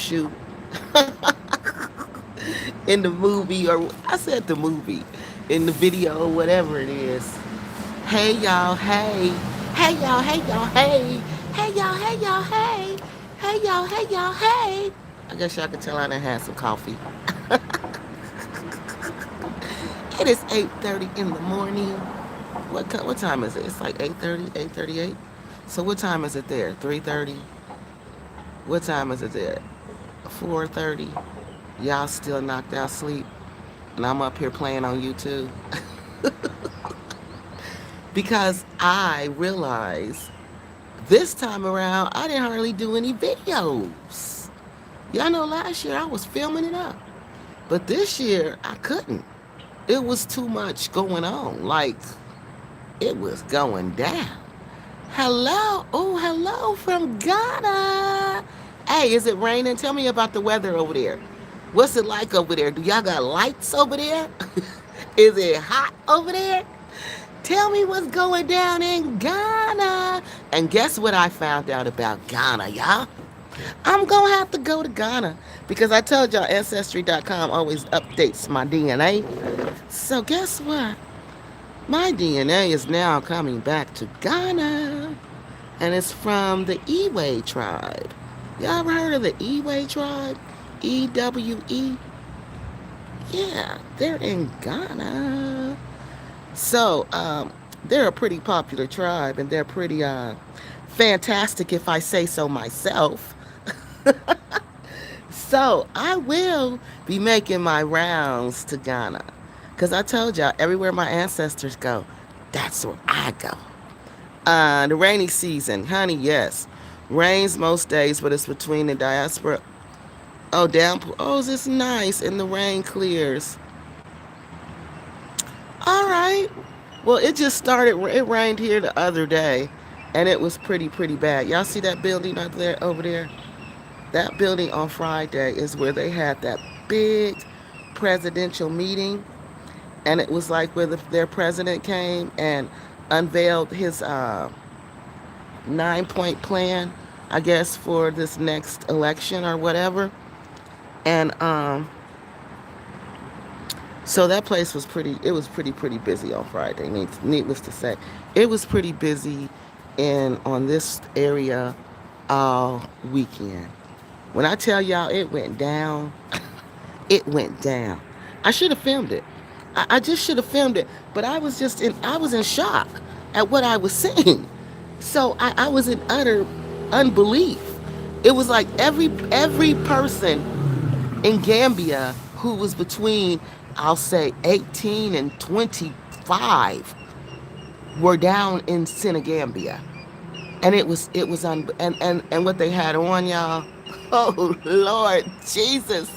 shoot in the movie, or I said the movie, in the video, or whatever it is. Hey y'all, hey. Hey y'all, hey y'all, hey. Hey y'all, hey y'all, hey. Hey y'all, hey y'all, hey. I guess y'all can tell I done had some coffee. It is 8:30 in the morning. What time is it? It's like 8:30, 8:38. So what time is it there? 3:30. What time is it there? 4:30. Y'all still knocked out sleep, and I'm up here playing on YouTube because I realize this time around I didn't hardly do any videos. Y'all know last year I was filming it up, but this year I couldn't. It was too much going on. Like, it was going down. Hello. Oh, hello from Ghana. Hey, is it raining? Tell me about the weather over there. What's it like over there? Do y'all got lights over there? Is it hot over there? Tell me what's going down in Ghana. And guess what I found out about Ghana, y'all? I'm going to have to go to Ghana because I told y'all Ancestry.com always updates my DNA. So guess what? My DNA is now coming back to Ghana, and it's from the Ewe tribe. Y'all ever heard of the Ewe tribe? EWE? Yeah, they're in Ghana. So, they're a pretty popular tribe, and they're pretty fantastic, if I say so myself. So, I will be making my rounds to Ghana. Because I told y'all, everywhere my ancestors go, that's where I go. The rainy season, honey, yes. Rains most days, but it's between the diaspora. Oh, downpour. Oh, is this nice? And the rain clears. All right. Well, it just started. It rained here the other day, and it was pretty bad. Y'all see that building up there, over there? That building on Friday is where they had that big presidential meeting, and it was like where their president came and unveiled his 9-point plan, I guess, for this next election or whatever. And so that place was it was pretty busy on Friday. Needless to say, it was pretty busy on this area all weekend. When I tell y'all it went down, it went down. I should have filmed it. I just should have filmed it. But I was in shock at what I was seeing. So I was in utter unbelief. It was like every person in Gambia who was between, I'll say, 18 and 25 were down in Senegambia. And and what they had on, y'all. Oh Lord Jesus.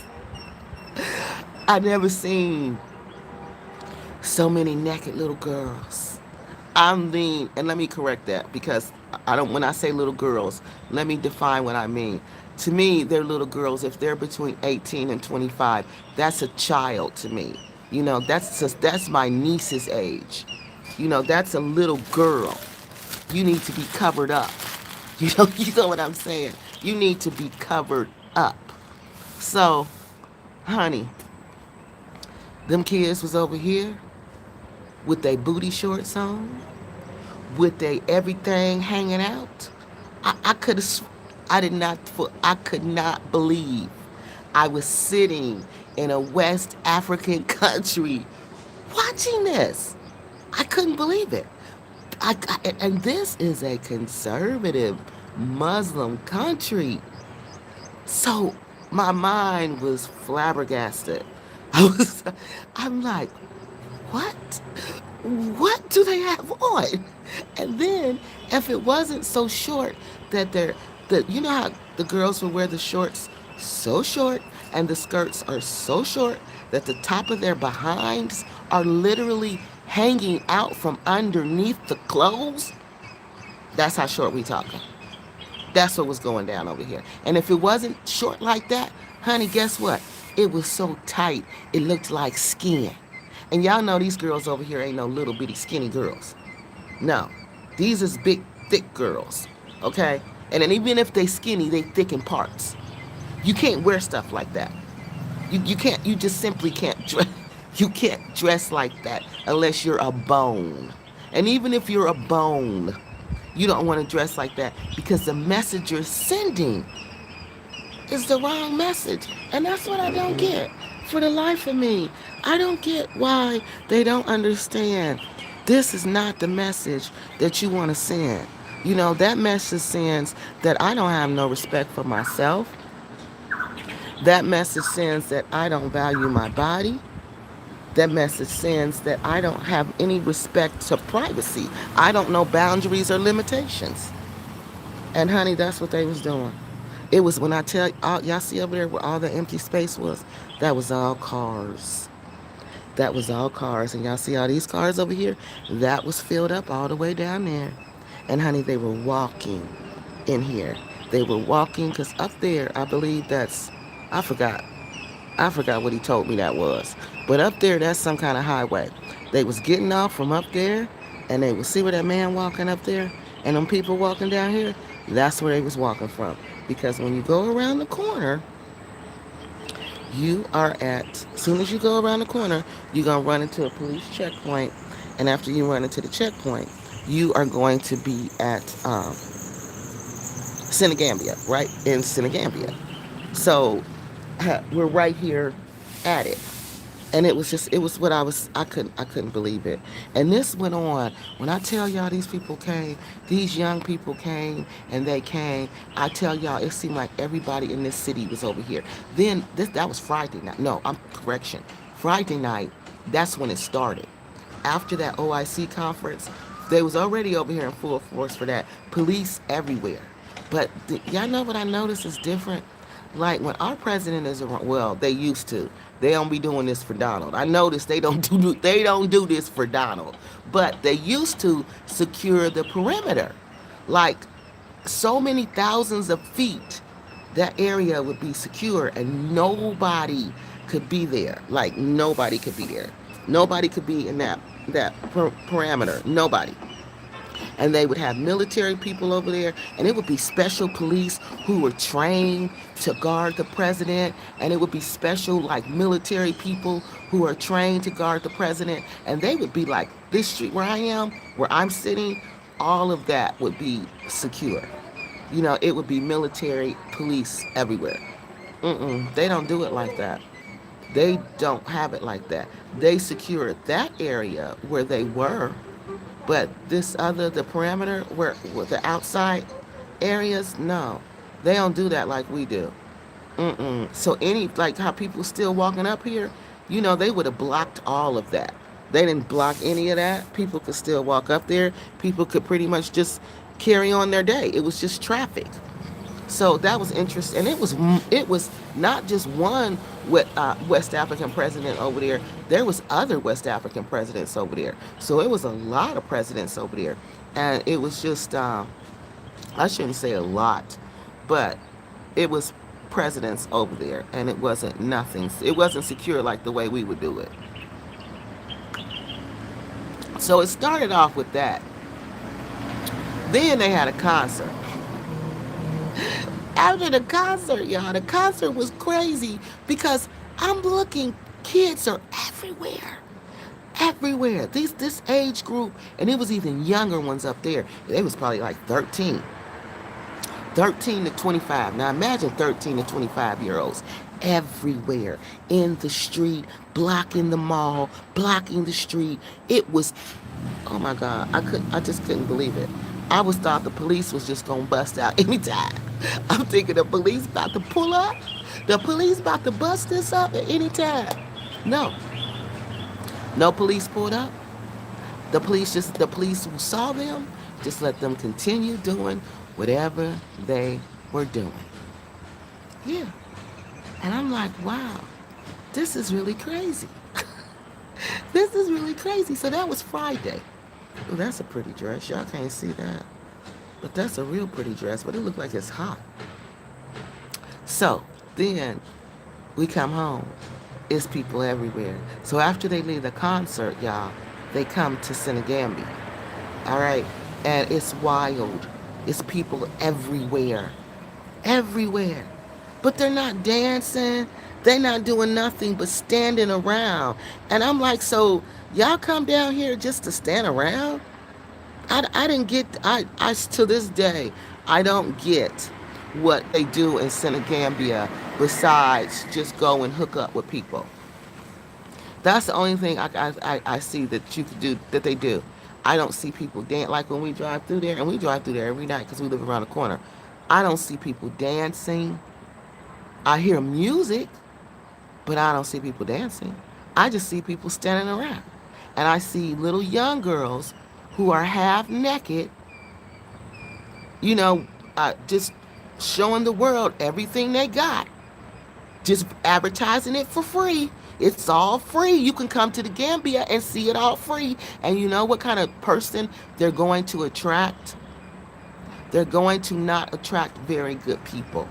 I never seen so many naked little girls. I mean, and let me correct that because I don't, when I say little girls, let me define what I mean. To me, they're little girls. If they're between 18 and 25, that's a child to me. You know, that's my niece's age. You know, that's a little girl. You need to be covered up. You know what I'm saying? You need to be covered up. So, honey, them kids was over here with their booty shorts on, with their everything hanging out. I could have, I could not believe I was sitting in a West African country watching this. I couldn't believe it. And this is a conservative Muslim country. So my mind was flabbergasted. I'm like, what? What do they have on? And then, if it wasn't so short that you know how the girls will wear the shorts so short and the skirts are so short that the top of their behinds are literally hanging out from underneath the clothes? That's how short we talking. That's what was going down over here. And if it wasn't short like that, honey, guess what? It was so tight, it looked like skin. And y'all know these girls over here ain't no little bitty skinny girls. No. These is big, thick girls. Okay? And then even if they skinny, they thick in parts. You can't wear stuff like that. You can't, you just simply can't dress. You can't dress like that unless you're a bone. And even if you're a bone, you don't want to dress like that because the message you're sending is the wrong message. And that's what I don't get. For the life of me, I don't get why they don't understand. This is not the message that you want to send. You know, that message sends that I don't have no respect for myself. That message sends that I don't value my body. That message sends that I don't have any respect to privacy. I don't know boundaries or limitations. And honey, that's what they was doing. It was when I tell y'all see over there where all the empty space was, that was all cars. That was all cars. And y'all see all these cars over here? That was filled up all the way down there. And honey, they were walking in here. They were walking because up there, I believe that's, I forgot. I forgot what he told me that was. But up there, that's some kind of highway. They was getting off from up there, and they would see where that man walking up there, and them people walking down here. That's where they was walking from. Because when you go around the corner, you are at, as soon as you go around the corner, you're going to run into a police checkpoint. And after you run into the checkpoint, you are going to be at Senegambia, right? In Senegambia. So we're right here at it. And it was just, it was what I couldn't believe it. And this went on. When I tell y'all these people came, these young people came, and they came, I tell y'all, it seemed like everybody in this city was over here. Then that was Friday night. No, I'm correction. Friday night, that's when it started. After that OIC conference, they was already over here in full force for that. Police everywhere. But y'all know what I noticed is different? Like when our president is around, well, they used to. They don't be doing this for Donald. I noticed they don't do this for Donald. But they used to secure the perimeter. Like so many thousands of feet, that area would be secure and nobody could be there. Like nobody could be there. Nobody could be in that parameter. Nobody. And they would have military people over there, and it would be special police who were trained to guard the president, and it would be special like military people who are trained to guard the president, and they would be like this street where I am, where I'm sitting, all of that would be secure. You know, it would be military police everywhere. They don't do it like that. They don't have it like that. They secured that area where they were, but this other, the perimeter, where the outside areas, no, they don't do that like we do. So any, like how people still walking up here, you know, they would have blocked all of that. They didn't block any of that. People could still walk up there. People could pretty much just carry on their day. It was just traffic. So that was interesting, and it was not just one West African president over there. There was other West African presidents over there. So it was a lot of presidents over there, and it was just I shouldn't say a lot, but it was presidents over there, and it wasn't nothing. It wasn't secure like the way we would do it. So it started off with that. Then they had a concert. After the concert, y'all, the concert was crazy because I'm looking, kids are everywhere. Everywhere. This age group, and it was even younger ones up there. They was probably like 13. 13 to 25. Now imagine 13 to 25-year-olds everywhere in the street, blocking the mall, blocking the street. It was, oh my God, I just couldn't believe it. I was thought the police was just gonna bust out anytime. I'm thinking the police about to pull up. The police about to bust this up at any time. No, no police pulled up. The police who saw them just let them continue doing whatever they were doing. Yeah. And I'm like, wow, this is really crazy. This is really crazy. So that was Friday. Oh, that's a pretty dress. Y'all can't see that. But that's a real pretty dress, but it looked like it's hot. So then we come home. It's people everywhere. So after they leave the concert, y'all, they come to Senegambia. All right? And it's wild. It's people everywhere. Everywhere. but they're not dancing. They're not doing nothing but standing around. And I'm like, so y'all come down here just to stand around? I didn't get, to this day, I don't get what they do in Senegambia besides just go and hook up with people. That's the only thing I see that you could do, that they do. I don't see people dance, like when we drive through there, and we drive through there every night because we live around the corner. I don't see people dancing. I hear music, but I don't see people dancing. I just see people standing around. And I see little young girls who are half naked, you know, just showing the world everything they got, just advertising it for free. It's all free. You can come to the Gambia and see it all free. And you know what kind of person they're going to attract? They're going to not attract very good people,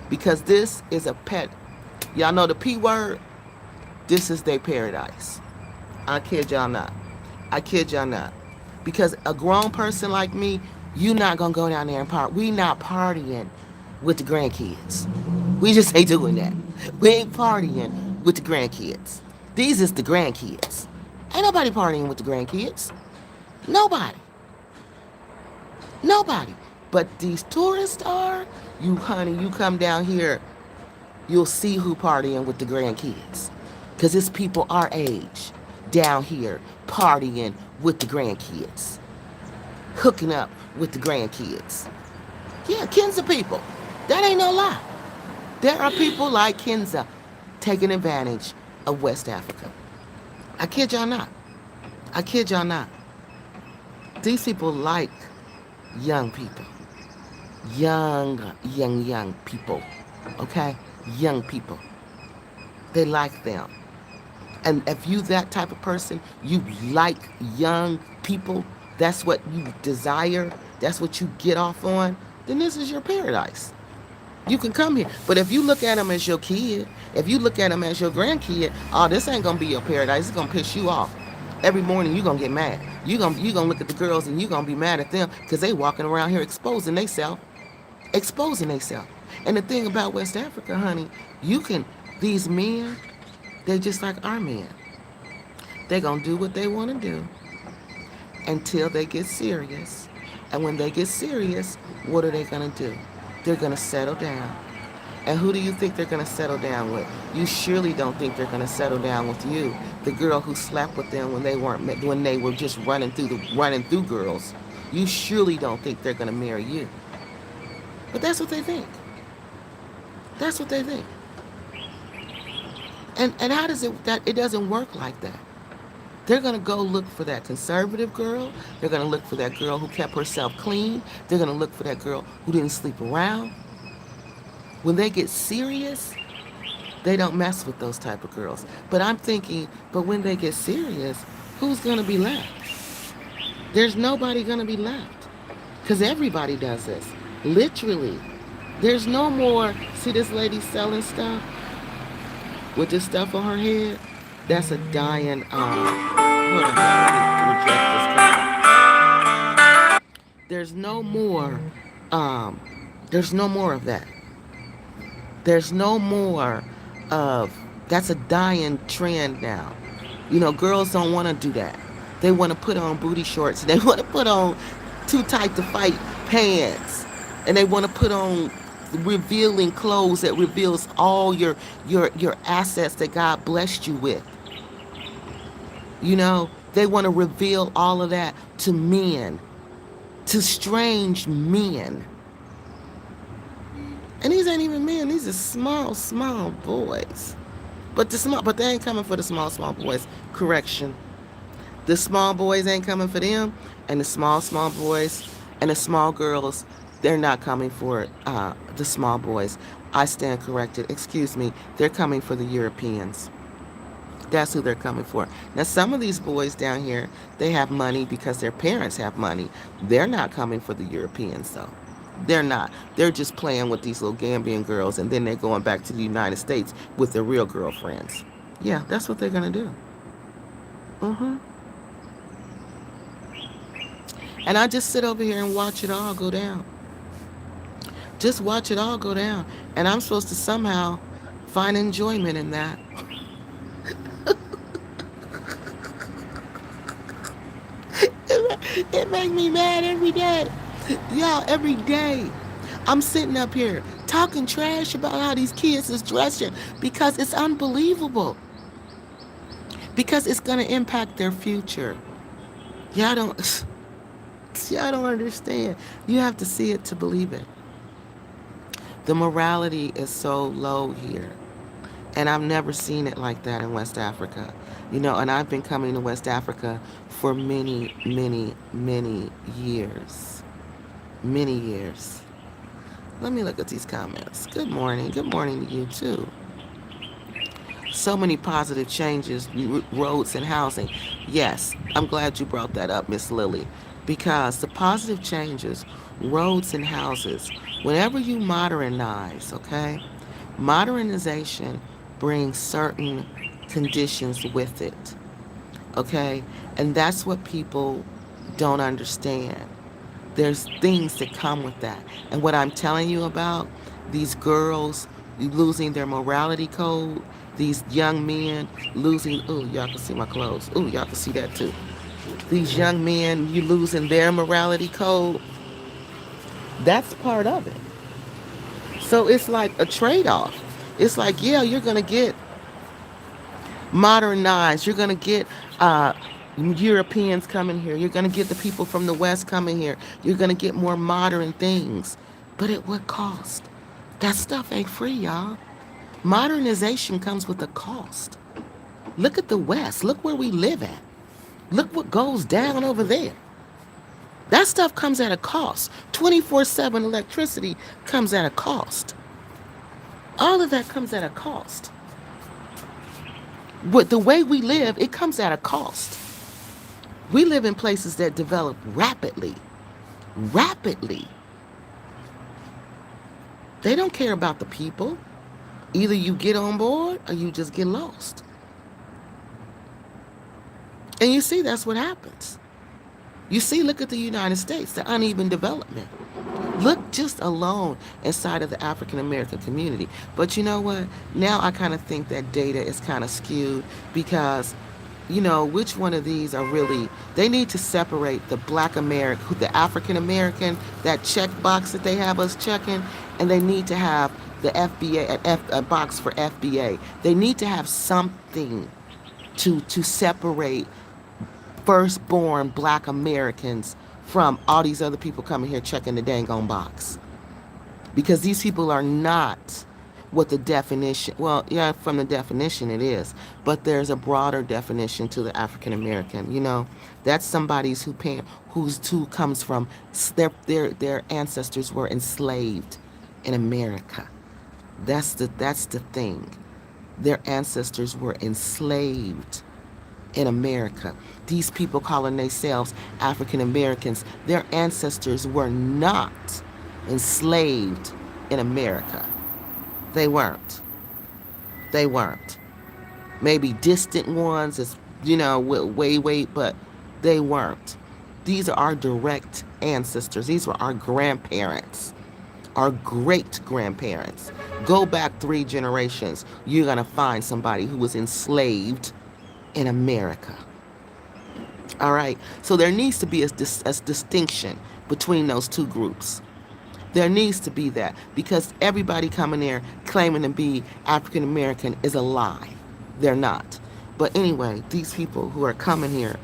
because this is a pet. Y'all know the P word? This is their paradise. I kid y'all not. I kid y'all not. Because a grown person like me, you not gonna go down there and party. We not partying with the grandkids. We just ain't doing that. We ain't partying with the grandkids. These is the grandkids. Ain't nobody partying with the grandkids. Nobody. Nobody. But these tourists are. You honey, you come down here, you'll see who partying with the grandkids. Because it's people our age down here partying with the grandkids, hooking up with the grandkids. Yeah, Kenza people. That ain't no lie. There are people like Kenza taking advantage of West Africa. I kid y'all not. I kid y'all not. These people like young people. Young people. Okay? Young people. They like them. And if you that type of person, you like young people, that's what you desire, that's what you get off on, then this is your paradise. You can come here. But if you look at them as your kid, if you look at them as your grandkid, oh, this ain't going to be your paradise. It's going to piss you off. Every morning you're going to get mad. You're gonna look at the girls and you're going to be mad at them because they walking around here exposing themselves. Exposing themselves. And the thing about West Africa, honey, these men, they just like our men. They're going to do what they want to do until they get serious. And when they get serious, what are they going to do? They're going to settle down. And who do you think they're going to settle down with? You surely don't think they're going to settle down with you, the girl who slept with them when they were just running through girls. You surely don't think they're going to marry you. But that's what they think. That's what they think. And how does it doesn't work like that. They're going to go look for that conservative girl. They're going to look for that girl who kept herself clean. They're going to look for that girl who didn't sleep around. When they get serious, they don't mess with those type of girls. But I'm thinking, but when they get serious, who's going to be left? There's nobody going to be left. Because everybody does this. Literally. There's no more, see this lady selling stuff? With this stuff on her head? That's a dying, hold on, let me reject this call. Um, there's no more of that. There's no more of, that's a dying trend now. You know, girls don't want to do that. They want to put on booty shorts. They want to put on too tight to fight pants. And they want to put on revealing clothes that reveals all your assets that God blessed you with. You know, they want to reveal all of that to men, to strange men. And these ain't even men, these are small boys. But they ain't coming for the small boys. Correction. The small boys ain't coming for them, and the small boys and the small girls, they're not coming for the small boys. I stand corrected. Excuse me. They're coming for the Europeans. That's who they're coming for. Now, some of these boys down here, they have money because their parents have money. They're not coming for the Europeans, though. They're not. They're just playing with these little Gambian girls, and then they're going back to the United States with their real girlfriends. Yeah, that's what they're going to do. Mm-hmm. And I just sit over here and watch it all go down. Just watch it all go down. And I'm supposed to somehow find enjoyment in that. It makes me mad every day. Y'all, every day. I'm sitting up here talking trash about how these kids is dressing because it's unbelievable. Because it's going to impact their future. Y'all don't y'all don't understand. You have to see it to believe it. The morality is so low here. And I've never seen it like that in West Africa. And I've been coming to West Africa for many, many, many years. Many years. Let me look at these comments. Good morning. Good morning to you, too. So many positive changes, roads and housing. Yes, I'm glad you brought that up, Miss Lily, because the positive changes, roads and houses, whenever you modernize, okay, modernization brings certain conditions with it, okay, and that's what people don't understand. There's things that come with that. And what I'm telling you about, these girls losing their morality code, these young men losing, oh, y'all can see my clothes. Oh, y'all can see that too. These young men, you losing their morality code, that's part of it. So it's like a trade off. It's like, yeah, you're going to get modernized. You're going to get Europeans coming here. You're going to get the people from the West coming here. You're going to get more modern things. But at what cost? That stuff ain't free, y'all. Modernization comes with a cost. Look at the West. Look where we live at. Look what goes down over there. That stuff comes at a cost. 24/7 electricity comes at a cost. All of that comes at a cost. But the way we live, it comes at a cost. We live in places that develop rapidly. Rapidly. They don't care about the people. Either you get on board or you just get lost. And you see, that's what happens. You see, look at the United States, the uneven development. Look just alone inside of the African American community. But you know what? Now I kind of think that data is kind of skewed because, which one of these are really, they need to separate the Black American, the African American, that check box that they have us checking, and they need to have the FBA, a box for FBA. They need to have something to separate firstborn Black Americans from all these other people coming here checking the dang on box. Because these people are not what the definition, well, yeah, from the definition it is, but there's a broader definition to the African American. That's somebody's who comes from, their ancestors were enslaved in America. That's the thing. Their ancestors were enslaved in America. These people calling themselves African Americans, their ancestors were not enslaved in America. They weren't. They weren't. Maybe distant ones, way, but they weren't. These are our direct ancestors. These were our grandparents, our great grandparents. Go back 3 generations, you're going to find somebody who was enslaved in America. All right. So there needs to be a distinction between those two groups. There needs to be that, because everybody coming there claiming to be African American is a lie. They're not. But anyway, these people who are coming here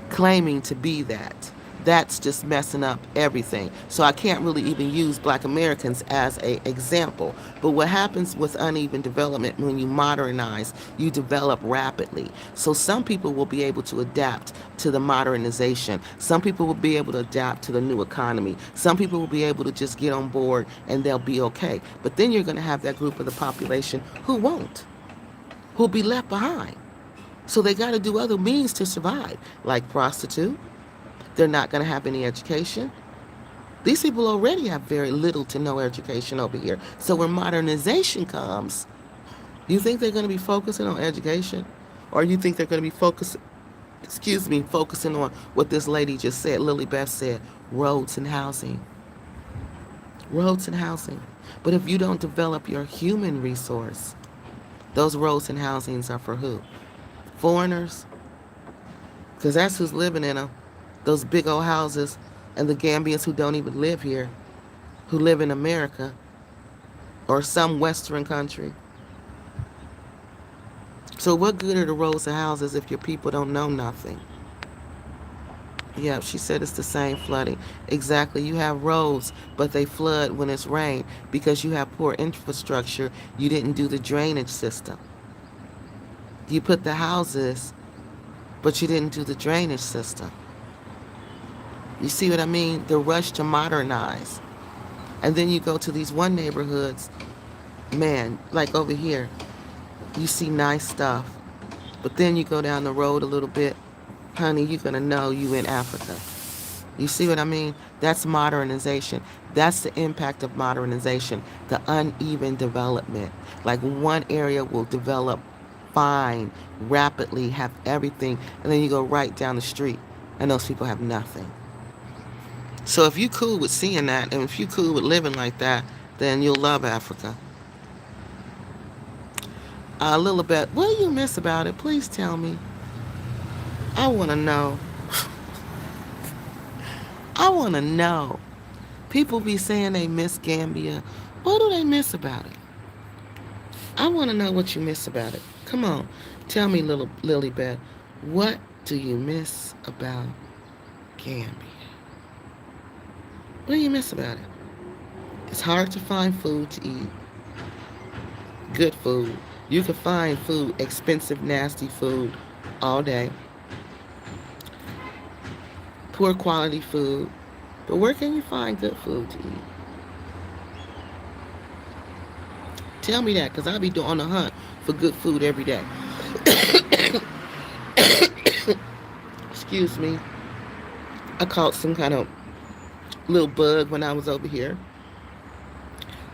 claiming to be that, that's just messing up everything. So I can't really even use Black Americans as an example. But what happens with uneven development, when you modernize, you develop rapidly. So some people will be able to adapt to the modernization. Some people will be able to adapt to the new economy. Some people will be able to just get on board and they'll be okay. But then you're going to have that group of the population who won't, who'll be left behind. So they got to do other means to survive, like prostitute. They're not going to have any education. These people already have very little to no education over here. So when modernization comes, you think they're going to be focusing on education? Or you think they're going to be focusing on what this lady just said, Lily Beth said, roads and housing. Roads and housing. But if you don't develop your human resource, those roads and housings are for who? Foreigners? Because that's who's living in them. Those big old houses, and the Gambians who don't even live here, who live in America or some Western country. So what good are the roads and houses if your people don't know nothing? Yeah, she said it's the same flooding. Exactly. You have roads, but they flood when it's rain because you have poor infrastructure. You didn't do the drainage system. You put the houses, but you didn't do the drainage system. You see what I mean? The rush to modernize. And then you go to these one neighborhoods, man, like over here, you see nice stuff. But then you go down the road a little bit, honey, you're going to know you in Africa. You see what I mean? That's modernization. That's the impact of modernization, the uneven development. Like one area will develop fine, rapidly, have everything, and then you go right down the street, and those people have nothing. So if you cool with seeing that, and if you cool with living like that, then you'll love Africa. Lilibet, what do you miss about it? Please tell me. I want to know. I want to know. People be saying they miss Gambia. What do they miss about it? I want to know what you miss about it. Come on. Tell me, little Lilibet, what do you miss about Gambia? What do you miss about it? It's hard to find food to eat. Good food. You can find food, expensive, nasty food, all day. Poor quality food. But where can you find good food to eat? Tell me that, because I'll be on the hunt for good food every day. Excuse me. I caught some kind of little bug when I was over here.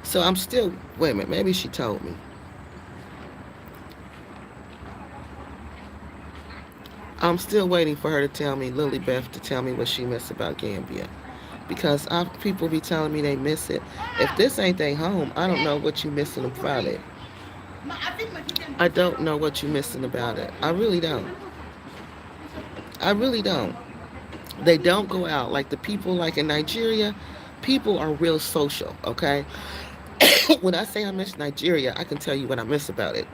So I'm still, wait a minute, maybe she told me. I'm still waiting for her to tell me, Lily Beth, to tell me what she missed about Gambia. Because people be telling me they miss it. If this ain't their home, I don't know what you missing about it. I don't know what you missing about it. I really don't. I really don't. They don't go out. Like the people like in Nigeria, people are real social, okay? When I say I miss Nigeria, I can tell you what I miss about it.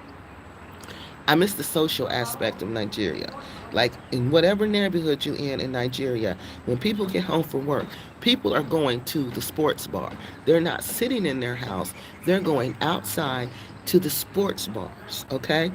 I miss the social aspect of Nigeria. Like in whatever neighborhood you're in Nigeria, when people get home from work, people are going to the sports bar. They're not sitting in their house. They're going outside to the sports bars, okay?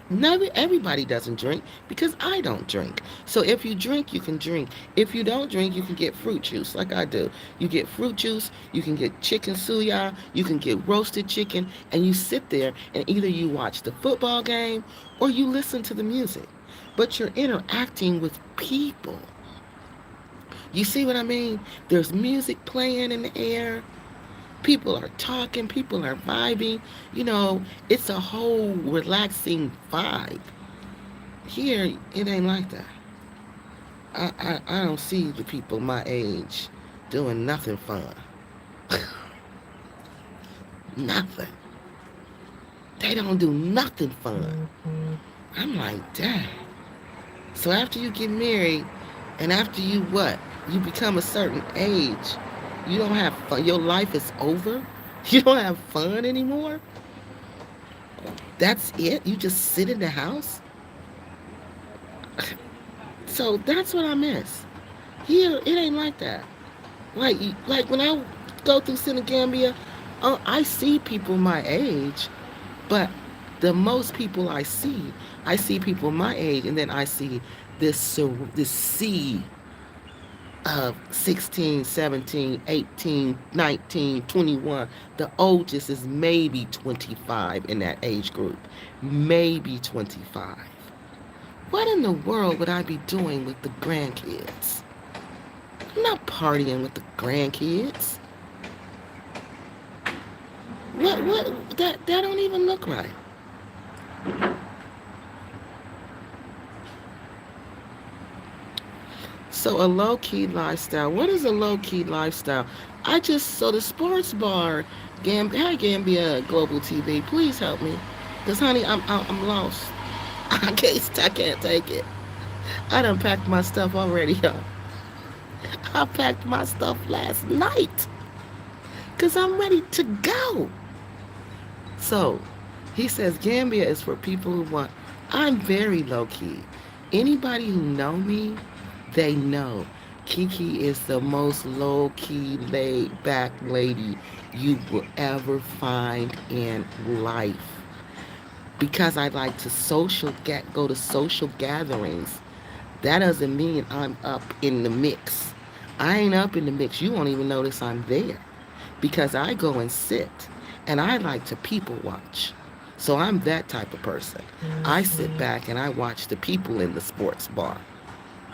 Not everybody doesn't drink because I don't drink. So if you drink, you can drink. If you don't drink, you can get fruit juice like I do. You get fruit juice, you can get chicken suya, you can get roasted chicken, and you sit there and either you watch the football game or you listen to the music. But you're interacting with people. You see what I mean? There's music playing in the air. People are talking, people are vibing. You know, it's a whole relaxing vibe. Here, it ain't like that. I don't see the people my age doing nothing fun. Nothing. They don't do nothing fun. I'm like, dang. So after you get married, and after you what? You become a certain age. You don't have fun. Your life is over. You don't have fun anymore. That's it. You just sit in the house. So that's what I miss. Here, it ain't like that. Like when I go through Senegambia, I see people my age, but the most people I see people my age, and then I see this sea of 16, 17, 18, 19, 21. The oldest is maybe 25 in that age group. Maybe 25. What in the world would I be doing with the grandkids? I'm not partying with the grandkids. That don't even look right. So a low key lifestyle. What is a low key lifestyle? So the sports bar, Hi Gambia Global TV, please help me, cause honey, I'm lost. I can't take it. I done packed my stuff already, y'all. I packed my stuff last night, cause I'm ready to go. So he says Gambia is for people who want. I'm very low key. Anybody who know me, they know KeKe is the most low key, laid back lady you will ever find in life. Because I like to go to social gatherings. That doesn't mean I'm up in the mix. I ain't up in the mix. You won't even notice I'm there because I go and sit and I like to people watch. So I'm that type of person. I sit back and I watch the people in the sports bar.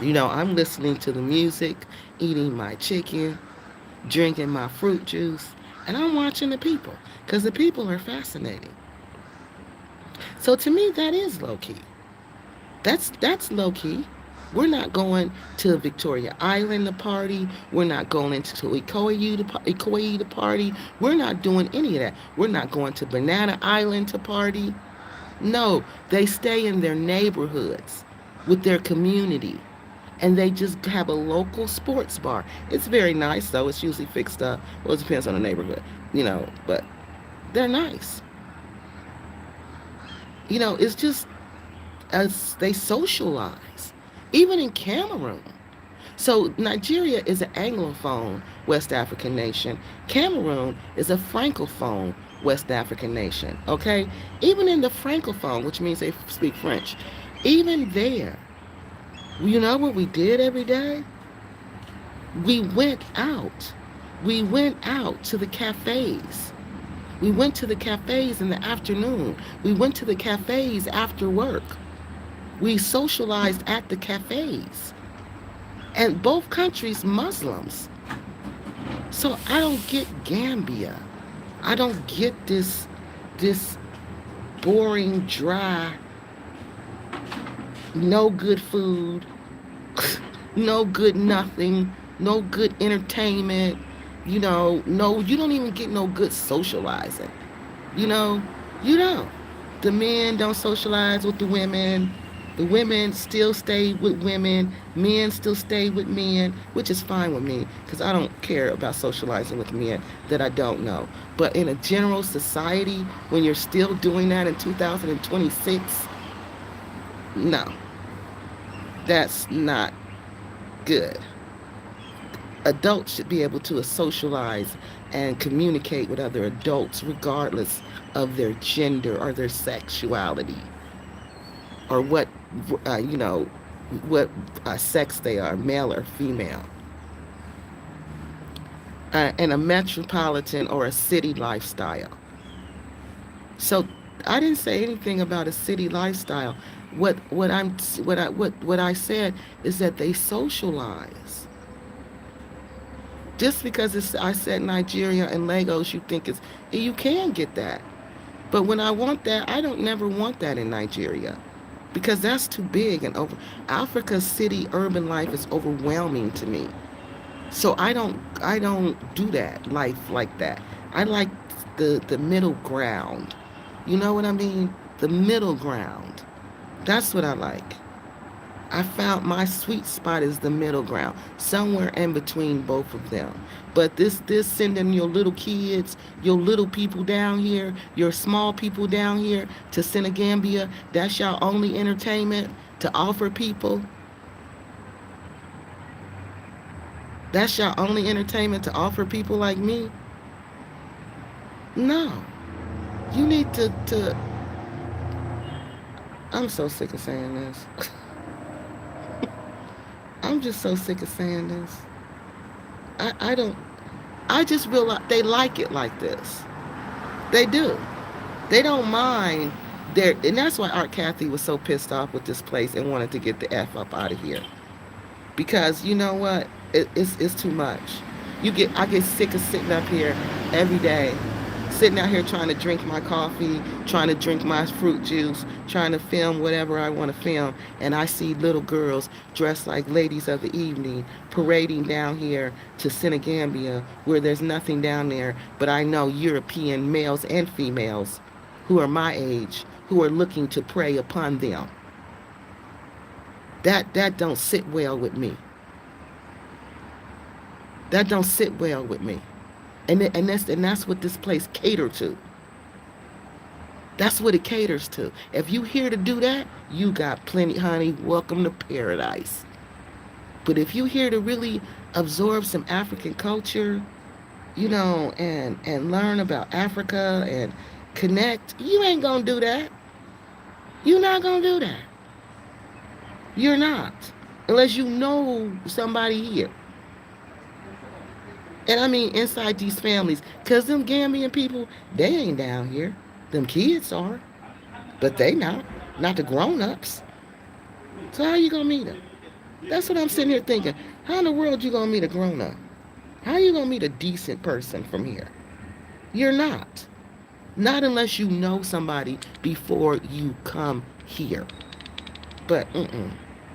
I'm listening to the music, eating my chicken, drinking my fruit juice, and I'm watching the people because the people are fascinating. So to me, that is low key. That's low key. We're not going to Victoria Island to party. We're not going into Ikoyi to party. We're not doing any of that. We're not going to Banana Island to party. No, they stay in their neighborhoods with their community and they just have a local sports bar. It's very nice though. It's usually fixed up. Well, it depends on the neighborhood, but they're nice. It's just as they socialize, even in Cameroon. So Nigeria is an Anglophone West African nation. Cameroon is a Francophone West African nation. Okay, even in the Francophone, which means they speak French, even there, you know what we did every day? We went out. We went out to the cafes. We went to the cafes in the afternoon. We went to the cafes after work. We socialized at the cafes. And both countries Muslims. So I don't get Gambia. I don't get this boring, dry, no good food, no good nothing, no good entertainment. No, you don't even get no good socializing. You know, you don't. The men don't socialize with the women. The women still stay with women. Men still stay with men, which is fine with me because I don't care about socializing with men that I don't know. But in a general society, when you're still doing that in 2026, no, that's not good. Adults should be able to socialize and communicate with other adults regardless of their gender or their sexuality or uh, you know what sex they are, male or female. In a metropolitan or a city lifestyle. So I didn't say anything about a city lifestyle. What I said is that they socialize. Just because I said Nigeria and Lagos, you can get that. But when I want that, I don't never want that in Nigeria because that's too big and over. Africa's city urban life is overwhelming to me. So I don't do that life like that. I like the middle ground. You know what I mean? The middle ground. That's what I like. I found my sweet spot is the middle ground, somewhere in between both of them. But this sending your little kids, your little people down here, your small people down here to Senegambia, that's your only entertainment to offer people. That's your only entertainment to offer people like me. No, you need to. I'm so sick of saying this. I'm just so sick of saying this. I don't. I just realize they like it like this. They do. They don't mind their, and that's why Art Kathy was so pissed off with this place and wanted to get the F up out of here. Because you know what? It's too much. I get sick of sitting up here every day sitting out here trying to drink my coffee, trying to drink my fruit juice, trying to film whatever I want to film, and I see little girls dressed like ladies of the evening parading down here to Senegambia, where there's nothing down there, but I know European males and females who are my age who are looking to prey upon them. That don't sit well with me. That don't sit well with me. And that's what this place caters to. That's what it caters to. If you here to do that, you got plenty, honey. Welcome to paradise. But if you here to really absorb some African culture, and learn about Africa and connect, you ain't gonna do that. You're not gonna do that. You're not, unless you know somebody here. And I mean inside these families, cause them Gambian people, they ain't down here. Them kids are, but they not the grown-ups. So how you gonna meet them? That's what I'm sitting here thinking. How in the world you gonna meet a grown-up? How you gonna meet a decent person from here? You're not. Not unless you know somebody before you come here. But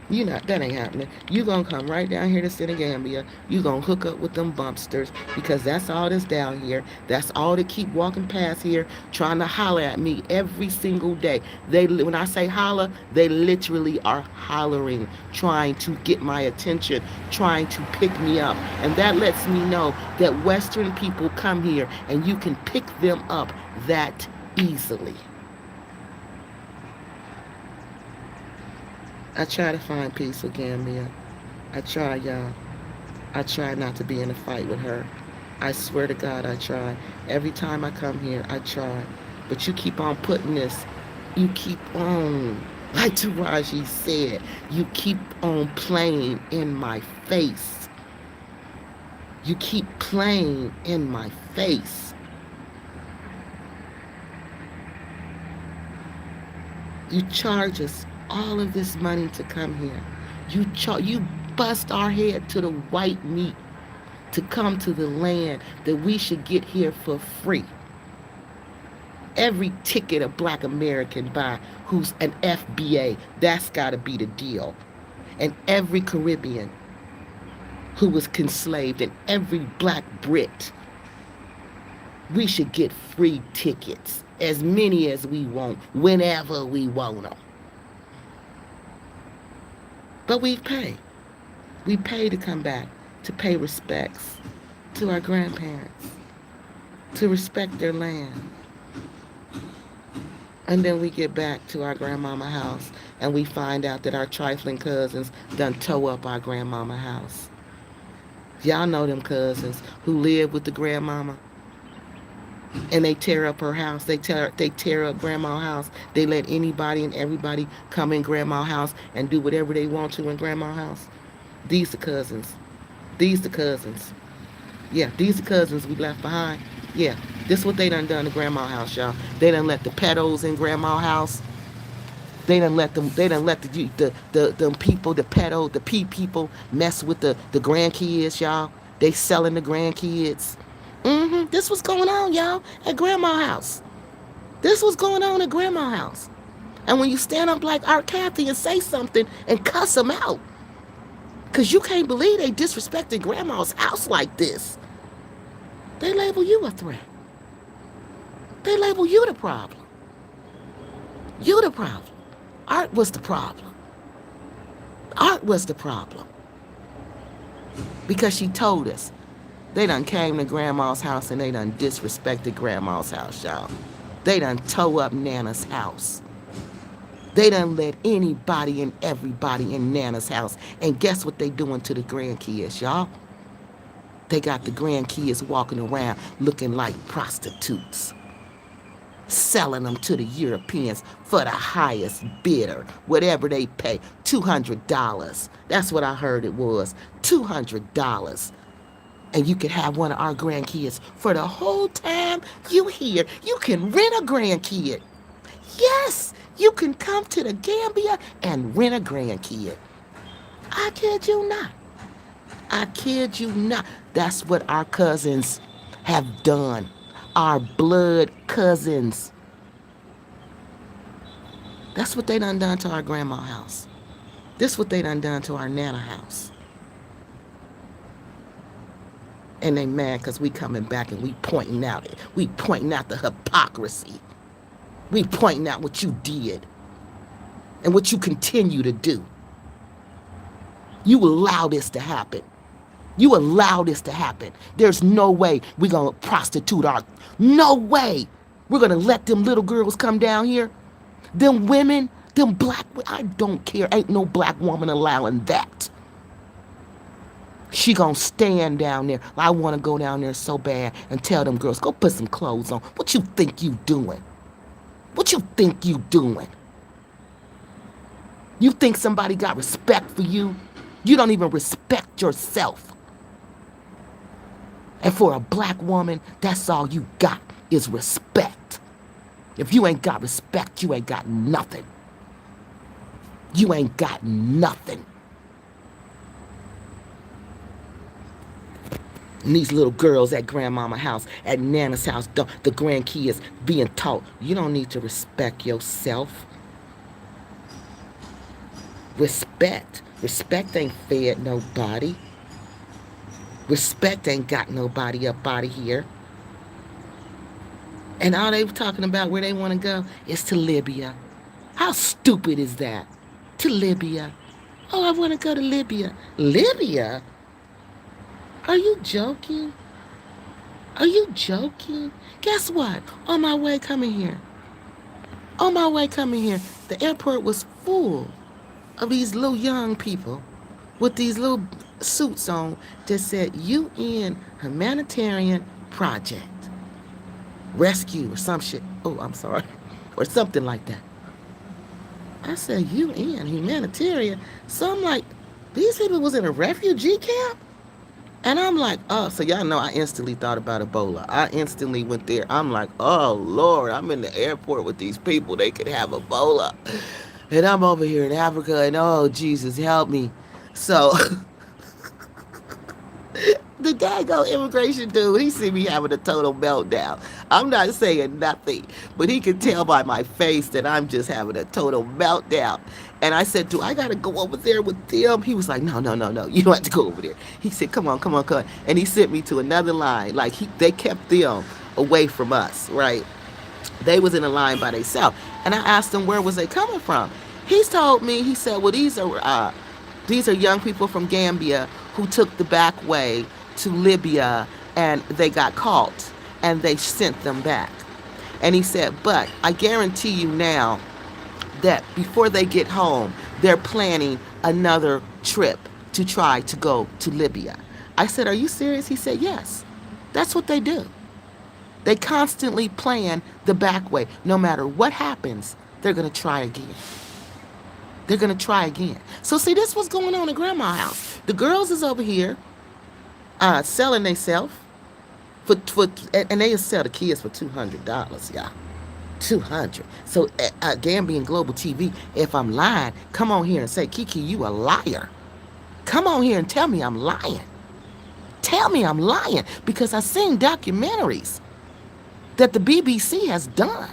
you not, that ain't happening. You gonna come right down here to Senegambia. You gonna hook up with them bumpsters because that's all that's down here. That's all that keep walking past here trying to holler at me every single day. When I say holler, they literally are hollering, trying to get my attention, trying to pick me up. And that lets me know that Western people come here and you can pick them up that easily. I try to find peace with Gambia. I try, y'all. I try not to be in a fight with her. I swear to God, I try. Every time I come here, I try. But you keep on putting this. You keep on, like Taraji said, you keep on playing in my face. You keep playing in my face. You charge us all of this money to come here. You bust our head to the white meat to come to the land that we should get here for free. Every ticket a black American buy who's an FBA, that's got to be the deal. And every Caribbean who was enslaved and every black Brit, we should get free tickets, as many as we want, whenever we want them. But we pay. We pay to come back, to pay respects to our grandparents, to respect their land. And then we get back to our grandmama house and we find out that our trifling cousins done tow up our grandmama house. Y'all know them cousins who live with the grandmama and they tear up her house. They tear up grandma's house. They let anybody and everybody come in grandma's house and do whatever they want to in grandma's house. These the cousins. These the cousins. Yeah, these the cousins we left behind. Yeah, this what they done to grandma's house, y'all. They done let the pedos in grandma's house. They done let the people, the pedo, the people mess with the grandkids, y'all. They selling the grandkids. This was going on, y'all, at grandma's house. This was going on at grandma's house. And when you stand up like Art Cathy and say something and cuss them out, because you can't believe they disrespected grandma's house like this, they label you a threat. They label you the problem. You the problem. Art was the problem. Art was the problem. Because she told us. They done came to grandma's house and they done disrespected grandma's house, y'all. They done tow up Nana's house. They done let anybody and everybody in Nana's house. And guess what they doing to the grandkids, y'all? They got the grandkids walking around looking like prostitutes. Selling them to the Europeans for the highest bidder, whatever they pay, $200. That's what I heard it was, $200. And you can have one of our grandkids for the whole time you here. You can rent a grandkid. Yes, you can come to the Gambia and rent a grandkid. I kid you not. I kid you not. That's what our cousins have done. our blood cousins. That's what they done to our grandma house. This what they done to our nana house. And they mad because we coming back and we pointing out it. We pointing out the hypocrisy. We pointing out what you did and what you continue to do. You allow this to happen. You allow this to happen. There's no way we're going to prostitute our... No way we're going to let them little girls come down here. Them women, them black... I don't care. Ain't no black woman allowing that. She gonna stand down there. I want to go down there so bad and tell them girls, go put some clothes on. What you think you doing? What you think you doing? You think somebody got respect for you? You don't even respect yourself. And for a black woman, that's all you got is respect. If you ain't got respect, you ain't got nothing. You ain't got nothing. And these little girls at grandmama's house, at nana's house, the grandkids being taught, you don't need to respect yourself. Respect. Respect ain't fed nobody. Respect ain't got nobody up out of here. And all they were talking about where they want to go is to Libya. How stupid is that? To Libya. Oh, I want to go to Libya. Libya? Are you joking? Are you joking? Guess what? On my way coming here. On my way coming here, the airport was full of these little young people with these little suits on that said UN Humanitarian Project. Rescue or some shit. Oh, I'm sorry. Or something like that. I said UN Humanitarian. So I'm like, these people was in a refugee camp? And I'm like, oh, so y'all know I instantly thought about Ebola. I instantly went there. I'm like, oh, Lord, I'm in the airport with these people. They could have Ebola. And I'm over here in Africa, and oh, Jesus, help me. So the daggone immigration dude, he see me having a total meltdown. I'm not saying nothing, but he can tell by my face that I'm just having a total meltdown. And I said, do I got to go over there with them? He was like, no. You don't have to go over there. He said, come on. And he sent me to another line. Like, they kept them away from us, right? They was in a line by themselves. And I asked them, where was they coming from? He's told me, he said, well, these are young people from Gambia who took the back way to Libya, and they got caught, and they sent them back. And he said, but I guarantee you now that before they get home, they're planning another trip to try to go to Libya. I said, are you serious? He said, yes. That's what they do. They constantly plan the back way. No matter what happens, they're going to try again. They're going to try again. So see, this was going on in grandma's house. The girls is over here selling themselves and they sell the kids for $200, y'all. 200. So Gambian Global TV, if I'm lying, come on here and say, KeKe, you a liar. Come on here and tell me I'm lying. Tell me I'm lying, because I've seen documentaries that the BBC has done.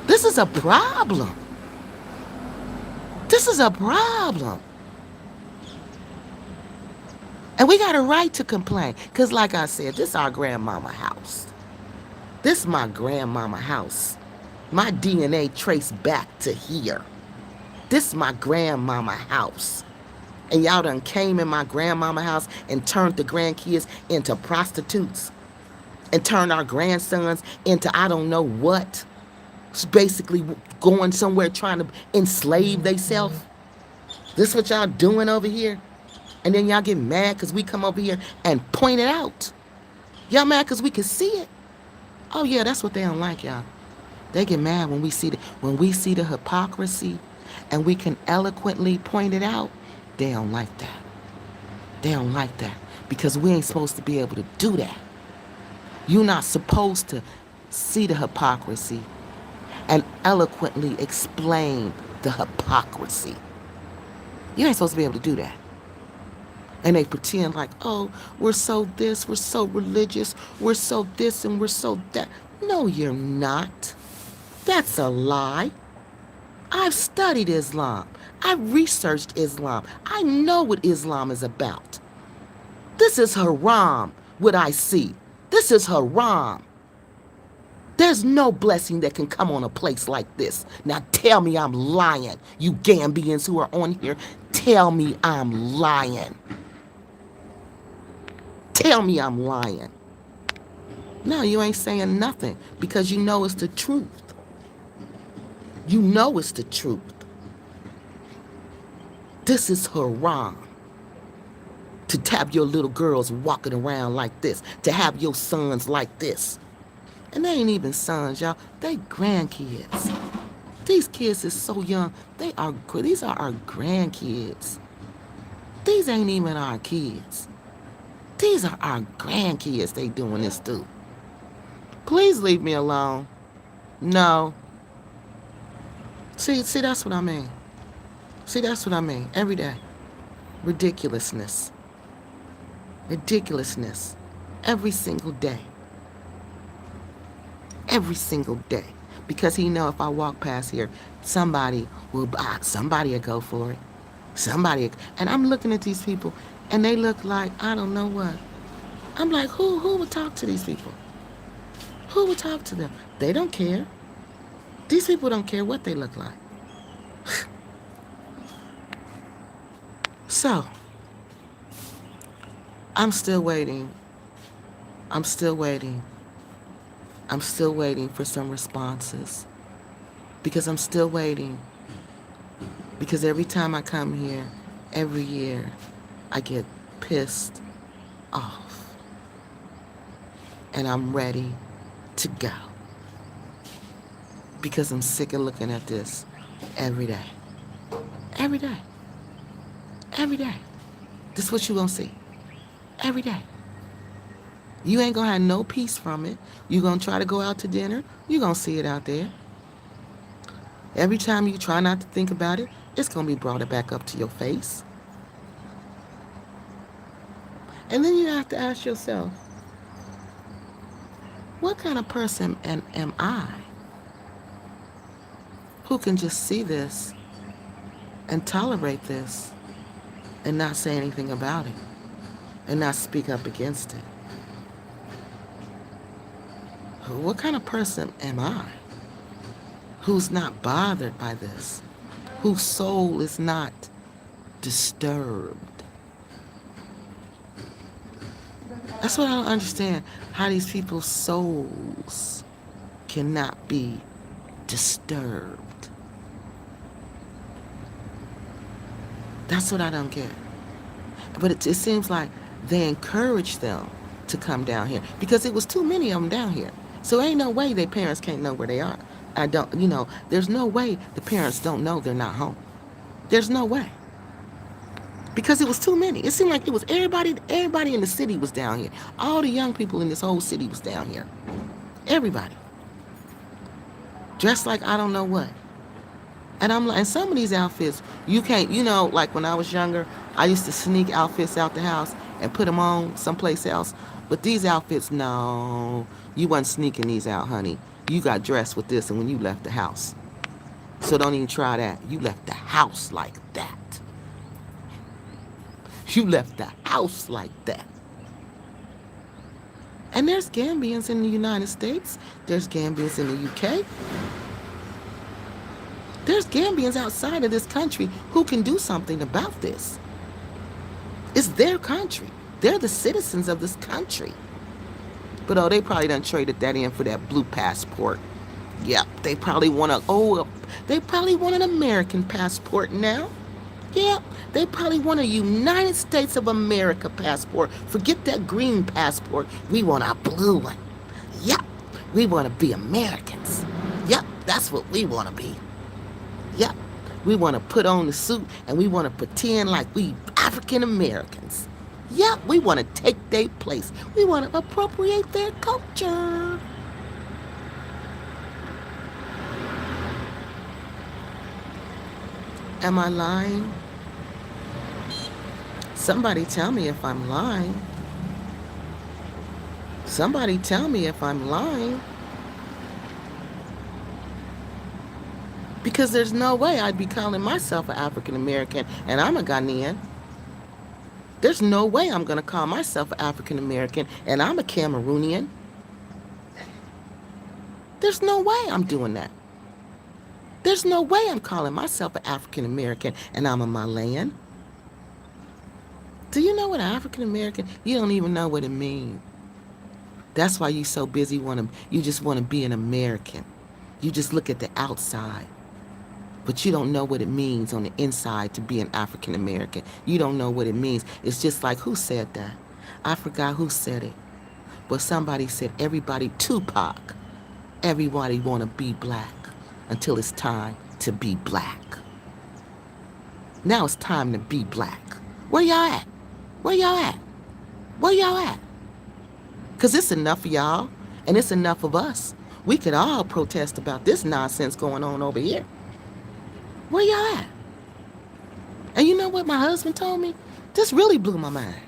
This is a problem. This is a problem. And we got a right to complain, because like I said, this is our grandmama house. This is my grandmama house. My DNA traced back to here. This is my grandmama house. And y'all done came in my grandmama house and turned the grandkids into prostitutes. And turned our grandsons into I don't know what. It's basically going somewhere trying to enslave themselves. This what y'all doing over here? And then y'all get mad because we come over here and point it out. Y'all mad because we can see it? Oh yeah, that's what they don't like, y'all. They get mad when we see the hypocrisy and we can eloquently point it out. They don't like that. They don't like that because we ain't supposed to be able to do that. You're not supposed to see the hypocrisy and eloquently explain the hypocrisy. You ain't supposed to be able to do that. And they pretend like, oh, we're so this, we're so religious, we're so this, and we're so that. No, you're not. That's a lie. I've studied Islam. I've researched Islam. I know what Islam is about. This is haram, what I see. This is haram. There's no blessing that can come on a place like this. Now tell me I'm lying. You Gambians who are on here, tell me I'm lying. Tell me I'm lying. No, you ain't saying nothing because you know it's the truth. You know it's the truth. This is haram. To have your little girls walking around like this, to have your sons like this. And they ain't even sons, y'all. They grandkids. These kids is so young. These are our grandkids. These ain't even our kids. These are our grandkids they doing this to. Please leave me alone. No. See, that's what I mean. See, that's what I mean. Every day. Ridiculousness. Ridiculousness. Every single day. Every single day. Because he know if I walk past here, somebody will go for it. And I'm looking at these people, and they look like, I don't know what. I'm like, who would talk to these people? Who would talk to them? They don't care. These people don't care what they look like. So, I'm still waiting. I'm still waiting. I'm still waiting for some responses. Because I'm still waiting. Because every time I come here, every year, I get pissed off. And I'm ready to go. Because I'm sick of looking at this every day. Every day. Every day. This is what you gonna see. Every day. You ain't gonna have no peace from it. You gonna try to go out to dinner, you gonna see it out there. Every time you try not to think about it, it's gonna be brought back up to your face. And then you have to ask yourself, what kind of person am I who can just see this and tolerate this and not say anything about it and not speak up against it? What kind of person am I who's not bothered by this, whose soul is not disturbed? That's what I don't understand, how these people's souls cannot be disturbed. That's what I don't get. But it seems like they encourage them to come down here because it was too many of them down here. So ain't no way their parents can't know where they are. There's no way the parents don't know they're not home. There's no way. Because it was too many. It seemed like it was everybody in the city was down here. All the young people in this whole city was down here. Everybody. Dressed like I don't know what. And I'm like, and some of these outfits, you can't, like when I was younger, I used to sneak outfits out the house and put them on someplace else. But these outfits, no, you wasn't sneaking these out, honey. You got dressed with this and when you left the house. So don't even try that. You left the house like that. You left the house like that. And there's Gambians in the United States. There's Gambians in the UK. There's Gambians outside of this country who can do something about this. It's their country. They're the citizens of this country. But they probably done traded that in for that blue passport. Yep, they probably want an American passport now. Yep, they probably want a United States of America passport. Forget that green passport. We want a blue one. Yep, we want to be Americans. Yep, that's what we want to be. Yep, we want to put on the suit and we want to pretend like we African Americans. Yep, we want to take their place. We want to appropriate their culture. Am I lying? Somebody tell me if I'm lying. Somebody tell me if I'm lying. Because there's no way I'd be calling myself an African American and I'm a Ghanaian. There's no way I'm going to call myself an African American and I'm a Cameroonian. There's no way I'm doing that. There's no way I'm calling myself an African American and I'm a Malayan. Do you know what African American? You don't even know what it means. That's why you so busy you just want to be an American. You just look at the outside. But you don't know what it means on the inside to be an African American. You don't know what it means. It's just like, who said that? I forgot who said it. But somebody said, everybody, Tupac, everybody want to be black until it's time to be black. Now it's time to be black. Where y'all at? Where y'all at? Where y'all at? Because it's enough of y'all and it's enough of us. We could all protest about this nonsense going on over here. Where y'all at? And you know what my husband told me? This really blew my mind.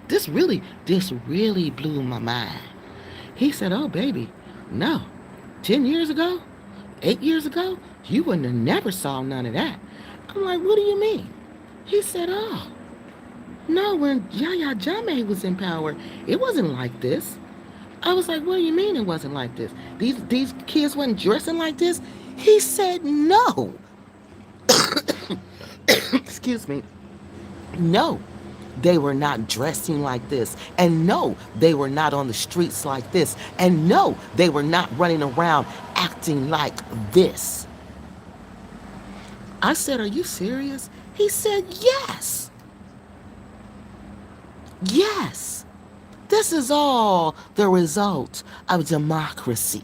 This really blew my mind. He said, oh, baby, no. 10 years ago, 8 years ago, you wouldn't have never saw none of that. I'm like, what do you mean? He said, oh, no, when Yahya Jammeh was in power, it wasn't like this. I was like, what do you mean it wasn't like this? These kids weren't dressing like this? He said, no. Excuse me. No, they were not dressing like this. And no, they were not on the streets like this. And no, they were not running around acting like this. I said, are you serious? He said, yes. Yes. This is all the result of democracy.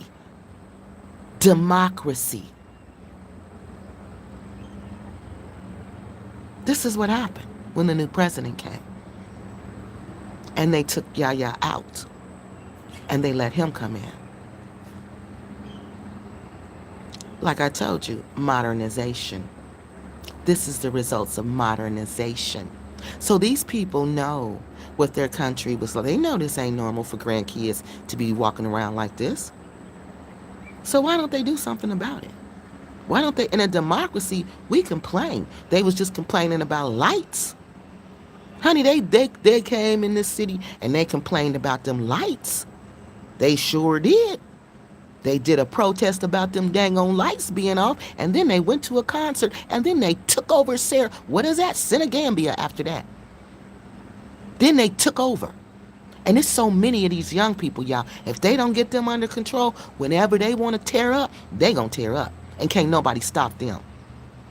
Democracy. This is what happened when the new president came. And they took Yahya out. And they let him come in. Like I told you, modernization. This is the results of modernization. So these people know what their country was like. They know this ain't normal for grandkids to be walking around like this. So why don't they do something about it? Why don't they? In a democracy, we complain. They was just complaining about lights. Honey, they came in this city and they complained about them lights. They sure did. They did a protest about them dang on lights being off, and then they went to a concert, and then they took over what is that? Gambia after that. Then they took over. And there's so many of these young people, y'all. If they don't get them under control, whenever they want to tear up, they gonna tear up. And can't nobody stop them.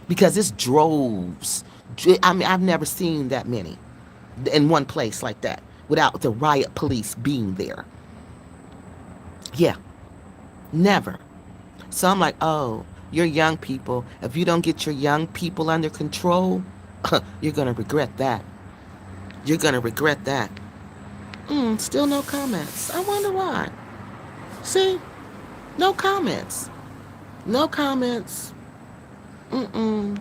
Because it's droves. I mean, I've never seen that many in one place like that without the riot police being there. Yeah, never. So I'm like, oh, you're young people. If you don't get your young people under control, you're going to regret that. You're going to regret that. Still no comments. I wonder why. See? No comments. No comments. When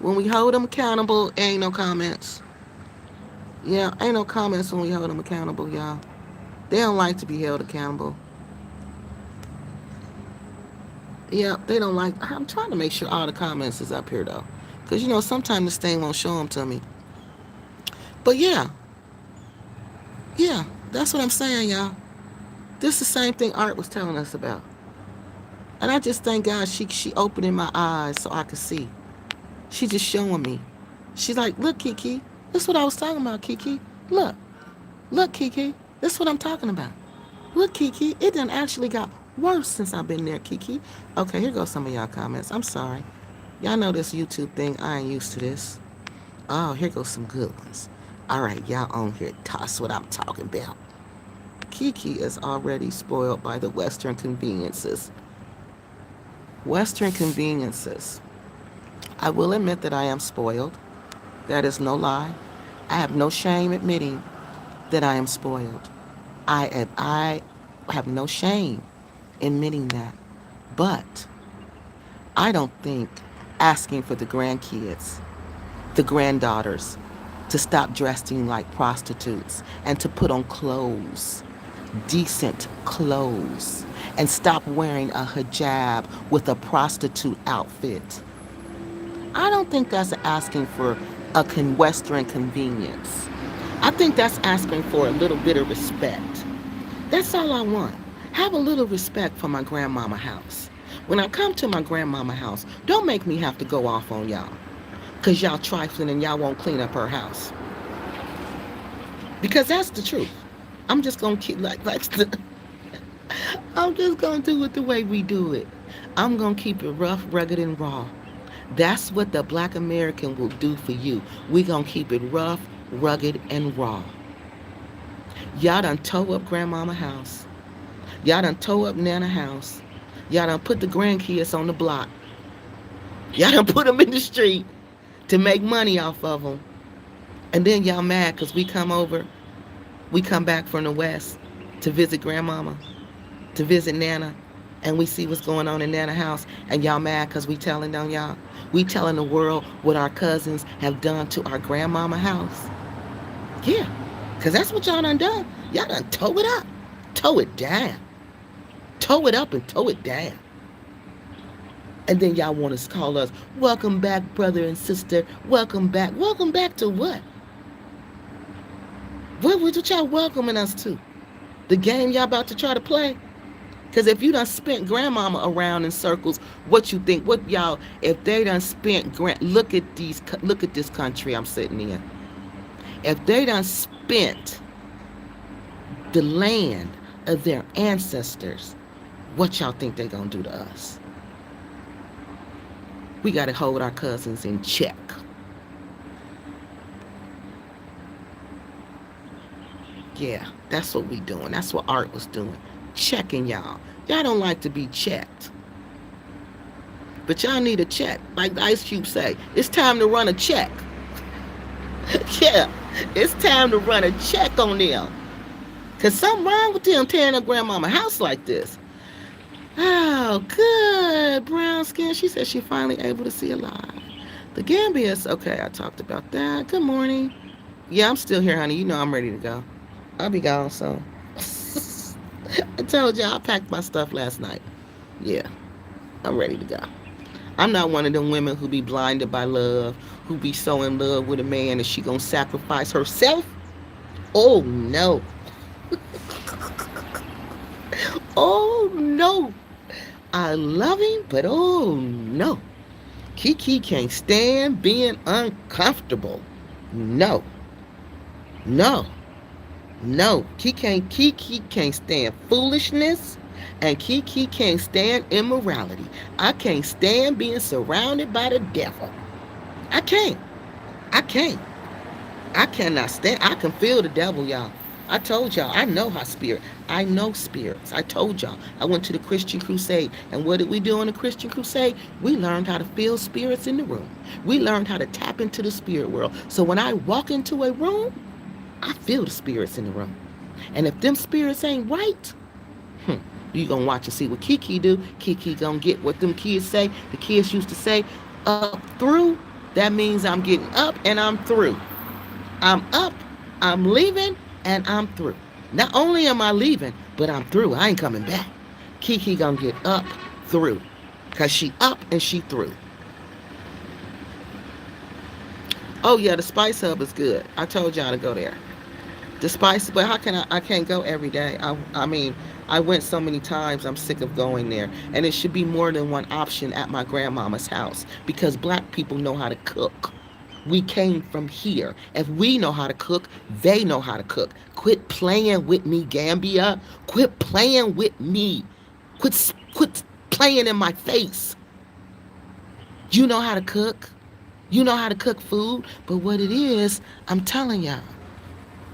we hold them accountable, ain't no comments. Yeah, ain't no comments when we hold them accountable, y'all. They don't like to be held accountable. Yeah, they don't like. I'm trying to make sure all the comments is up here, though. Because, sometimes this thing won't show them to me. But, yeah, that's what I'm saying, y'all. This is the same thing Art was telling us about. And I just thank God she opening my eyes so I could see. She just showing me. She's like, look, KeKe. This is what I was talking about, KeKe. Look, KeKe. This is what I'm talking about. Look, KeKe. It done actually got worse since I've been there, KeKe. Okay, here goes some of y'all comments. I'm sorry. Y'all know this YouTube thing. I ain't used to this. Oh, here goes some good ones. All right, y'all on here. That's what I'm talking about. KeKe is already spoiled by the Western conveniences. Western conveniences. I will admit that I am spoiled. That is no lie. I have no shame admitting that I am spoiled. I have no shame admitting that. But I don't think asking for the grandkids, the granddaughters, to stop dressing like prostitutes and to put on clothes, decent clothes, and stop wearing a hijab with a prostitute outfit. I don't think that's asking for a Western convenience. I think that's asking for a little bit of respect. That's all I want. Have a little respect for my grandmama house. When I come to my grandmama house, don't make me have to go off on y'all. Because y'all trifling and y'all won't clean up her house. Because that's the truth. I'm just going to keep I'm just going to do it the way we do it. I'm going to keep it rough, rugged, and raw. That's what the black American will do for you. We going to keep it rough, rugged, and raw. Y'all done tow up grandmama house. Y'all done tow up nana house. Y'all done put the grandkids on the block. Y'all done put them in the street to make money off of them. And then y'all mad because we come back from the West to visit grandmama, to visit nana, and we see what's going on in nana house, and y'all mad because we telling on y'all. We telling the world what our cousins have done to our grandmama house. Yeah, because that's what y'all done. Y'all done tow it up, tow it down. Tow it up and tow it down. And then y'all want to call us, welcome back, brother and sister. Welcome back. Welcome back to what? What y'all welcoming us to? The game y'all about to try to play? Because if you done spent grandmama around in circles, what you think? What y'all? If they done spent look at this country I'm sitting in. If they done spent the land of their ancestors, what y'all think they gonna do to us? We gotta hold our cousins in check. Yeah, that's what we doing. That's what Art was doing. Checking y'all. Y'all don't like to be checked. But y'all need a check. Like the Ice Cube say, it's time to run a check. Yeah, it's time to run a check on them. Because something wrong with them tearing up grandmama house like this. Oh, good. Brown skin. She said she finally able to see a live. The Gambia's okay. I talked about that. Good morning. Yeah, I'm still here, honey. You know I'm ready to go. I'll be gone soon. I told y'all I packed my stuff last night. Yeah, I'm ready to go. I'm not one of them women who be blinded by love, who be so in love with a man that she gonna sacrifice herself. Oh no. Oh no. I love him, but oh no. KeKe can't stand being uncomfortable. No. No. No. KeKe can't stand foolishness, and KeKe can't stand immorality. I can't stand being surrounded by the devil. I can't. I can't. I cannot stand. I can feel the devil, y'all. I told y'all, I know how I know spirits. I told y'all, I went to the Christian Crusade. And what did we do in the Christian Crusade? We learned how to feel spirits in the room. We learned how to tap into the spirit world. So when I walk into a room, I feel the spirits in the room. And if them spirits ain't right, you gonna watch and see what KeKe do. KeKe gonna get what them kids say. The kids used to say, up through. That means I'm getting up and I'm through. I'm up, I'm leaving, and I'm through. Not only am I leaving, but I'm through. I ain't coming back. KeKe gonna get up, through. Because she up and she through. Oh yeah, the Spice Hub is good. I told y'all to go there. The Spice, but how can I can't go every day. I mean, I went so many times, I'm sick of going there. And it should be more than one option at my grandmama's house. Because black people know how to cook. We came from here. If we know how to cook, they know how to cook. Quit playing with me, Gambia. Quit playing with me. Quit playing in my face. You know how to cook. You know how to cook food. But what it is, I'm telling y'all,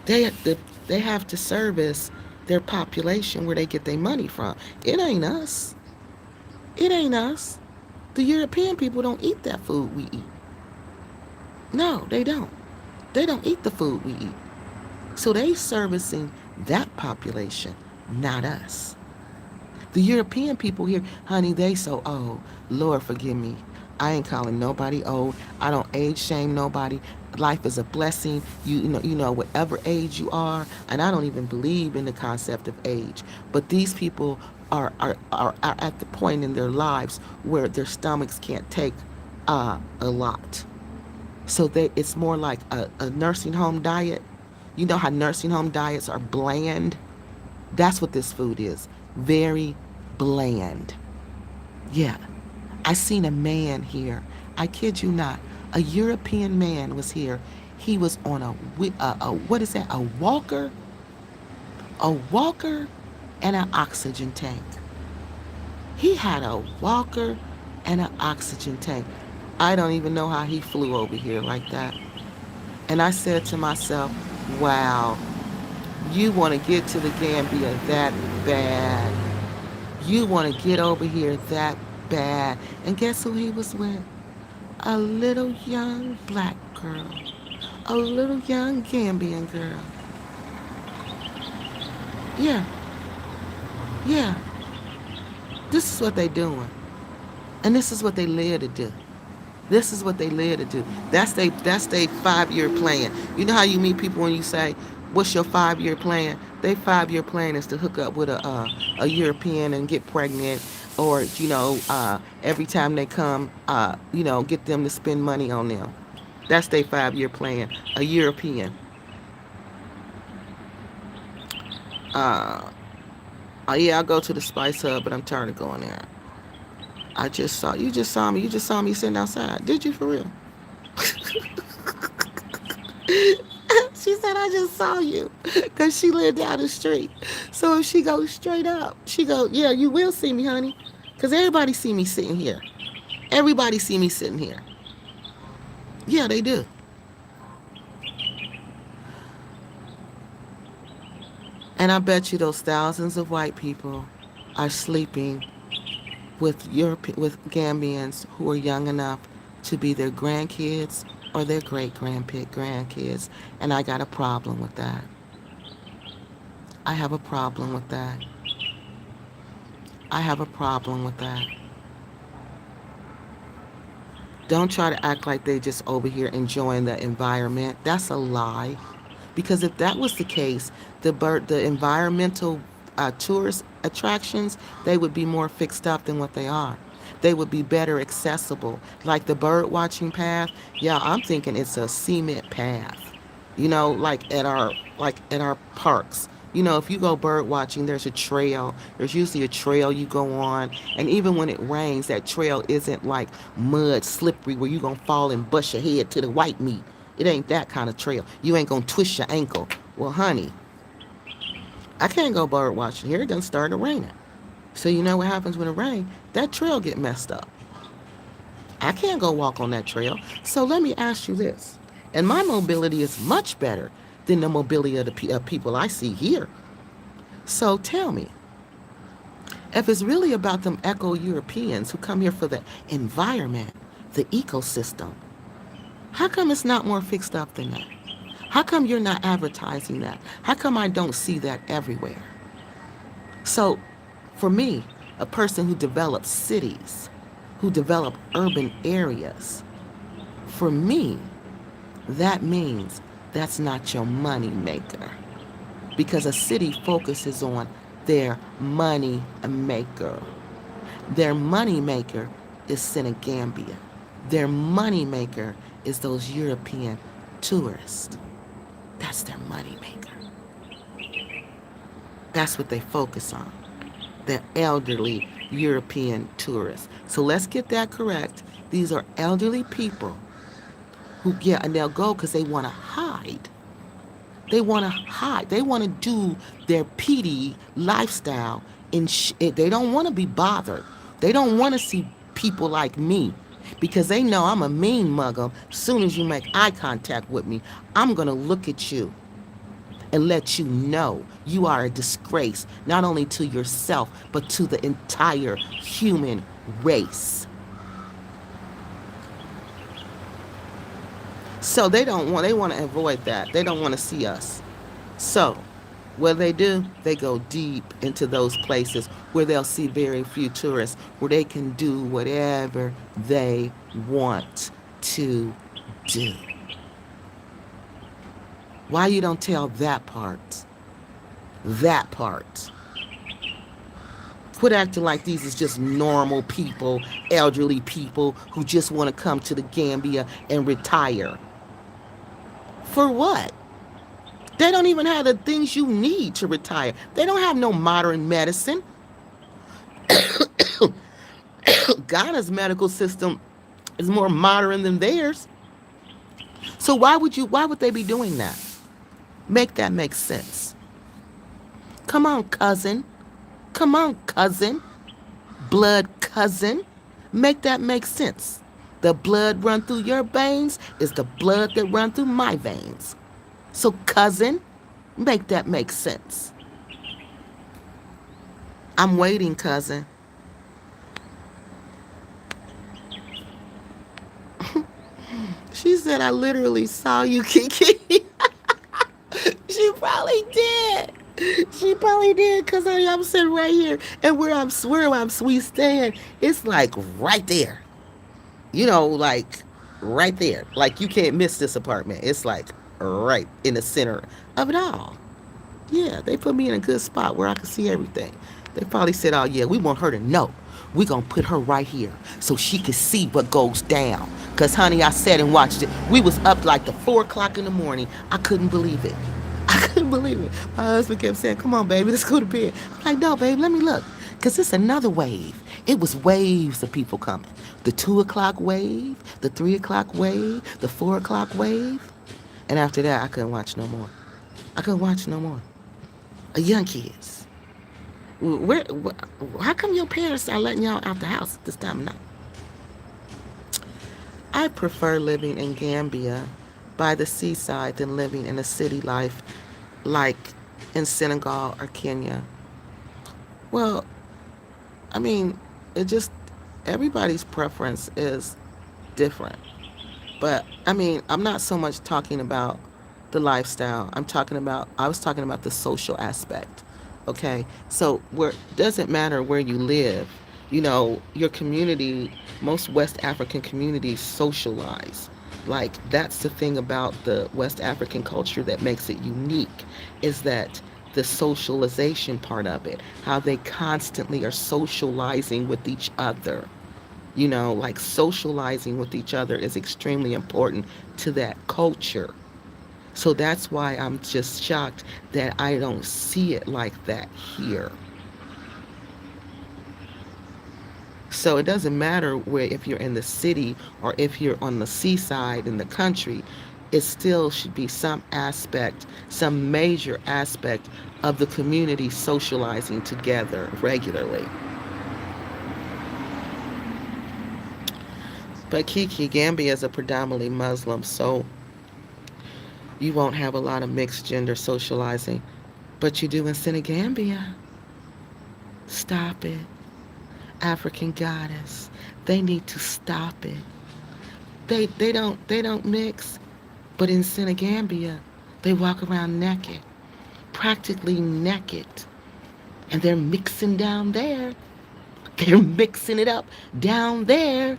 they have to service their population where they get their money from. It ain't us. It ain't us. The European people don't eat that food we eat. No, they don't. They don't eat the food we eat. So they servicing that population, not us. The European people here, honey, they so old. Lord forgive me. I ain't calling nobody old. I don't age shame nobody. life is a blessing. Whatever age you are, and I don't even believe in the concept of age, but these people are at the point in their lives where their stomachs can't take a lot. So it's more like a nursing home diet. You know how nursing home diets are bland? That's what this food is. Very bland. Yeah. I seen a man here. I kid you not. A European man was here. He was on a what is that? A walker and an oxygen tank. He had a walker and an oxygen tank. I don't even know how he flew over here like that. And I said to myself, wow, you want to get to the Gambia that bad. You want to get over here that bad. And guess who he was with? A little young black girl. A little young Gambian girl. Yeah, yeah. This is what they doing. And this is what they live to do. This is what they live to do. That's they 5-year plan. You know how you meet people when you say, "What's your 5-year plan?" Their 5-year plan is to hook up with a European and get pregnant, or every time they come, get them to spend money on them. That's their 5-year plan. A European. Uh, yeah, I'll go to the Spice Hub, but I'm tired of going there. I just saw you. Just saw me. You just saw me sitting outside. Did you for real? She said, I just saw you because she lived down the street. So if she goes straight up, she go, yeah, you will see me, honey, because everybody see me sitting here. Everybody see me sitting here. Yeah, they do. And I bet you those thousands of white people are sleeping with Gambians who are young enough to be their grandkids or their grandkids. And I got a problem with that. I have a problem with that. I have a problem with that. Don't try to act like they just over here enjoying the environment. That's a lie. Because if that was the case, the environmental tourist attractions, they would be more fixed up than what they are. They would be better accessible. Like the bird watching path, yeah, I'm thinking it's a cement path. Like at our parks. If you go bird watching, there's a trail. There's usually a trail you go on. And even when it rains, that trail isn't like mud, slippery, where you're going to fall and bust your head to the white meat. It ain't that kind of trail. You ain't going to twist your ankle. Well, honey, I can't go bird watching here. It done started raining. So you know what happens when it rains? That trail get messed up. I can't go walk on that trail. So let me ask you this. And my mobility is much better than the mobility of the people I see here. So tell me, if it's really about them eco-Europeans who come here for the environment, the ecosystem, how come it's not more fixed up than that? How come you're not advertising that? How come I don't see that everywhere? So for me, a person who develops cities, who develop urban areas, for me, that means that's not your money maker. Because a city focuses on their money maker. Their money maker is Senegambia. Their money maker is those European tourists. That's their money maker. That's what they focus on. The elderly European tourists. So let's get that correct. These are elderly people who, yeah, and they'll go because they want to hide. They want to hide. They want to do their PD lifestyle. They don't want to be bothered. They don't want to see people like me because they know I'm a mean mugger. As soon as you make eye contact with me, I'm going to look at you and let you know you are a disgrace, not only to yourself, but to the entire human race. So they want to avoid that. They don't want to see us. So what do? They go deep into those places where they'll see very few tourists, where they can do whatever they want to do. Why you don't tell that part? That part. Quit acting like these is just normal people, elderly people who just want to come to the Gambia and retire. For what? They don't even have the things you need to retire. They don't have no modern medicine. Ghana's medical system is more modern than theirs. So why would they be doing that? Make that make sense. Come on, cousin. Come on, cousin. Blood cousin. Make that make sense. The blood run through your veins is the blood that run through my veins. So cousin, make that make sense. I'm waiting, cousin. She said I literally saw you, KeKe. She probably did. She probably did because I'm sitting right here and where I'm sweet staying, it's like right there. Like right there. Like you can't miss this apartment. It's like right in the center of it all. Yeah, they put me in a good spot where I can see everything. They probably said, oh, yeah, we want her to know. We're going to put her right here so she can see what goes down. Because, honey, I sat and watched it. We was up like the 4 o'clock in the morning. I couldn't believe it. I couldn't believe it. My husband kept saying, come on, baby, let's go to bed. I'm like, no, babe, let me look. Because it's another wave. It was waves of people coming. The 2 o'clock wave, the 3 o'clock wave, the 4 o'clock wave. And after that, I couldn't watch no more. I couldn't watch no more. Young kids. How come your parents are letting y'all out the house at this time of night? I prefer living in Gambia by the seaside than living in a city life like in Senegal or Kenya. Well, I mean, it just, everybody's preference is different. But I mean, I'm not so much talking about the lifestyle. I was talking about the social aspect. Okay. So where doesn't matter where you live, your community, most West African communities socialize. Like that's the thing about the West African culture that makes it unique is that the socialization part of it, how they constantly are socializing with each other. Like socializing with each other is extremely important to that culture. So that's why I'm just shocked that I don't see it like that here. So it doesn't matter where if you're in the city or if you're on the seaside in the country, it still should be some aspect, some major aspect of the community socializing together regularly. But KeKe, Gambia is a predominantly Muslim, so you won't have a lot of mixed gender socializing. But you do in Senegambia. Stop it. African goddess. They need to stop it. They don't mix. But in Senegambia, they walk around naked. Practically naked. And they're mixing down there. They're mixing it up down there.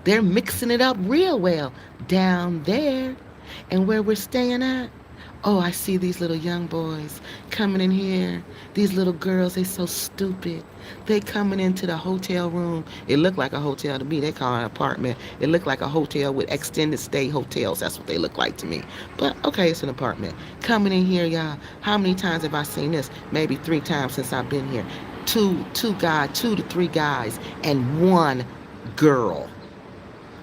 They're mixing it up real well down there. And where we're staying at, oh, I see these little young boys coming in here. These little girls, they so stupid. They coming into the hotel room. It looked like a hotel to me. They call it an apartment. It looked like a hotel with extended stay hotels. That's what they look like to me. But okay, it's an apartment. Coming in here, y'all. How many times have I seen this? Maybe 3 times since I've been here. Two to three guys and one girl.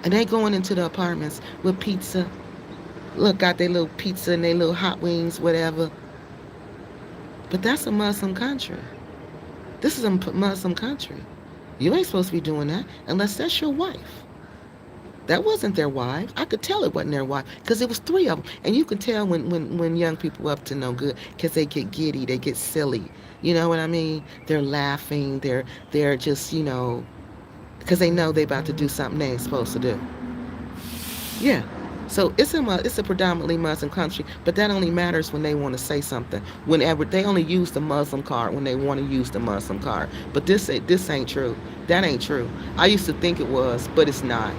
And they going into the apartments with pizza. Look, got their little pizza and their little hot wings, whatever. But that's a Muslim country. This is a Muslim country. You ain't supposed to be doing that unless that's your wife. That wasn't their wife. I could tell it wasn't their wife because it was 3 of them. And you can tell when young people up to no good because they get giddy, they get silly. You know what I mean? They're laughing. They're just, because they know they about to do something they ain't supposed to do. Yeah. So it's a predominantly Muslim country, but that only matters when they want to say something. Whenever they only use the Muslim card when they want to use the Muslim card. But this ain't true. That ain't true. I used to think it was, but it's not.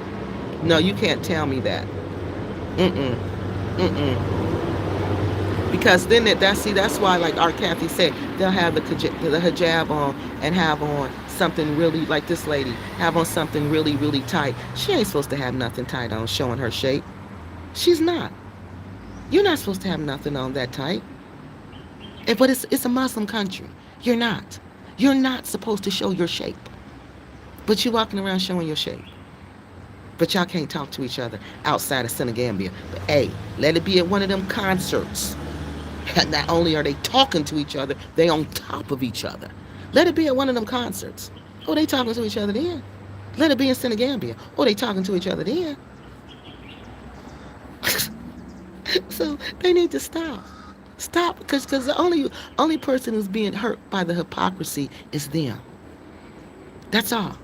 No, you can't tell me that. Mm-mm. Mm-mm. Because then that's why, like Art Kathy said, they'll have the hijab on and have on something really, like this lady have on something really really tight. She ain't supposed to have nothing tight on showing her shape. She's not. You're not supposed to have nothing on that tight. But it's a Muslim country. You're not. You're not supposed to show your shape. But you're walking around showing your shape. But y'all can't talk to each other outside of Senegambia. But hey, let it be at one of them concerts. Not only are they talking to each other, they on top of each other. Let it be at one of them concerts. Oh, they talking to each other then. Let it be in Senegambia. Oh, they talking to each other then. So they need to stop. Stop, because the only person who's being hurt by the hypocrisy is them. That's all.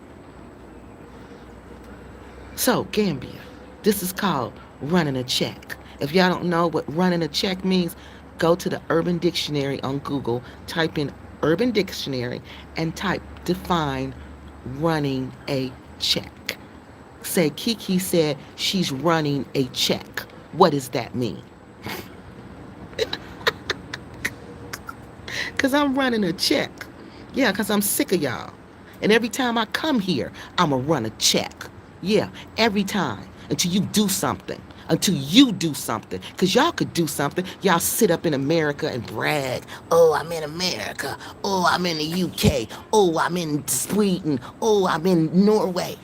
So, Gambia, this is called running a check. If y'all don't know what running a check means, go to the Urban Dictionary on Google, type in Urban Dictionary, and type define running a check. Say KeKe said she's running a check. What does that mean? Because I'm running a check. Yeah, because I'm sick of y'all. And every time I come here, I'm going to run a check. Yeah, every time. Until you do something. Until you do something. Because y'all could do something. Y'all sit up in America and brag. Oh, I'm in America. Oh, I'm in the UK. Oh, I'm in Sweden. Oh, I'm in Norway.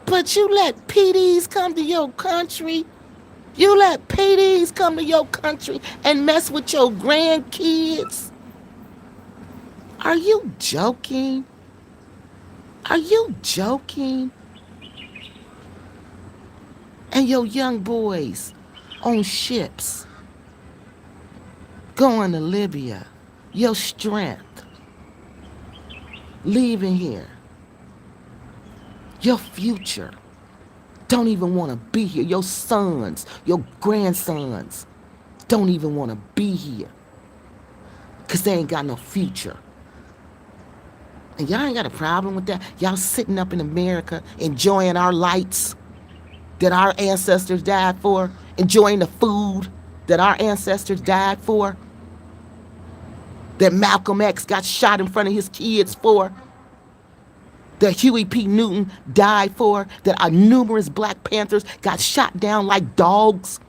But you let PDs come to your country. You let PDs come to your country and mess with your grandkids. Are you joking? Are you joking? And your young boys on ships going to Libya, your strength, leaving here, your future, don't even want to be here. Your sons, your grandsons don't even want to be here because they ain't got no future. And y'all ain't got a problem with that. Y'all sitting up in America enjoying our lights that our ancestors died for, enjoying the food that our ancestors died for, that Malcolm X got shot in front of his kids for, that Huey P. Newton died for, that our numerous Black Panthers got shot down like dogs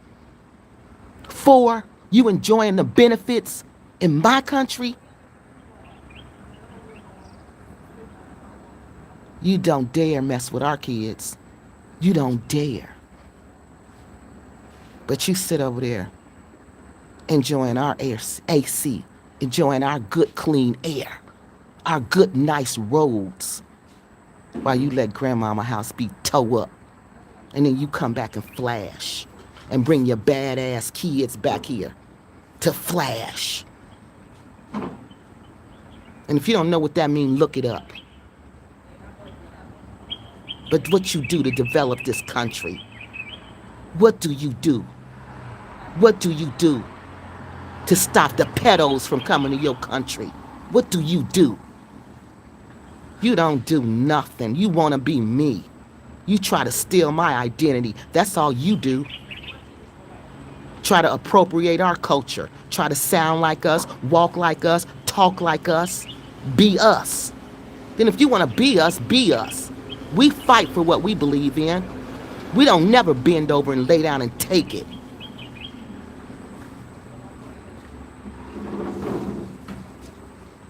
for. You enjoying the benefits in my country? You don't dare mess with our kids. You don't dare. But you sit over there enjoying our AC, enjoying our good clean air, our good nice roads, while you let grandmama house be towed up. And then you come back and flash and bring your badass kids back here to flash. And if you don't know what that means, look it up. But what you do to develop this country? What do you do? What do you do to stop the pedos from coming to your country? What do you do? You don't do nothing. You want to be me. You try to steal my identity. That's all you do. Try to appropriate our culture. Try to sound like us, walk like us, talk like us, be us. Then if you want to be us, be us. We fight for what we believe in. We don't never bend over and lay down and take it.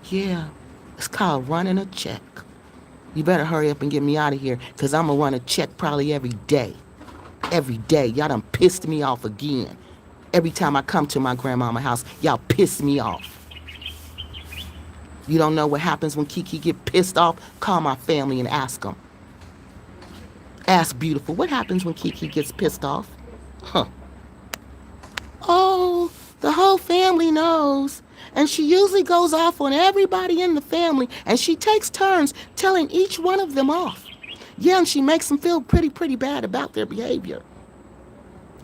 Yeah, it's called running a check. You better hurry up and get me out of here, because I'm going to run a check probably every day. Every day. Y'all done pissed me off again. Every time I come to my grandmama house, y'all piss me off. You don't know what happens when KeKe get pissed off? Call my family and ask them. Ask Beautiful, what happens when KeKe gets pissed off? Huh. Oh, the whole family knows. And she usually goes off on everybody in the family, and she takes turns telling each one of them off. Yeah, and she makes them feel pretty bad about their behavior.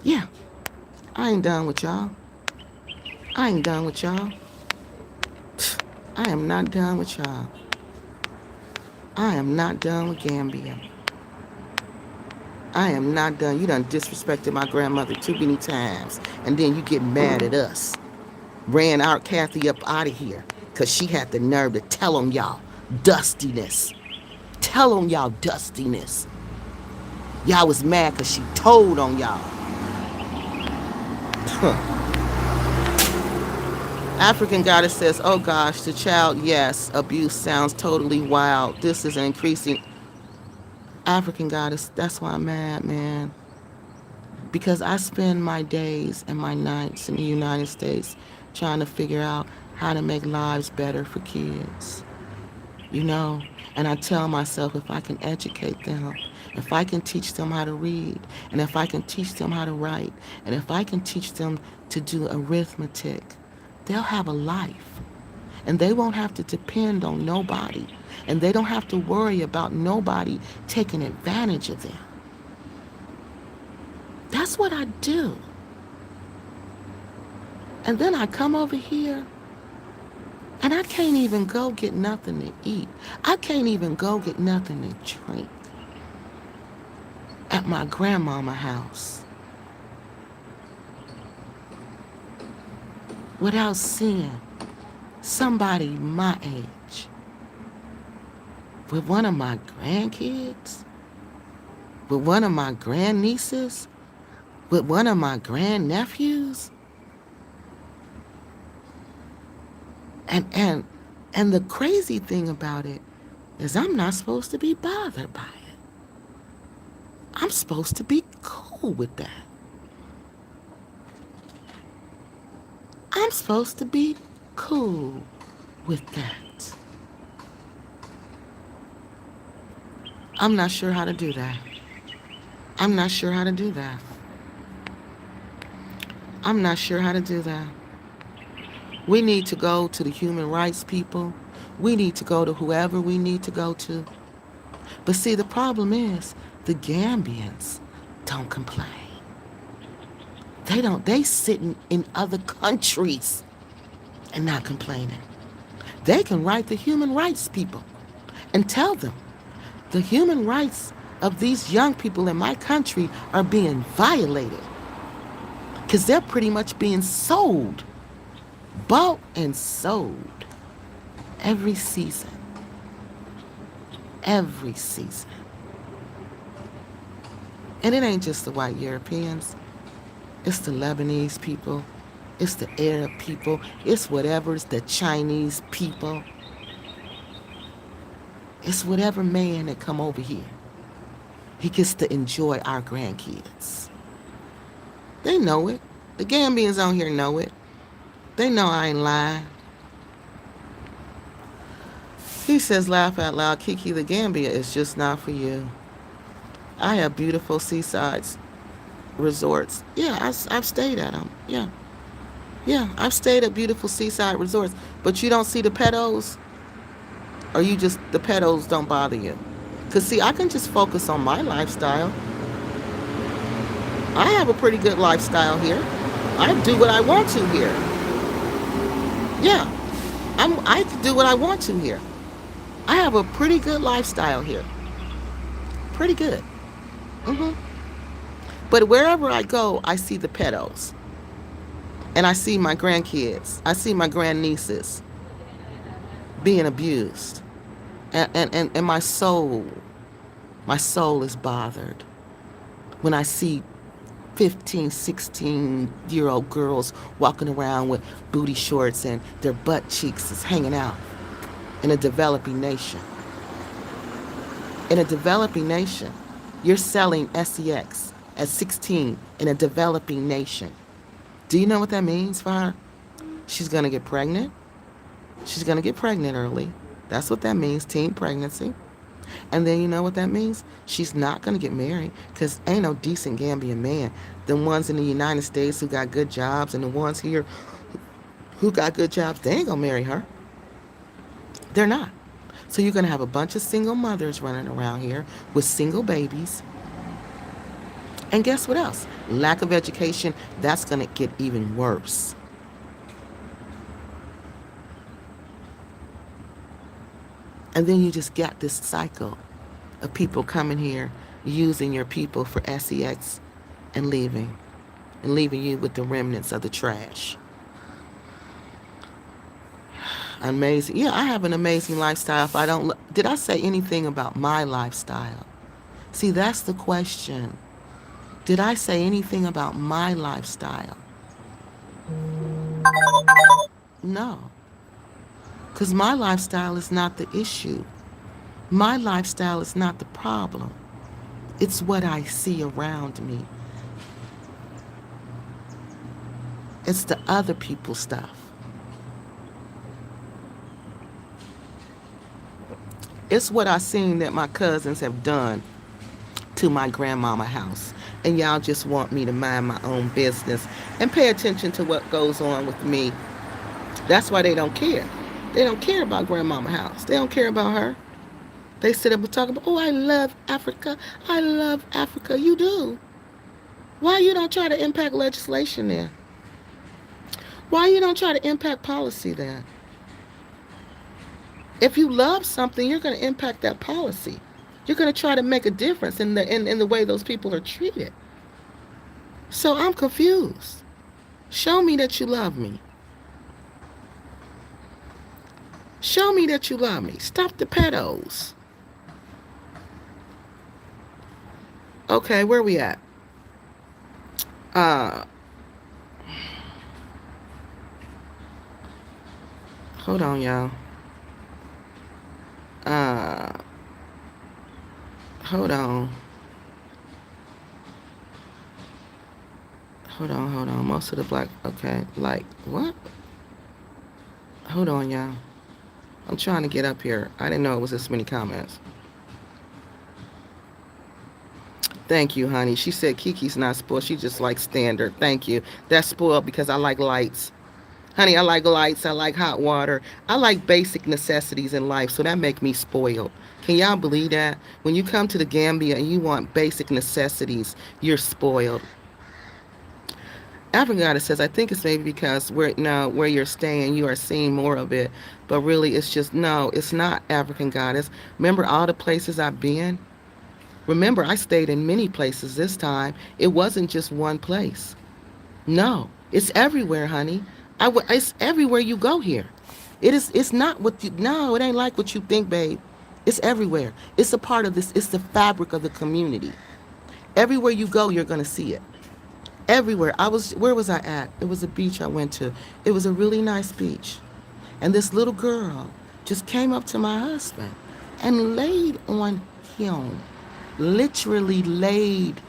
Yeah, I ain't done with y'all. I ain't done with y'all. I am not done with y'all. I am not done with Gambia. I am not done. You done disrespected my grandmother too many times, and then you get mad at us. Ran our Kathy up out of here because she had the nerve to tell on y'all dustiness. Tell on y'all dustiness. Y'all was mad because she told on y'all. African goddess says, oh gosh, the child, yes, abuse sounds totally wild. This is an increasing. African goddess, that's why I'm mad, man. Because I spend my days and my nights in the United States trying to figure out how to make lives better for kids. You know, and I tell myself if I can educate them, if I can teach them how to read, and if I can teach them how to write, and if I can teach them to do arithmetic, they'll have a life. And they won't have to depend on nobody. And they don't have to worry about nobody taking advantage of them. That's what I do. And then I come over here and I can't even go get nothing to eat. I can't even go get nothing to drink at my grandmama's house without seeing somebody my age with one of my grandkids, with one of my grandnieces, with one of my grandnephews. And the crazy thing about it is I'm not supposed to be bothered by it. I'm supposed to be cool with that. I'm supposed to be cool with that. I'm not sure how to do that. I'm not sure how to do that. I'm not sure how to do that. We need to go to the human rights people. We need to go to whoever we need to go to. But see, the problem is the Gambians don't complain. They don't. They sitting in other countries and not complaining. They can write the human rights people and tell them the human rights of these young people in my country are being violated because they're pretty much being sold, bought and sold every season. Every season. And it ain't just the white Europeans. It's the Lebanese people. It's the Arab people. It's whatever. It's the Chinese people. It's whatever man that come over here. He gets to enjoy our grandkids. They know it. The Gambians on here know it. They know I ain't lying. He says, laugh out loud, KeKe, the Gambia is just not for you. I have beautiful seasides, resorts. Yeah, I've stayed at them. Yeah. Yeah, I've stayed at beautiful seaside resorts. But you don't see the pedos? Or you just, the pedos don't bother you? Because see, I can just focus on my lifestyle. I have a pretty good lifestyle here. I do what I want to here. Yeah, I can do what I want to here. I have a pretty good lifestyle here. Pretty good. But wherever I go, I see the pedos. And I see my grandkids. I see my grandnieces being abused. And my soul is bothered when I see 15, 16-year-old girls walking around with booty shorts and their butt cheeks is hanging out in a developing nation. In a developing nation, you're selling sex at 16 in a developing nation. Do you know what that means for her? She's going to get pregnant. She's going to get pregnant early. That's what that means, teen pregnancy. And then you know what that means? She's not going to get married because ain't no decent Gambian man. The ones in the United States who got good jobs and the ones here who got good jobs, they ain't going to marry her. They're not. So you're going to have a bunch of single mothers running around here with single babies. And guess what else? Lack of education, that's going to get even worse. And then you just got this cycle of people coming here, using your people for sex and leaving you with the remnants of the trash. Amazing. Yeah, I have an amazing lifestyle. If I don't, did I say anything about my lifestyle? See, that's the question. Did I say anything about my lifestyle? No, because my lifestyle is not the issue. My lifestyle is not the problem. It's what I see around me. It's the other people's stuff. It's what I seen that my cousins have done to my grandmama house. And y'all just want me to mind my own business and pay attention to what goes on with me. That's why they don't care. They don't care about grandmama house. They don't care about her. They sit up and talk about, oh, I love Africa. I love Africa. You do. Why you don't try to impact legislation there? Why you don't try to impact policy there? If you love something, you're going to impact that policy. You're going to try to make a difference in the way those people are treated. So I'm confused. Show me that you love me. Show me that you love me. Stop the pedos. Okay, where we at? Uh, Hold on, y'all. Uh, Hold on. Hold on. Most of the black, okay, like, what? Hold on, y'all. I'm trying to get up here. I didn't know it was this many comments. Thank you, honey. She said Kiki's not spoiled. She just likes standard. Thank you. That's spoiled because I like lights. Honey, I like lights. I like hot water. I like basic necessities in life, so that make me spoiled. Can y'all believe that? When you come to the Gambia and you want basic necessities, you're spoiled. African Goddess says, I think it's maybe because where you're staying, you are seeing more of it. But really, it's just, no, it's not African Goddess. Remember all the places I've been? Remember, I stayed in many places this time. It wasn't just one place. No, it's everywhere, honey. It's everywhere you go here. It's not what you, no, it ain't like what you think, babe. It's everywhere. It's a part of this, it's the fabric of the community. Everywhere you go, you're going to see it. Everywhere. Where was I at? It was a beach I went to. It was a really nice beach. And this little girl just came up to my husband and laid on him. Literally laid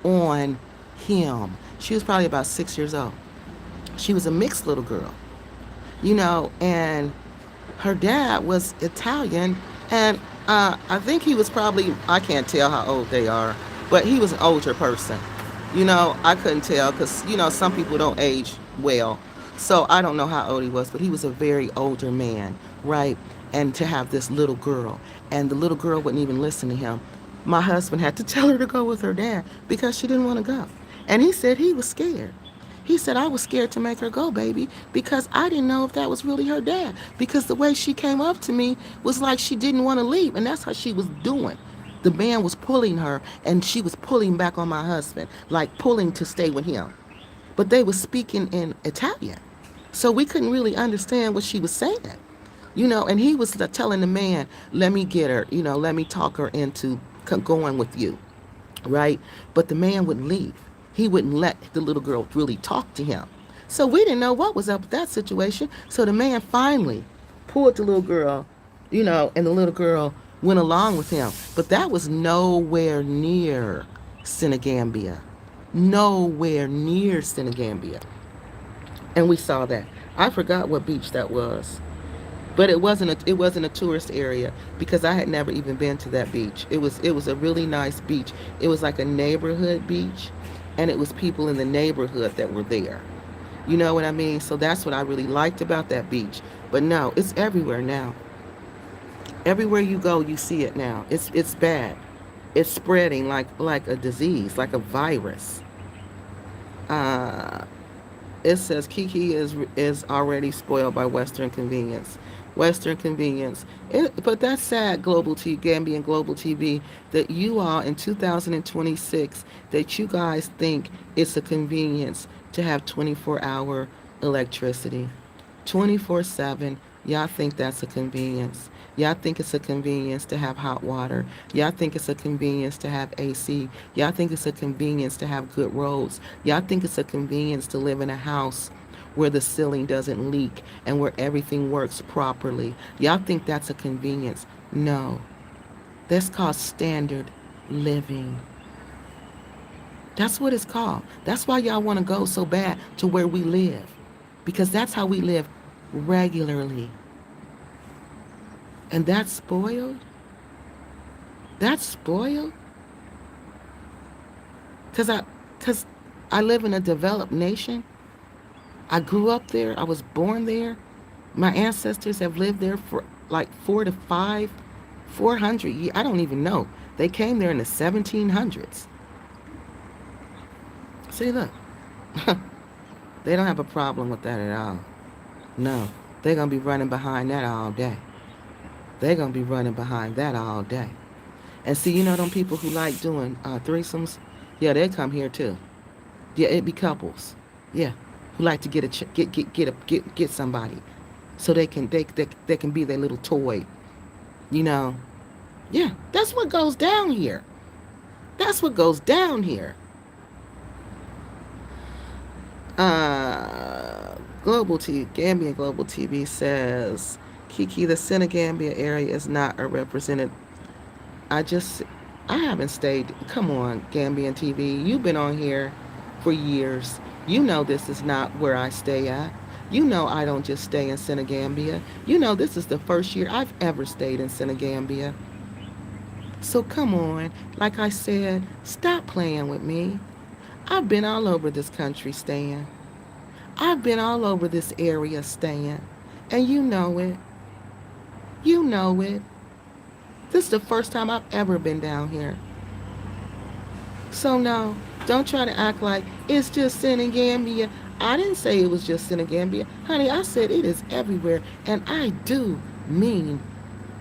on him. She was probably about 6 years old. She was a mixed little girl, and her dad was Italian, and I think he was probably, I can't tell how old they are, but he was an older person. I couldn't tell because, some people don't age well. So I don't know how old he was, but he was a very older man, right? And to have this little girl, and the little girl wouldn't even listen to him. My husband had to tell her to go with her dad because she didn't want to go. And he said he was scared. He said, I was scared to make her go, baby, because I didn't know if that was really her dad. Because the way she came up to me was like she didn't want to leave. And that's how she was doing. The man was pulling her, and she was pulling back on my husband, like pulling to stay with him. But they were speaking in Italian. So we couldn't really understand what she was saying. And he was telling the man, let me get her, let me talk her into going with you, right? But the man wouldn't leave. He wouldn't let the little girl really talk to him. So we didn't know what was up with that situation. So the man finally pulled the little girl, and the little girl went along with him. But that was nowhere near Senegambia. Nowhere near Senegambia. And we saw that. I forgot what beach that was. But it wasn't a tourist area because I had never even been to that beach. It was a really nice beach. It was like a neighborhood beach, and it was people in the neighborhood that were there. You know what I mean? So that's what I really liked about that beach. But no, it's everywhere now. Everywhere you go, you see it now. It's bad. It's spreading like a disease, like a virus. Uh, it says KeKe is already spoiled by Western convenience. Western convenience. But that's sad, Gambian Global TV, that you all in 2026, that you guys think it's a convenience to have 24-hour electricity. 24/7 Y'all think that's a convenience. Y'all think it's a convenience to have hot water. Y'all think it's a convenience to have AC. Y'all think it's a convenience to have good roads. Y'all think it's a convenience to live in a house where the ceiling doesn't leak and where everything works properly. Y'all think that's a convenience. No. That's called standard living. That's what it's called. That's why y'all want to go so bad to where we live. Because that's how we live regularly. And that's spoiled? That's spoiled? Cause I live in a developed nation. I grew up there. I was born there. My ancestors have lived there for like 400 years. I don't even know. They came there in the 1700s. See, look. They don't have a problem with that at all. No. They're going to be running behind that all day. They're going to be running behind that all day. And see, you know them people who like doing threesomes? Yeah, they come here too. Yeah, it be couples. Yeah, who like to get somebody, so they can be their little toy. You know. Yeah, that's what goes down here. That's what goes down here. Global TV, Gambian Global TV says, KeKe, the Senegambia area is not a represented. I just, I haven't stayed. Come on, Gambian TV. You've been on here for years. You know this is not where I stay at. You know I don't just stay in Senegambia. You know this is the first year I've ever stayed in Senegambia. So come on, like I said, stop playing with me. I've been all over this country staying. I've been all over this area staying. And you know it. You know it. This is the first time I've ever been down here. So no, don't try to act like it's just Senegambia. I didn't say it was just Senegambia. Honey, I said it is everywhere. And I do mean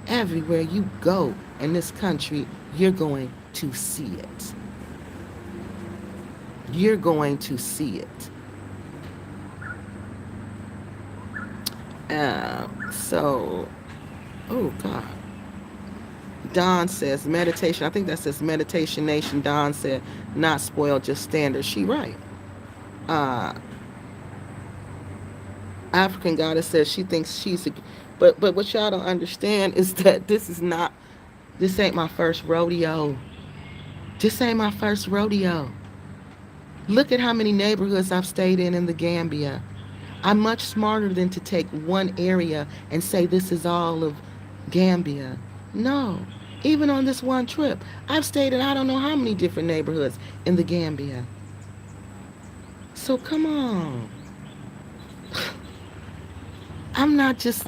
everywhere you go in this country, you're going to see it. You're going to see it. So, oh God. Don says meditation. I think that says Meditation Nation. Don said not spoiled, just standard. She right. Uh, African goddess says she thinks she's a, but what y'all don't understand is that this ain't my first rodeo. This ain't my first rodeo. Look at how many neighborhoods I've stayed in the Gambia. I'm much smarter than to take one area and say this is all of Gambia. No. Even on this one trip, I've stayed in I don't know how many different neighborhoods in the Gambia. So come on. I'm not just...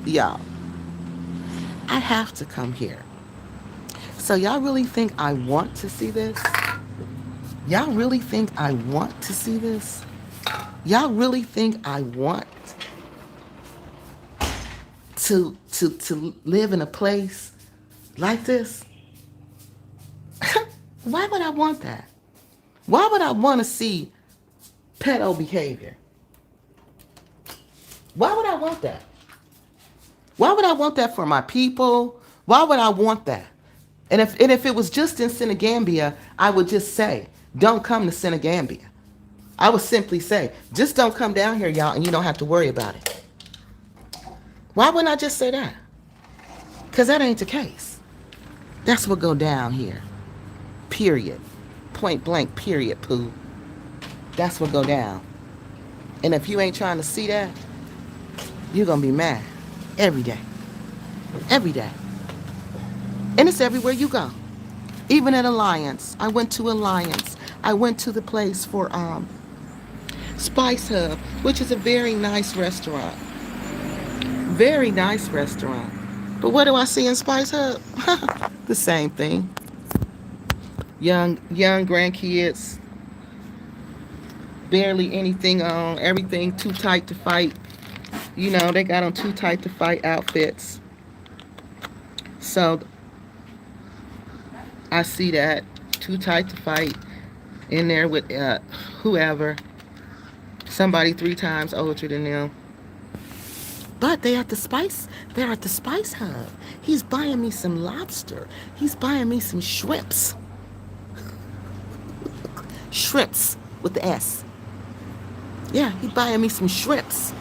Y'all, I have to come here. So y'all really think I want to see this? Y'all really think I want to see this? Y'all really think I want to live in a place like this? Why would I want that? Why would I want to see pedo behavior? Why would I want that? Why would I want that for my people? Why would I want that? And if it was just in Senegambia, I would just say, don't come to Senegambia. I would simply say, just don't come down here, y'all, and you don't have to worry about it. Why wouldn't I just say that? Because that ain't the case. That's what go down here. Period. Point blank, period, poo. That's what go down. And if you ain't trying to see that, you're going to be mad every day. Every day. And it's everywhere you go. Even at Alliance. I went to Alliance. I went to the place for Spice Hub, which is a very nice restaurant. Very nice restaurant. But what do I see in Spice Hub? The same thing. Young grandkids. Barely anything on. Everything too tight to fight. You know, they got on too tight to fight outfits. So I see that. Too tight to fight in there with whoever. Somebody 3 times older than them. But they're at the Spice Hub. He's buying me some lobster. He's buying me some shrimps. Shrimps with the S. Yeah, he's buying me some shrimps.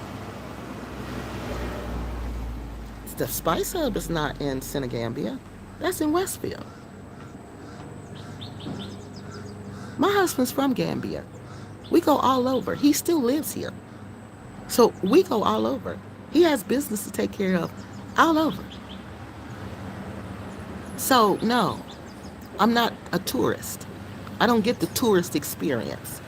The Spice Hub is not in Senegambia. That's in Westfield. My husband's from Gambia. We go all over. He still lives here. So we go all over. He has business to take care of all over. So, no, I'm not a tourist. I don't get the tourist experience.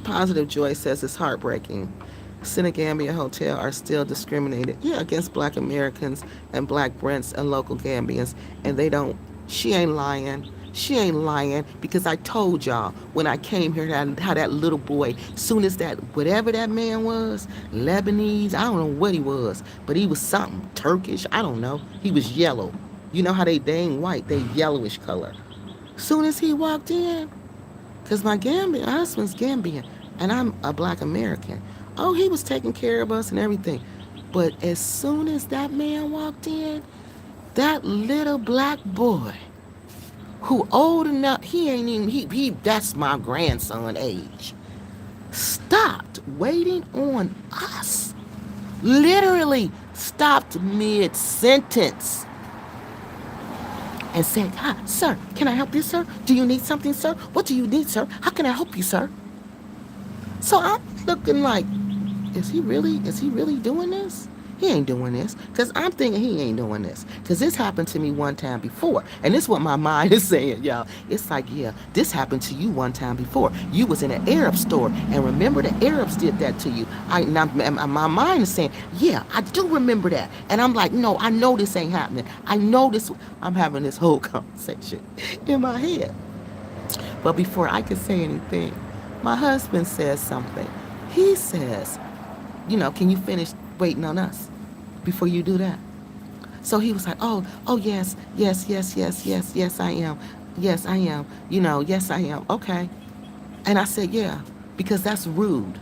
Positive Joy says it's heartbreaking. Senegambia Hotel are still discriminated, yeah, against black Americans and black Brents and local Gambians, and they don't. She ain't lying. She ain't lying because I told y'all when I came here how that little boy, soon as that, whatever that man was, Lebanese, I don't know what he was, but he was something, Turkish, I don't know. He was yellow. You know how they ain't white, they yellowish color. Soon as he walked in, because my Gambian husband's Gambian, and I'm a black American. Oh, he was taking care of us and everything. But as soon as that man walked in, that little black boy, who old enough, he ain't even, he that's my grandson age, stopped waiting on us. Literally stopped mid-sentence and said, "Hi, sir, can I help you, sir? Do you need something, sir? What do you need, sir? How can I help you, sir?" So I'm looking like, is he really doing this? He ain't doing this. Because I'm thinking he ain't doing this. Because this happened to me one time before. And this is what my mind is saying, y'all. It's like, yeah, this happened to you one time before. You was in an Arab store. And remember the Arabs did that to you. My mind is saying, yeah, I do remember that. And I'm like, no, I know this ain't happening. I know this. I'm having this whole conversation in my head. But before I could say anything, my husband says something. He says, can you finish waiting on us before you do that? So he was like, oh, yes, yes, I am. Yes, I am. Yes, I am. Okay. And I said, yeah, because that's rude.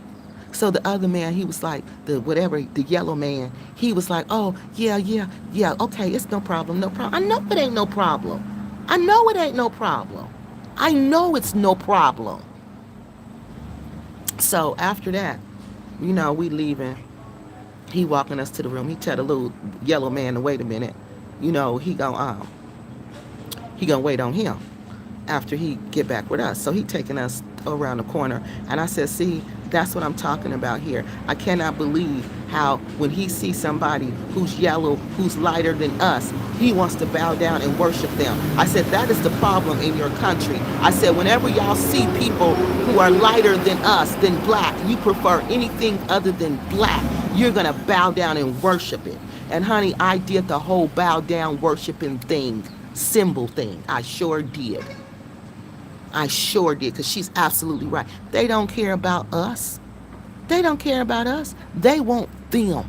So the other man, he was like, the yellow man, he was like, oh, yeah, okay, it's no problem, no problem. I know it ain't no problem. I know it ain't no problem. I know it's no problem. So after that, we leaving. He walking us to the room. He tell the little yellow man to wait a minute. He gonna wait on him after he get back with us. So he taking us around the corner. And I said, see, that's what I'm talking about here. I cannot believe how when he sees somebody who's yellow, who's lighter than us, he wants to bow down and worship them. I said, that is the problem in your country. I said, whenever y'all see people who are lighter than us, than black, you prefer anything other than black, you're going to bow down and worship it. And honey, I did the whole bow down worshiping thing, symbol thing. I sure did. I sure did, because she's absolutely right. They don't care about us. They don't care about us. They want them.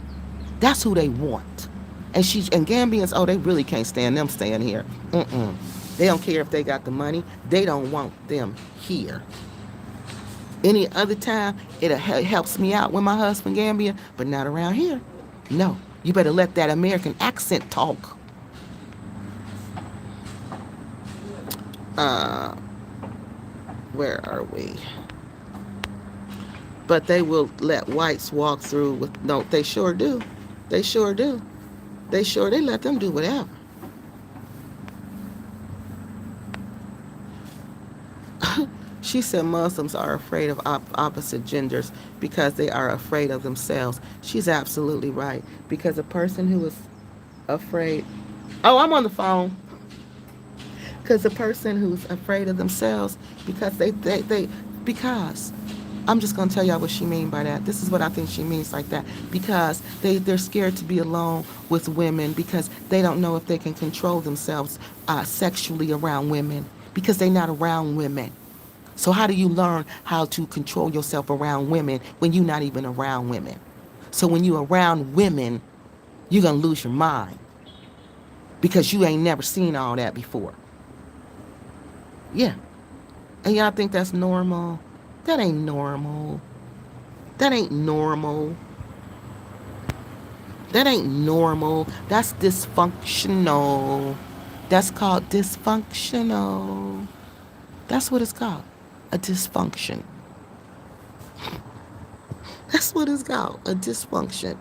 That's who they want. And Gambians, oh, they really can't stand them staying here. They don't care if they got the money. They don't want them here. Any other time, it helps me out with my husband Gambian, but not around here. No, you better let that American accent talk. Where are we? But they will let whites walk through with, no, they sure do. They sure do. They let them do whatever. She said Muslims are afraid of opposite genders because they are afraid of themselves. She's absolutely right. Because a person who is afraid, oh, I'm on the phone. Because a person who's afraid of themselves, because because I'm just going to tell y'all what she means by that. This is what I think she means like that. Because they're scared to be alone with women because they don't know if they can control themselves sexually around women because they're not around women. So how do you learn how to control yourself around women when you're not even around women? So when you're around women, you're going to lose your mind. because you ain't never seen all that before. Yeah. And y'all think that's normal? That ain't normal. That ain't normal. That ain't normal. That's dysfunctional. That's called dysfunctional. That's what it's called. A dysfunction. That's what it's called. A dysfunction.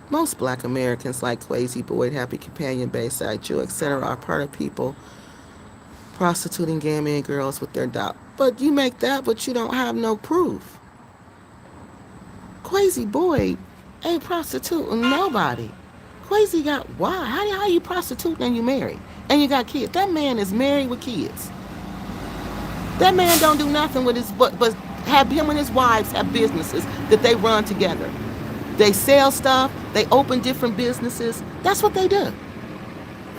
Most black Americans like Quasi Boyd, Happy Companion, Bayside Joe, etc. are part of people prostituting Gambian girls with their doubt. But you make that, but you don't have no proof. Quasi Boyd ain't prostituting nobody. Quasi got why? How you prostituting and you married? And you got kids. That man is married with kids. That man don't do nothing with his but have him and his wives have businesses that they run together. They sell stuff, they open different businesses. That's what they do.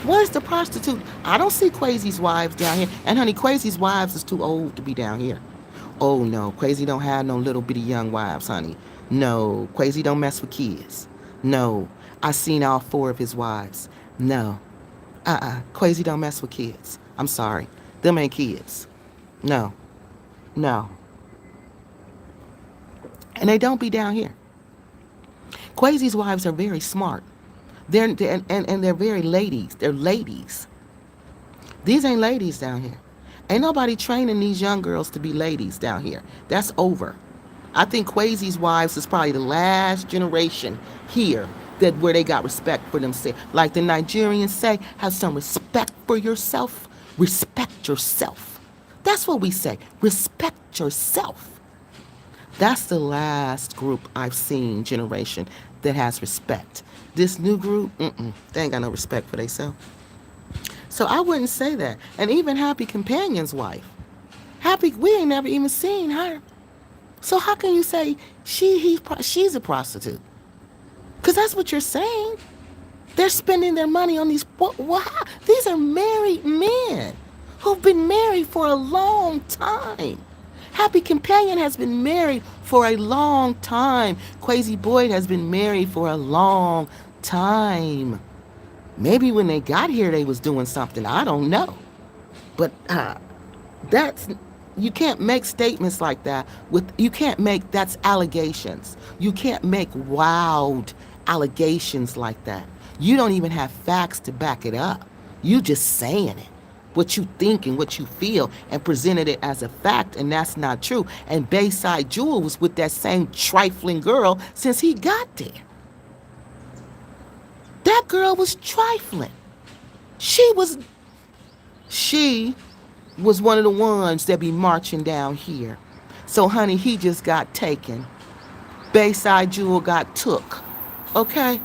Where's the prostitute? I don't see Quasi's wives down here. And honey, Quasi's wives is too old to be down here. Oh no, Quasi don't have no little bitty young wives, honey. No, Quasi don't mess with kids. No, I seen all 4 of his wives. No, Quasi don't mess with kids. I'm sorry, them ain't kids. No, no. And they don't be down here. Quasi's wives are very smart. And they're very ladies. They're ladies. These ain't ladies down here. Ain't nobody training these young girls to be ladies down here. That's over. I think Quasi's wives is probably the last generation here that where they got respect for themselves. Like the Nigerians say, have some respect for yourself. Respect yourself. That's what we say. Respect yourself. That's the last group I've seen, generation, that has respect. This new group, they ain't got no respect for themselves. So I wouldn't say that. And even Happy Companion's wife, we ain't never even seen her. So how can you say she's a prostitute? Because that's what you're saying. They're spending their money on these. These are married men who've been married for a long time. Happy Companion has been married for a long time. Quasi Boyd has been married for a long time. Maybe when they got here they was doing something. I don't know. But you can't make statements like that that's allegations. You can't make wild allegations like that. You don't even have facts to back it up. You just saying it. What you think and what you feel and presented it as a fact, and that's not true. And Bayside Jewel was with that same trifling girl since he got there. That girl was trifling. She was one of the ones that be marching down here. So honey, he just got taken. Bayside Jewel got took. Okay?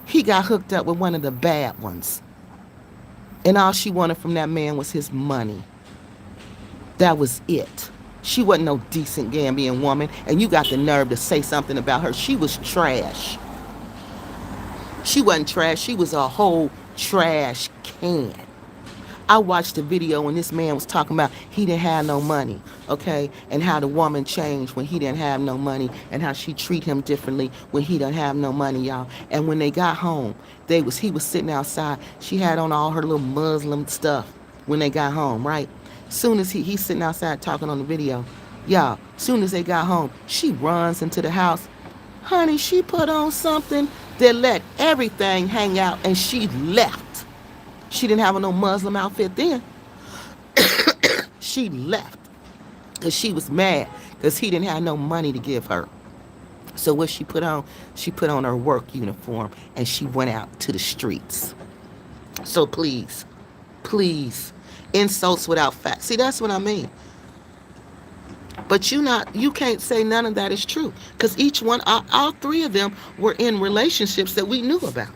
He got hooked up with one of the bad ones. And all she wanted from that man was his money. That was it. She wasn't no decent Gambian woman, and you got the nerve to say something about her. She was trash. She wasn't trash. She was a whole trash can. I watched the video when this man was talking about he didn't have no money, okay? And how the woman changed when he didn't have no money, and how she treat him differently when he didn't have no money, y'all. And when they got home, he was sitting outside. She had on all her little Muslim stuff when they got home, right? Soon as he's sitting outside talking on the video, y'all, soon as they got home, she runs into the house. Honey, she put on something that let everything hang out, and she left. She didn't have no Muslim outfit then. She left because she was mad because he didn't have no money to give her. So what she put on? She put on her work uniform and she went out to the streets. So please, insults without facts. See, that's what I mean. But you can't say none of that is true because each one, all 3 of them were in relationships that we knew about.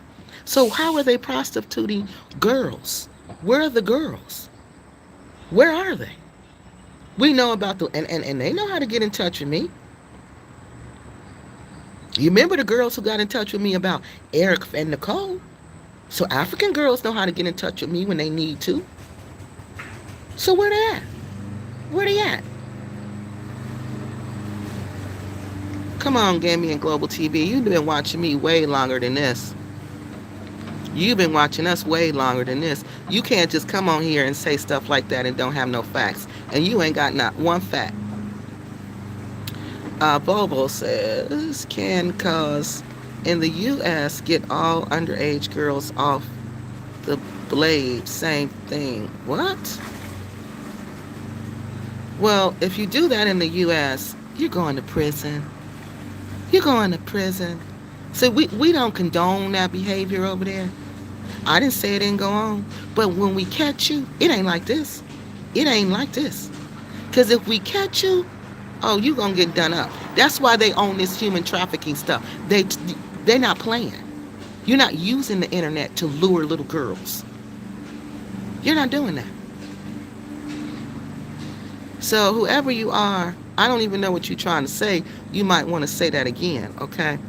So how are they prostituting girls? Where are the girls? Where are they? We know about and they know how to get in touch with me. You remember the girls who got in touch with me about Eric and Nicole? So African girls know how to get in touch with me when they need to. So where they at? Where they at? Come on, Gambian Global TV. You've been watching me way longer than this. You've been watching us way longer than this. You can't just come on here and say stuff like that and don't have no facts. And you ain't got not one fact. Bobo says, can cause in the U.S. get all underage girls off the blade. Same thing. What? Well, if you do that in the U.S., you're going to prison. You're going to prison. So we don't condone that behavior over there. I didn't say it didn't go on. But when we catch you, it ain't like this. It ain't like this. Because if we catch you, oh, you going to get done up. That's why they own this human trafficking stuff. They're not playing. You're not using the internet to lure little girls. You're not doing that. So whoever you are, I don't even know what you're trying to say. You might want to say that again, okay?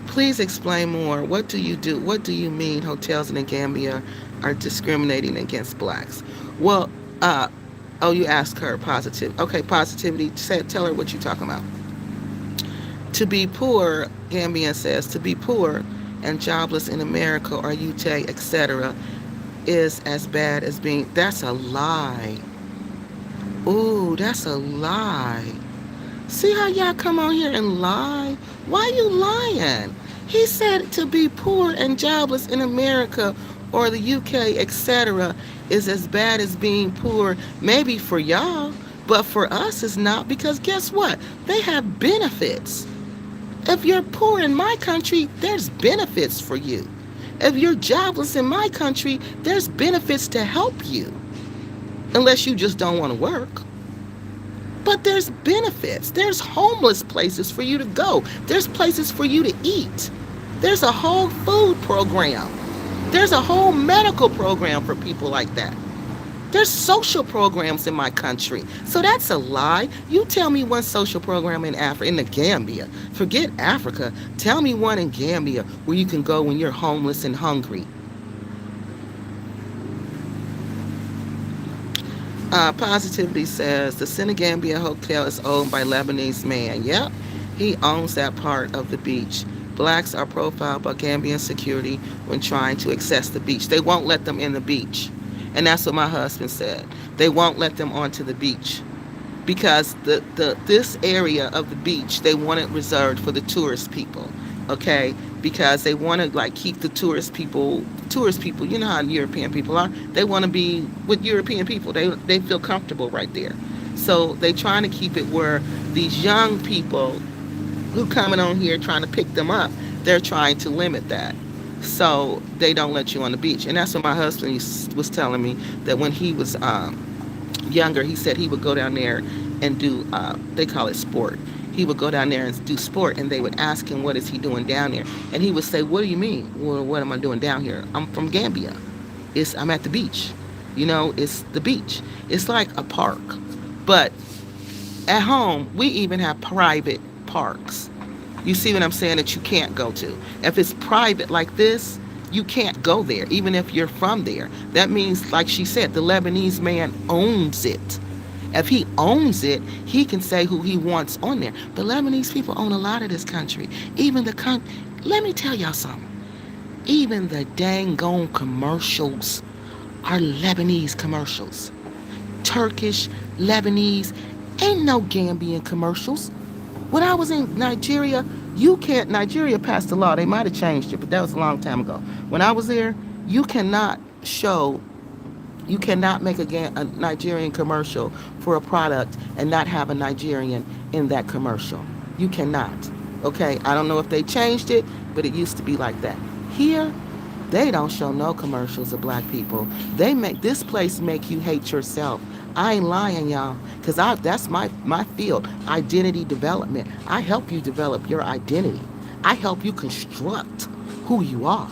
Please explain more. What do you do? What do you mean hotels in the Gambia are discriminating against blacks? Well, oh, you asked her positive. Okay, positivity. Tell her what you're talking about. To be poor, Gambian says, to be poor and jobless in America or UK, etc., is as bad as being. That's a lie. Ooh, that's a lie. See how y'all come on here and lie? Why you lying? He said to be poor and jobless in America or the UK, etc., is as bad as being poor, maybe for y'all, but for us it's not, because guess what? They have benefits. If you're poor in my country, there's benefits for you. If you're jobless in my country, there's benefits to help you. Unless you just don't want to work. But there's benefits. There's homeless places for you to go. There's places for you to eat. There's a whole food program. There's a whole medical program for people like that. There's social programs in my country. So that's a lie. You tell me one social program in Africa, in the Gambia. Forget Africa. Tell me one in Gambia where you can go when you're homeless and hungry. Positivity says the Senegambia Hotel is owned by Lebanese man. Yep, he owns that part of the beach. Blacks are profiled by Gambian security when trying to access the beach. They won't let them in the beach. And that's what my husband said. They won't let them onto the beach because this area of the beach, they want it reserved for the tourist people. Okay, because they want to like keep the tourist people, you know how European people are, they want to be with European people. They feel comfortable right there. So they trying to keep it where these young people who coming on here trying to pick them up, they're trying to limit that. So they don't let you on the beach. And that's what my husband was telling me, that when he was younger, he said he would go down there and do, they call it sport. He would go down there and do sport, and they would ask him, what is he doing down there? And he would say, what do you mean? Well, what am I doing down here? I'm from Gambia. I'm at the beach. You know, it's the beach. It's like a park. But at home, we even have private parks. You see what I'm saying, that you can't go to. If it's private like this, you can't go there, even if you're from there. That means, like she said, the Lebanese man owns it. If he owns it, he can say who he wants on there. But Lebanese people own a lot of this country. Even let me tell y'all something. Even the dang gone commercials are Lebanese commercials. Turkish, Lebanese, ain't no Gambian commercials. When I was in Nigeria, Nigeria passed a law. They might have changed it, but that was a long time ago. When I was there, you cannot make a Nigerian commercial for a product and not have a Nigerian in that commercial. You cannot. Okay, I don't know if they changed it, but it used to be like that. Here, they don't show no commercials of black people. This place make you hate yourself. I ain't lying, y'all, because that's my field, identity development. I help you develop your identity. I help you construct who you are.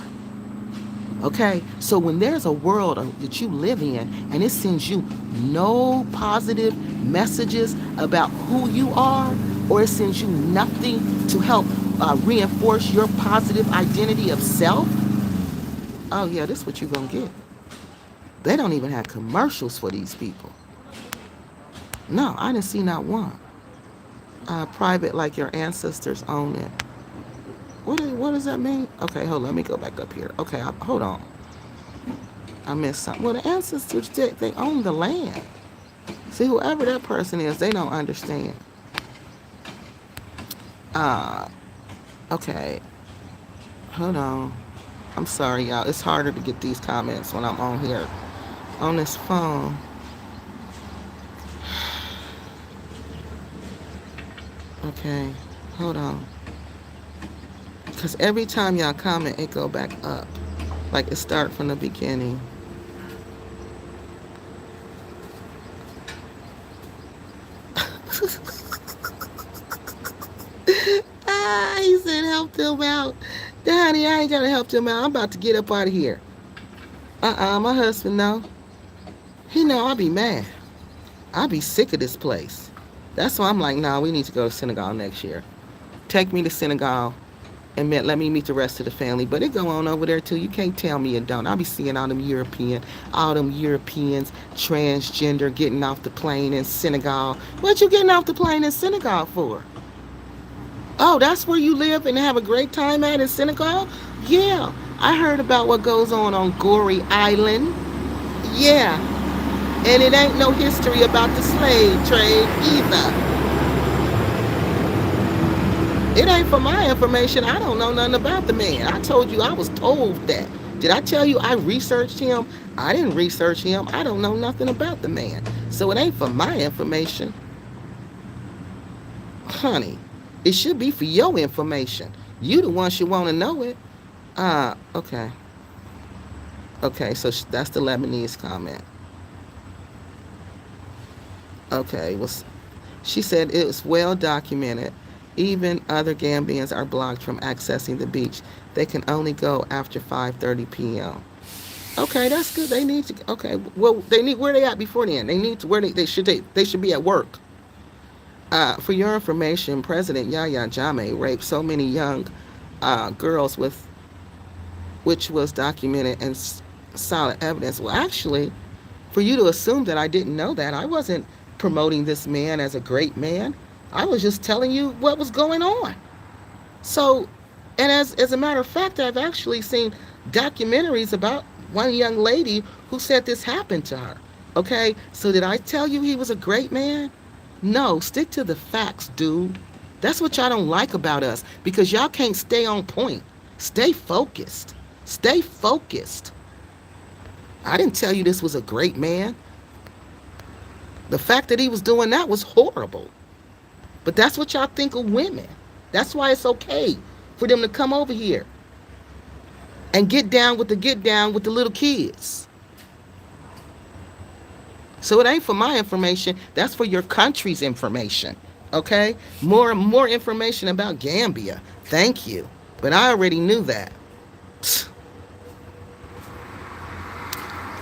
Okay, so when there's a world that you live in and it sends you no positive messages about who you are, or it sends you nothing to help reinforce your positive identity of self, oh yeah, this is what you're gonna get. They don't even have commercials for these people. No, I didn't see not one. Private, like your ancestors own it. What does that mean? Okay, hold on. Let me go back up here. Okay, hold on. I missed something. Well, the ancestors did. They own the land. See, whoever that person is, they don't understand. Uh, okay. Hold on. I'm sorry, y'all. It's harder to get these comments when I'm on here on this phone. Okay. Hold on. Because every time y'all comment, it go back up. Like it start from the beginning. He said help them out. Daddy, I ain't got to help them out. I'm about to get up out of here. My husband know. He know I be mad. I be sick of this place. That's why I'm like, nah, we need to go to Senegal next year. Take me to Senegal and let me meet the rest of the family. But it go on over there too. You can't tell me it don't. I be seeing all them Europeans, transgender getting off the plane in Senegal. What you getting off the plane in Senegal for? Oh, that's where you live and have a great time at in Senegal? Yeah, I heard about what goes on Gory Island. Yeah, and it ain't no history about the slave trade either. It ain't for my information. I don't know nothing about the man. I told you I was told that. Did I tell you I researched him? I didn't research him. I don't know nothing about the man. So it ain't for my information. Honey, it should be for your information. You the one should want to know it. Okay. Okay, so that's the Lebanese comment. Okay, she said it was well documented. Even other Gambians are blocked from accessing the beach. They can only go after 5:30 p.m. Okay, that's good. They need to. Okay, well, they need where they at before then. They need to where they should be at work. For your information, President Yahya Jammeh raped so many young girls which was documented and solid evidence. Well, actually, for you to assume that I didn't know that, I wasn't promoting this man as a great man. I was just telling you what was going on. So, and as a matter of fact, I've actually seen documentaries about one young lady who said this happened to her. Okay, so did I tell you he was a great man? No, stick to the facts, dude. That's what y'all don't like about us because y'all can't stay on point. Stay focused. Stay focused. I didn't tell you this was a great man. The fact that he was doing that was horrible. But that's what y'all think of women. That's why it's okay for them to come over here and get down with the little kids. So it ain't for my information. That's for your country's information. Okay? More information about Gambia. Thank you. But I already knew that.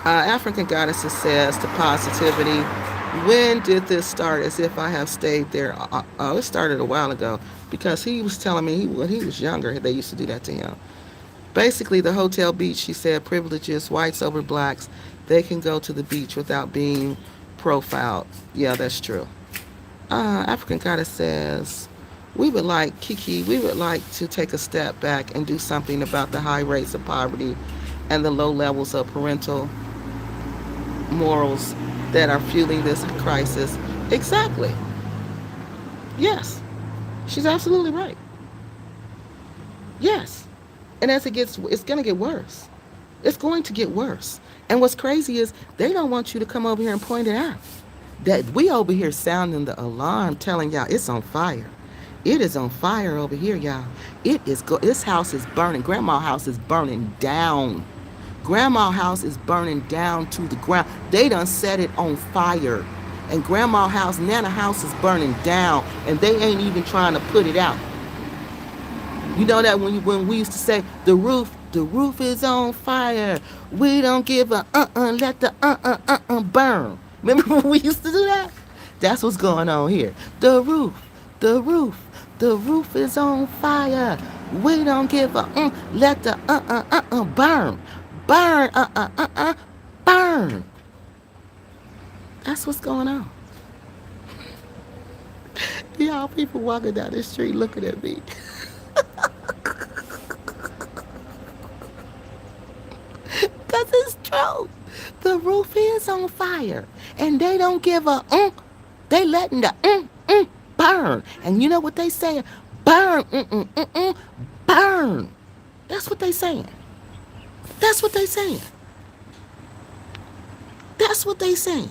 African Goddesses says to positivity, when did this start? As if I have stayed there. It started a while ago because he was telling me when he was younger, they used to do that to him. Basically, the hotel beach, she said, privileges whites over blacks. They can go to the beach without being profiled. Yeah, that's true. African Goddess says, we would like to take a step back and do something about the high rates of poverty and the low levels of parental morals that are fueling this crisis. Exactly. Yes. She's absolutely right. Yes. And it's going to get worse. It's going to get worse. And what's crazy is they don't want you to come over here and point it out. That we over here sounding the alarm, telling y'all it's on fire. It is on fire over here, y'all. This house is burning. Grandma's house is burning down. Grandma's house is burning down to the ground. They done set it on fire. And Grandma's house, Nana house is burning down. And they ain't even trying to put it out. You know that when we used to say the roof is on fire. We don't give a let the burn. Remember when we used to do that? That's what's going on here. The roof is on fire. We don't give a let the burn. Burn burn. That's what's going on. be all people walking down the street looking at me. Because it's true. The roof is on fire. And they don't give a They letting the burn. And you know what they saying? Burn, burn. That's what they saying. That's what they saying. That's what they saying.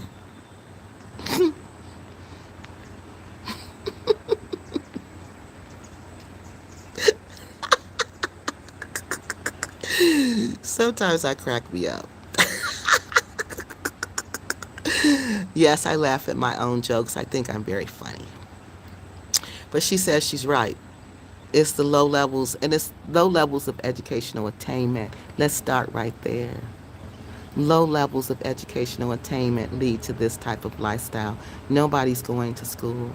Sometimes I crack me up. Yes, I laugh at my own jokes. I think I'm very funny. But she says she's right. It's the low levels, and it's low levels of educational attainment. Let's start right there. Low levels of educational attainment lead to this type of lifestyle. Nobody's going to school.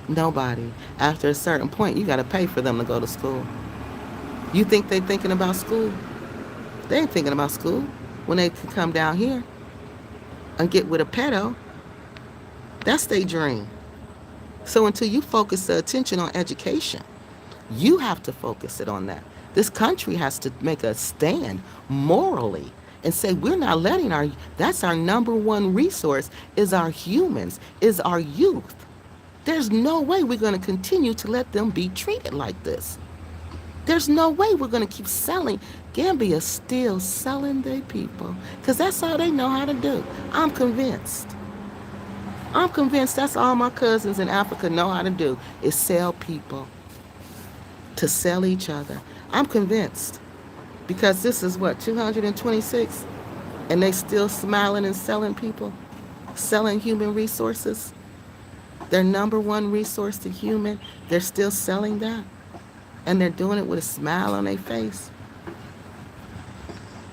Nobody. After a certain point, you got to pay for them to go to school. You think they're thinking about school? They ain't thinking about school when they can come down here and get with a pedo. That's their dream. So until you focus the attention on education, you have to focus it on that. This country has to make a stand morally and say we're not letting that's our number one resource is our humans, is our youth. There's no way we're going to continue to let them be treated like this. There's no way we're going to keep selling. Gambia's still selling their people because that's all they know how to do. I'm convinced. I'm convinced that's all my cousins in Africa know how to do is sell people, to sell each other. I'm convinced because this is what, 226? And they still smiling and selling people, selling human resources. Their number one resource, the human, they're still selling that. And they're doing it with a smile on their face.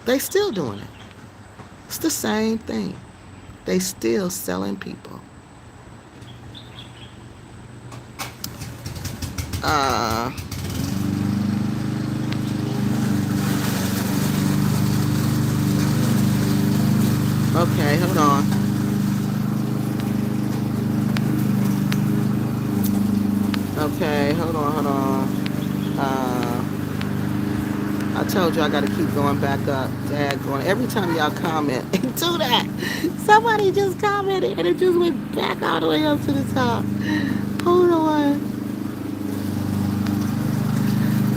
They still doing it. It's the same thing. They still selling people. Okay, hold on. Okay, hold on. I told you I gotta keep going back up. Daggone. Every time y'all comment, do that. Somebody just commented and it just went back all the way up to the top. Hold on.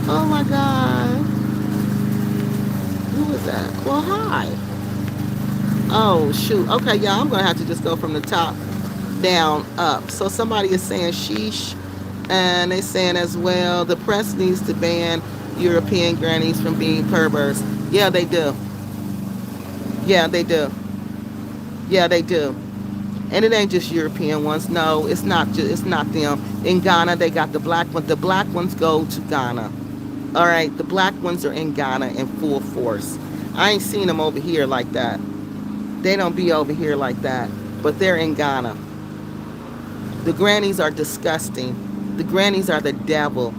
Oh my God. Who was that? Well, hi. Oh, shoot. Okay, y'all, I'm gonna have to just go from the top down up. So somebody is saying sheesh, and they saying as well the press needs to ban European grannies from being perverts. Yeah, they do. Yeah, they do. Yeah, they do. And it ain't just European ones. No, it's not. It's not them. In Ghana, they got the black ones. The black ones go to Ghana. All right, the black ones are in Ghana in full force. I ain't seen them over here like that. They don't be over here like that, but they're in Ghana. The grannies are disgusting. The grannies are the devil.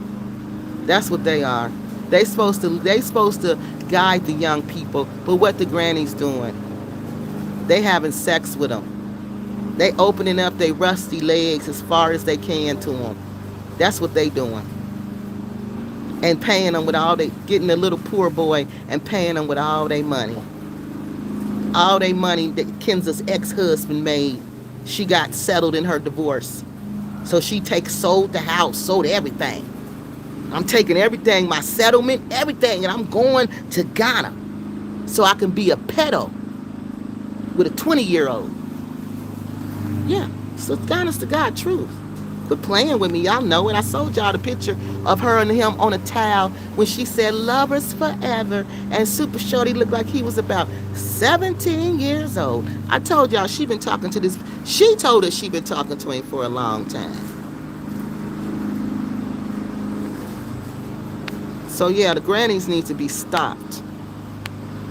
That's what they are. They supposed to guide the young people, but what the grannies doing? They having sex with them. They opening up their rusty legs as far as they can to them. That's what they doing. And paying them with all they, getting the little poor boy and paying them with all their money. All their money that Kenza's ex-husband made, she got settled in her divorce. So she sold the house, sold everything. I'm taking everything, my settlement, everything, and I'm going to Ghana so I can be a pedo with a 20-year-old. Yeah, so Ghana's the God truth. Quit playing with me, y'all know it. I showed y'all the picture of her and him on a towel when she said lovers forever, and Super Shorty looked like he was about 17 years old. I told y'all she been talking to this, she told us she been talking to him for a long time. So yeah, the grannies need to be stopped.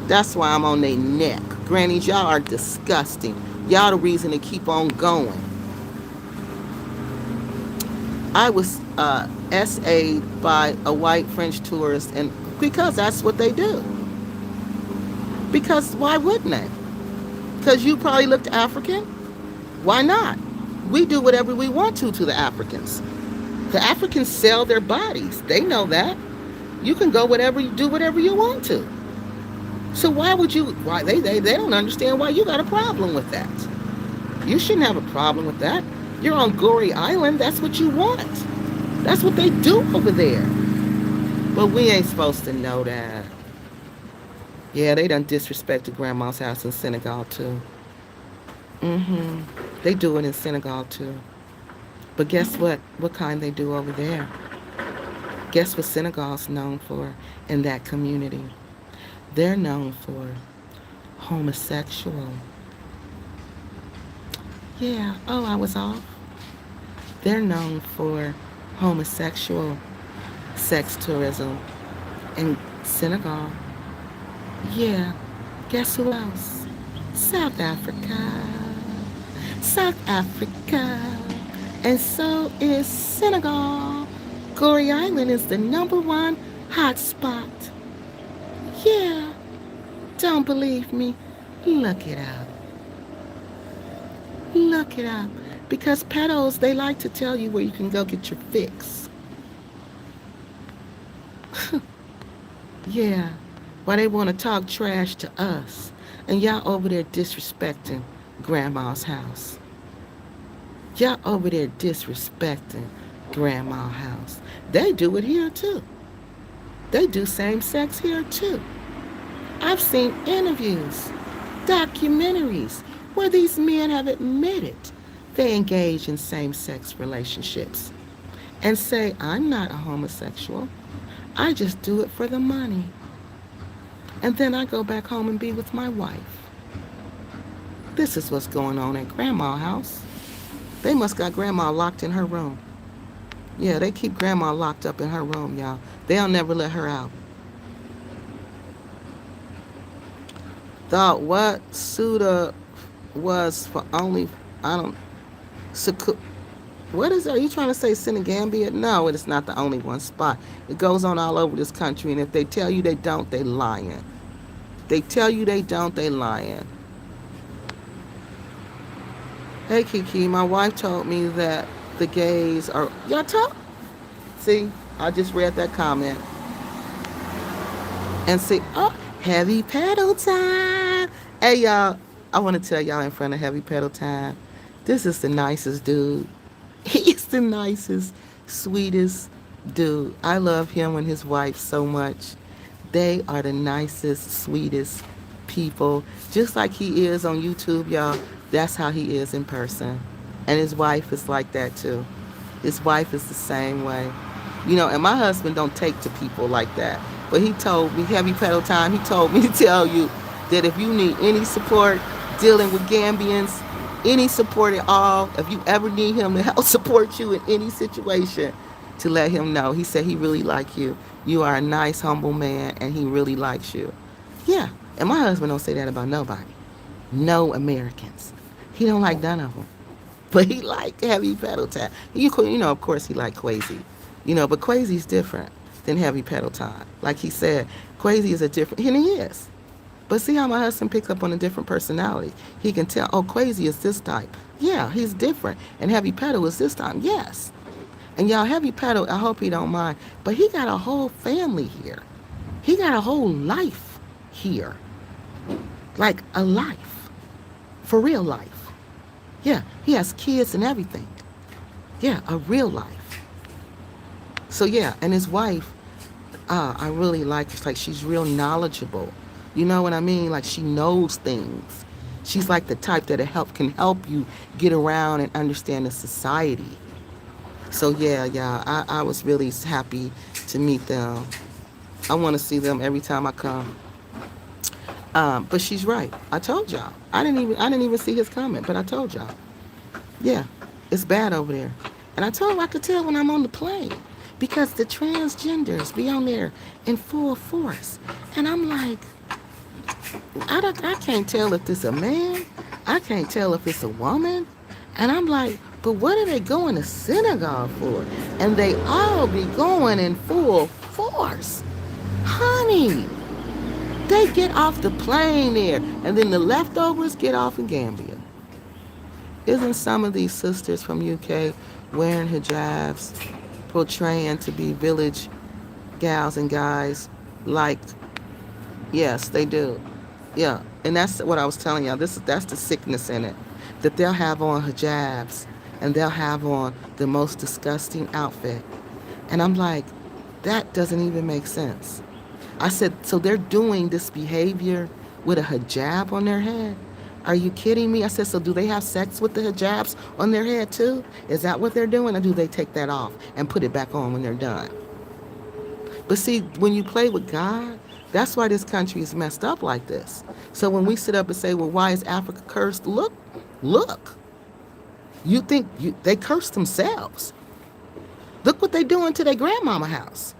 That's why I'm on their neck. Grannies, y'all are disgusting. Y'all the reason to keep on going. I was SA'd by a white French tourist, and because that's what they do. Because why wouldn't they? Because you probably looked African? Why not? We do whatever we want to the Africans. The Africans sell their bodies. They know that. You can go whatever you do whatever you want to. So why would you why they don't understand why you got a problem with that. You shouldn't have a problem with that. You're on Gory Island, that's what you want. That's what they do over there. But we ain't supposed to know that. Yeah, they done disrespected grandma's house in Senegal too. They do it in Senegal too. But guess what? What kind they do over there? Guess what Senegal's known for in that community? They're known for homosexual. Yeah, oh, I was off. They're known for homosexual sex tourism in Senegal. Yeah, guess who else? South Africa. South Africa. And so is Senegal. Gory Island is the #1 hot spot. Yeah, don't believe me? Look it up. Look it up. Because pedos, they like to tell you where you can go get your fix. Yeah, why they want to talk trash to us. And y'all over there disrespecting grandma's house. Y'all over there disrespecting grandma's house. They do it here too. They do same sex here too. I've seen interviews, documentaries, where these men have admitted they engage in same-sex relationships and say, I'm not a homosexual. I just do it for the money. And then I go back home and be with my wife. This is what's going on at grandma's house. They must got grandma locked in her room. Yeah, they keep grandma locked up in her room, y'all. They'll never let her out. Thought what Suda was for only, I don't, what is it? Are you trying to say Senegambia? No, it is not the only one spot. It goes on all over this country, and if they tell you they don't, they lying. They tell you they don't, they lying. Hey, KeKe, my wife told me that the gays are, y'all talk? See, I just read that comment. And see, oh, heavy pedal time. Hey, y'all, I want to tell y'all in front of heavy pedal time, this is the nicest dude. He's the nicest, sweetest dude. I love him and his wife so much. They are the nicest, sweetest people. Just like he is on YouTube, y'all, that's how he is in person. And his wife is like that too. His wife is the same way. You know, and my husband don't take to people like that. But he told me, heavy pedal time, he told me to tell you that if you need any support dealing with Gambians, any support at all, if you ever need him to help support you in any situation, to let him know. He said he really like you. You are a nice, humble man, and he really likes you. Yeah, and my husband don't say that about nobody. No Americans. He don't like none of them. But he like heavy pedal time. You know, of course he like Quasi. You know, but Quasi's different than heavy pedal time. Like he said, Quasi is a different, and he is. But see how my husband picks up on a different personality. He can tell, oh, Quasi is this type. Yeah, he's different. And heavy pedal is this time. Yes. And y'all, heavy pedal, I hope he don't mind, but he got a whole family here. He got a whole life here. Like a life. For real life. Yeah, he has kids and everything. Yeah, a real life. So yeah, and his wife, I really like her. Like she's real knowledgeable. You know what I mean? Like she knows things. She's like the type that can help you get around and understand the society. So yeah, I was really happy to meet them. I want to see them every time I come. But she's right. I told y'all. I didn't even see his comment, but I told y'all. Yeah, it's bad over there. And I told him I could tell when I'm on the plane because the transgenders be on there in full force. And I'm like, I can't tell if this a man. I can't tell if it's a woman. And I'm like, but what are they going to synagogue for? And they all be going in full force. Honey, they get off the plane there. And then the leftovers get off in Gambia. Isn't some of these sisters from UK wearing hijabs, portraying to be village gals and guys? Like, yes, they do. Yeah, and that's what I was telling y'all. That's the sickness in it, that they'll have on hijabs and they'll have on the most disgusting outfit, and I'm like, that doesn't even make sense. I said, so they're doing this behavior with a hijab on their head? Are you kidding me? I said, so do they have sex with the hijabs on their head too? Is that what they're doing? Or do they take that off and put it back on when they're done? But see, when you play with God, that's why this country is messed up like this. So when we sit up and say, well, why is Africa cursed? Look. You think they cursed themselves. Look what they doing to their grandmama house.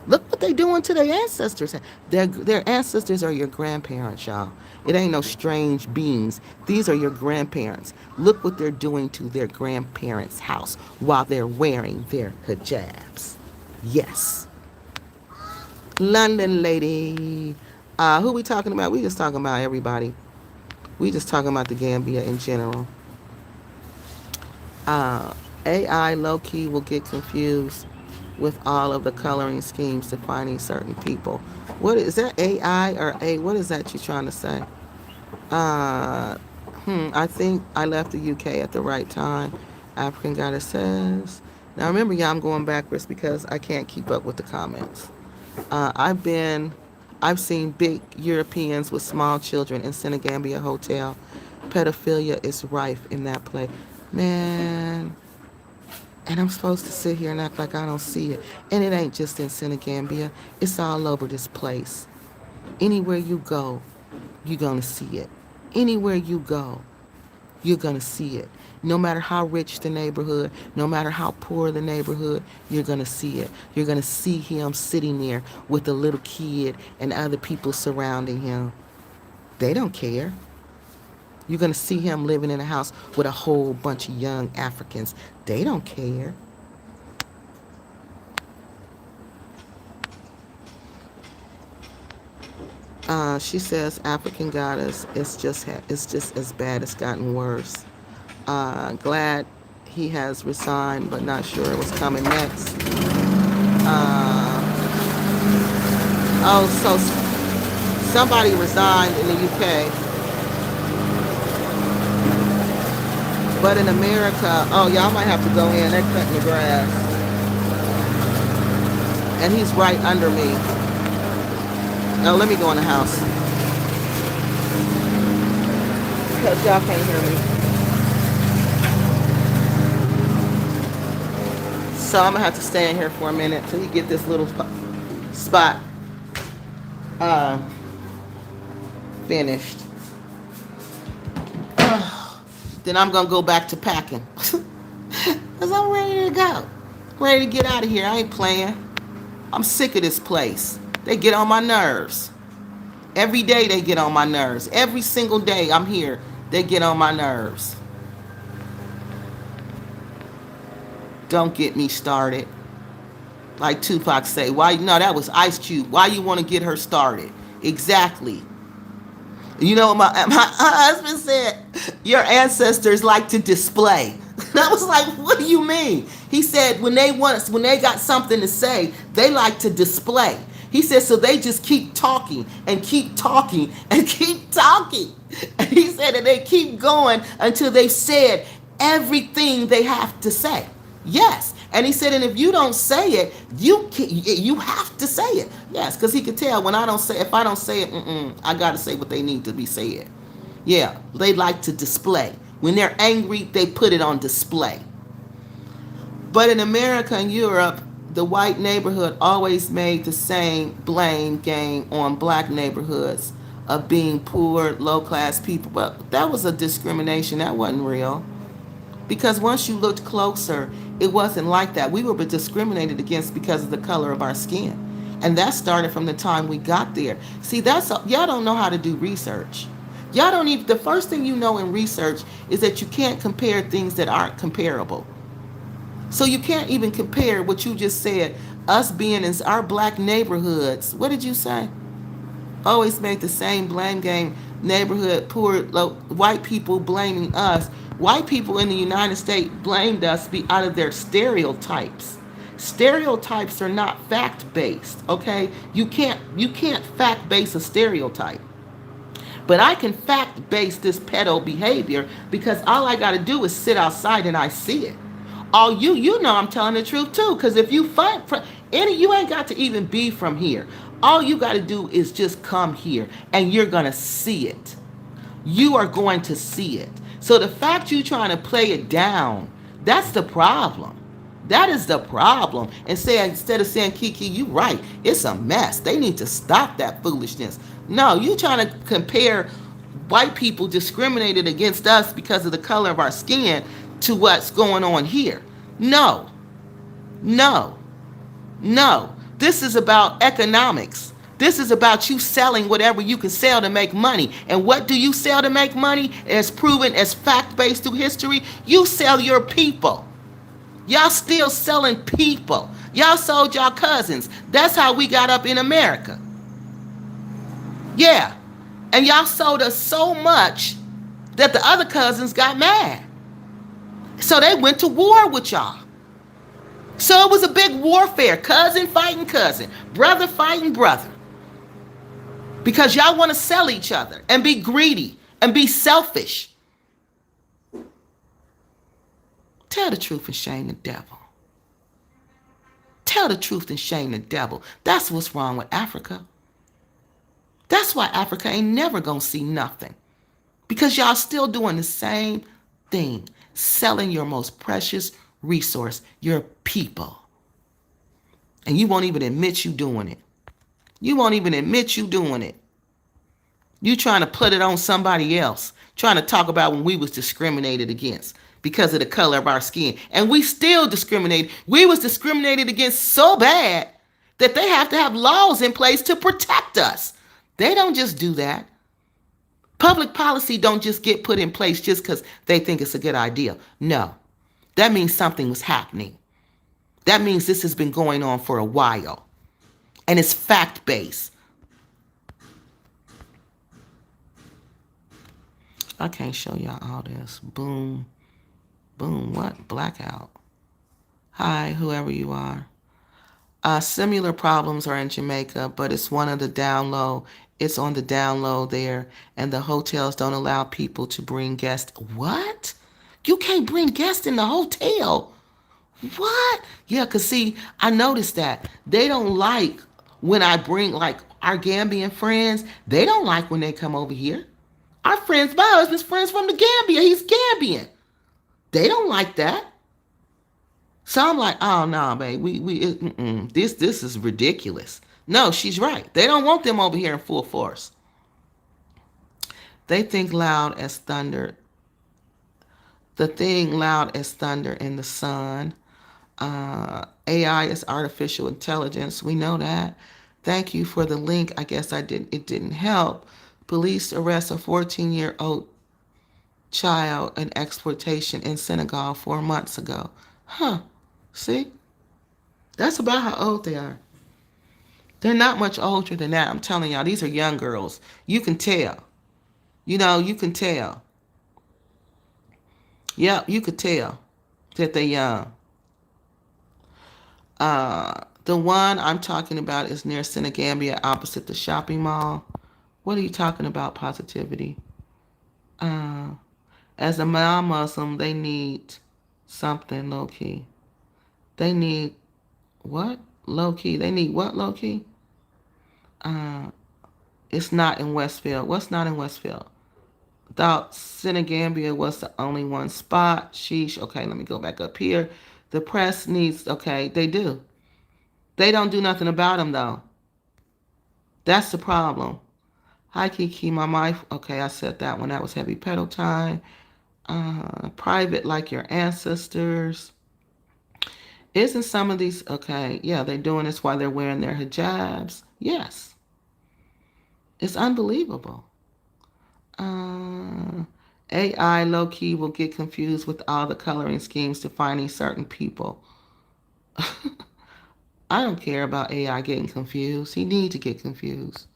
Look what they doing to their ancestors. Their ancestors are your grandparents, y'all. It ain't no strange beings. These are your grandparents. Look what they're doing to their grandparents' house while they're wearing their hijabs. Yes. London lady. Who we talking about? We just talking about everybody. We just talking about the Gambia in general. Uh, AI low key will get confused with all of the coloring schemes defining certain people. What is that, AI or A? What is that you trying to say? Uh, I think I left the UK at the right time. African goddess says. Now remember, y'all, I'm going backwards because I can't keep up with the comments. Uh, I've been, I've seen big Europeans with small children in Senegambia Hotel. Pedophilia is rife in that place. Man, and I'm supposed to sit here and act like I don't see it. And it ain't just in Senegambia. It's all over this place. Anywhere you go, you're going to see it. Anywhere you go, you're going to see it. No matter how rich the neighborhood, no matter how poor the neighborhood, you're going to see it. You're going to see him sitting there with a little kid and other people surrounding him. They don't care. You're going to see him living in a house with a whole bunch of young Africans. They don't care. She says African goddess, it's just as bad. It's gotten worse. Glad he has resigned, but not sure what's coming next. Uh, oh, so somebody resigned in the UK, but in America, oh, y'all might have to go in. They're cutting the grass, and he's right under me. Oh, let me go in the house because y'all can't hear me. So I'm gonna have to stay in here for a minute till you get this little spot uh, finished. Then I'm gonna go back to packing because I'm ready to go, ready to get out of here. I ain't playing. I'm sick of this place. They get on my nerves. Every day they get on my nerves. Every single day I'm here, they get on my nerves. Don't get me started. Like Tupac say, why? No, that was Ice Cube. Why you want to get her started? Exactly. You know, my husband said, your ancestors like to display. I was like, what do you mean? He said, when they got something to say, they like to display. He said, so they just keep talking and keep talking and keep talking. And he said that they keep going until they've said everything they have to say. Yes. And he said, and if you don't say it, you have to say it. Yes, because he could tell when I don't say, if I don't say it, I got to say what they need to be said. Yeah, they like to display. When they're angry, they put it on display. But in America and Europe, the white neighborhood always made the same blame game on black neighborhoods of being poor, low-class people. But that was a discrimination. That wasn't real. Because once you looked closer, it wasn't like that. We were discriminated against because of the color of our skin. And that started from the time we got there. See, y'all don't know how to do research. Y'all don't even, the first thing you know in research is that you can't compare things that aren't comparable. So you can't even compare what you just said, us being in our black neighborhoods. What did you say? Always make the same blame game neighborhood poor white people blaming us. White people in the United States blamed us be out of their stereotypes. Stereotypes are not fact based. Okay, you can't fact base a stereotype. But I can fact base this pedo behavior because all I got to do is sit outside and I see it. All you know I'm telling the truth too. Because if you find any, you ain't got to even be from here. All you got to do is just come here and you're gonna see it. You are going to see it. So the fact you trying to play it down, that's the problem. That is the problem. And say instead of saying KeKe, you right. It's a mess. They need to stop that foolishness. No, you trying to compare white people discriminated against us because of the color of our skin to what's going on here. No, no, no. This is about economics. This is about you selling whatever you can sell to make money. And what do you sell to make money? As proven as fact based through history, you sell your people. Y'all still selling people. Y'all sold y'all cousins. That's how we got up in America. Yeah. And y'all sold us so much that the other cousins got mad. So they went to war with y'all. So it was a big warfare. Cousin fighting cousin. Brother fighting brother. Because y'all want to sell each other and be greedy and be selfish. Tell the truth and shame the devil. Tell the truth and shame the devil. That's what's wrong with Africa. That's why Africa ain't never gonna see nothing. Because y'all still doing the same thing. Selling your most precious resource, your people. And you won't even admit you doing it. You won't even admit you doing it. You trying to put it on somebody else. Trying to talk about when we was discriminated against because of the color of our skin. And we still discriminate. We was discriminated against so bad that they have to have laws in place to protect us. They don't just do that. Public policy don't just get put in place just because they think it's a good idea. No. That means something was happening. That means this has been going on for a while. And it's fact-based. I can't show y'all all this. Boom. Boom. What? Blackout. Hi, whoever you are. Similar problems are in Jamaica, but it's one of the down low. It's on the down low there, and the hotels don't allow people to bring guests. What? You can't bring guests in the hotel. What? Yeah, because see, I noticed that. They don't like when I bring, like, our Gambian friends. They don't like when they come over here. Our friends, my husband's friends from the Gambia. He's Gambian. They don't like that. So I'm like, oh no, babe, this is ridiculous. No, she's right. They don't want them over here in full force. They think loud as thunder. The thing loud as thunder in the sun. AI is artificial intelligence. We know that. Thank you for the link. I guess it didn't help. Police arrest a 14-year-old child in exploitation in Senegal 4 months ago. Huh. See? That's about how old they are. They're not much older than that. I'm telling y'all, these are young girls. You can tell. You can tell. Yep, you could tell that they're young. The one I'm talking about is near Senegambia, opposite the shopping mall. What are you talking about, positivity? As a non-Muslim, they need something low-key. They need what? Low-key. They need what low-key? It's not in Westfield. What's not in Westfield? Thought Senegambia was the only one spot. Sheesh. Okay, let me go back up here. The press needs, okay, they do. They don't do nothing about them, though. That's the problem. Hi, KeKe, my wife. Okay, I said that one. That was heavy pedal time. Private like your ancestors. Isn't some of these, okay, yeah, they're doing this while they're wearing their hijabs. Yes. It's unbelievable. AI low-key will get confused with all the coloring schemes defining certain people. I don't care about AI getting confused. He needs to get confused.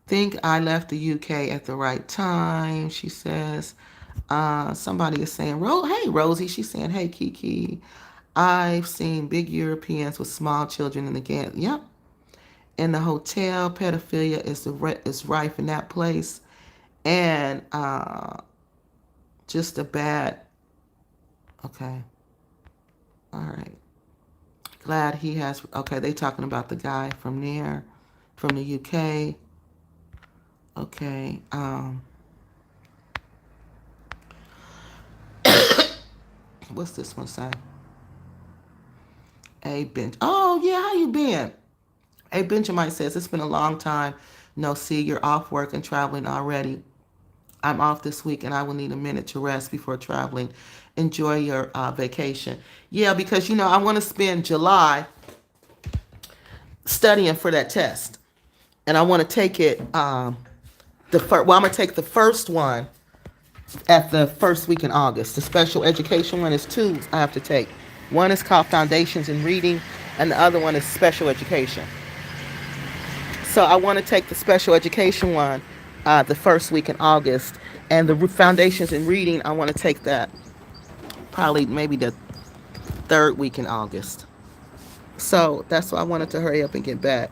Think I left the UK at the right time, she says. Somebody is saying, hey, Rosie. She's saying, hey, KeKe. I've seen big Europeans with small children in the game. Yep. In the hotel, pedophilia is rife in that place. And just a bad, okay. All right. Glad he has, okay, they talking about the guy from there, from the UK. Okay. What's this one say? Hey, Benj. Oh, yeah, how you been? Hey, Benjamin says, it's been a long time. No, see, you're off work and traveling already. I'm off this week and I will need a minute to rest before traveling. Enjoy your vacation. Yeah, because, I want to spend July studying for that test. And I want to take it, I'm going to take the first one at the first week in August. The special education one is two I have to take. One is called Foundations in Reading, and the other one is Special Education. So I want to take the special education one the first week in August, and the Foundations in Reading, I want to take that probably maybe the third week in August. So that's why I wanted to hurry up and get back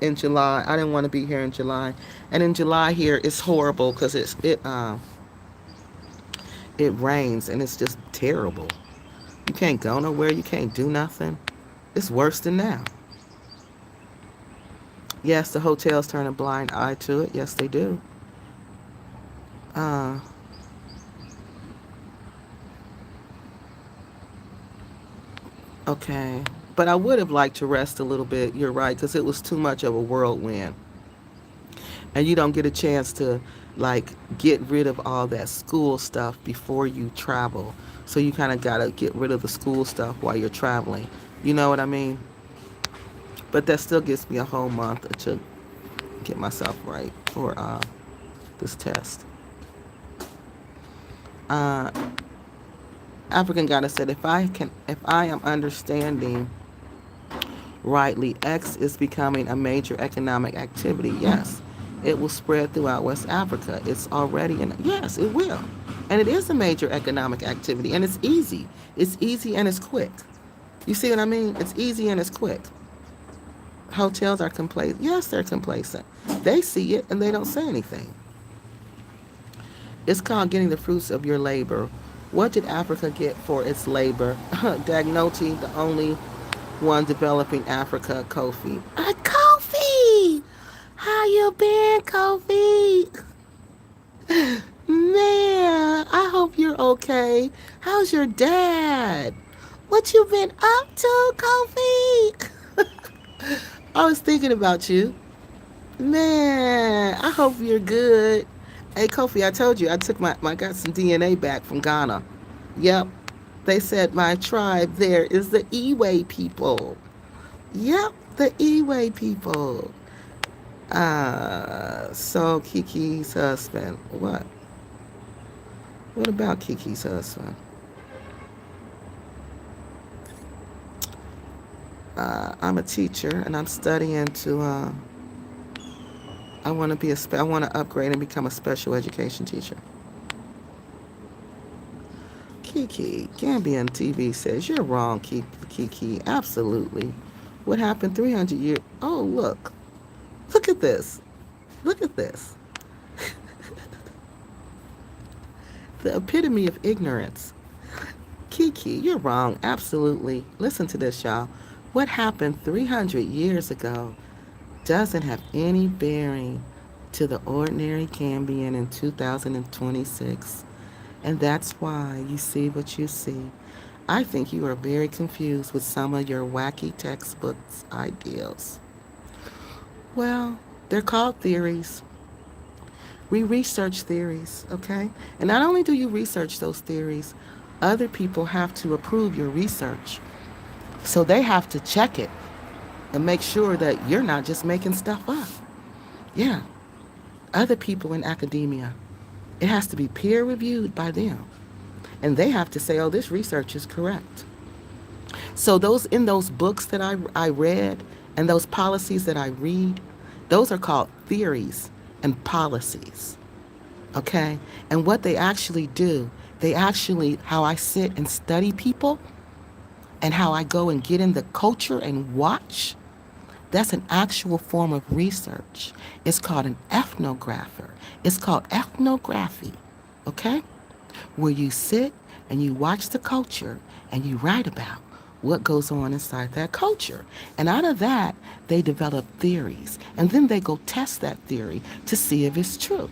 in July. I didn't want to be here in July, and in July here it's horrible because it rains and it's just terrible. You can't go nowhere. You can't do nothing. It's worse than now. Yes, the hotels turn a blind eye to it. Yes, they do. Uh, okay. But I would have liked to rest a little bit. You're right, because it was too much of a whirlwind. And you don't get a chance to, like, get rid of all that school stuff before you travel. So you kind of got to get rid of the school stuff while you're traveling. You know what I mean? But that still gives me a whole month to get myself right for this test. Uh, African goddess said, if I am understanding rightly, X is becoming a major economic activity. Yes, it will spread throughout West Africa. It's already yes, it will, and it is a major economic activity, and it's easy. It's easy and it's quick. You see what I mean? It's easy and it's quick. Hotels are complacent. Yes, they're complacent. They see it and they don't say anything. It's called getting the fruits of your labor. What did Africa get for its labor? Dagnoti, the only one developing Africa, Kofi. Kofi! How you been, Kofi? Man, I hope you're okay. How's your dad? What you been up to, Kofi? I was thinking about you. Man, I hope you're good. Hey, Kofi, I told you I took I got some DNA back from Ghana. Yep. They said my tribe there is the Ewe people. Yep, the Ewe people. So KeKe's husband. What? What about KeKe's husband? I'm a teacher and I'm studying to I want to I want to upgrade and become a special education teacher. KeKe, Gambian TV says, you're wrong, KeKe. Absolutely. What happened 300 years? Oh, look. Look at this. Look at this. The epitome of ignorance. KeKe, you're wrong. Absolutely. Listen to this, y'all. What happened 300 years ago doesn't have any bearing to the ordinary Gambian in 2026. And that's why you see what you see. I think you are very confused with some of your wacky textbooks ideals. Well, they're called theories. We research theories, okay? And not only do you research those theories, other people have to approve your research. So they have to check it and make sure that you're not just making stuff up. Yeah, other people in academia. It has to be peer reviewed by them. And they have to say, oh, this research is correct. So those books that I read and those policies that I read, those are called theories. and policies. Okay? And what they actually do, how I sit and study people and how I go and get in the culture and watch, that's an actual form of research. It's called an ethnographer. It's called ethnography. Okay? Where you sit and you watch the culture and you write about what goes on inside that culture. And out of that, they develop theories. And then they go test that theory to see if it's true.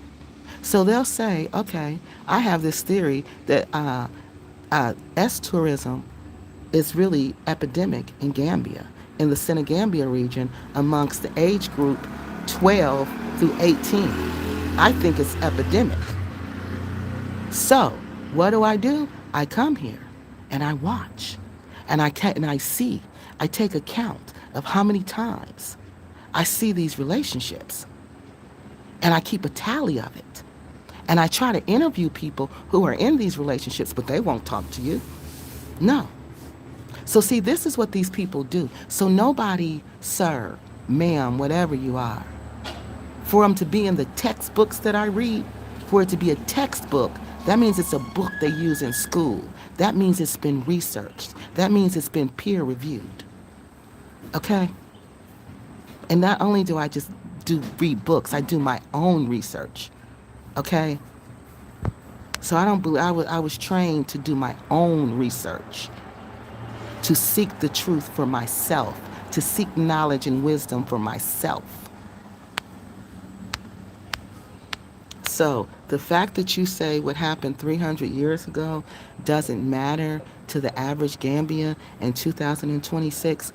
So they'll say, okay, I have this theory that S tourism is really epidemic in Gambia, in the Senegambia region, amongst the age group 12 through 18. I think it's epidemic. So, what do? I come here and I watch and I see, I take account of how many times I see these relationships and I keep a tally of it. And I try to interview people who are in these relationships, but they won't talk to you. No. So, see, this is what these people do. So, nobody, sir, ma'am, whatever you are, for them to be in the textbooks that I read, for it to be a textbook, that means it's a book they use in school. That means it's been researched. That means it's been peer reviewed. Okay? And not only do I just read books, I do my own research. Okay? So I don't believe I was trained to do my own research, to seek the truth for myself, to seek knowledge and wisdom for myself. So the fact that you say what happened 300 years ago doesn't matter to the average Gambian in 2026,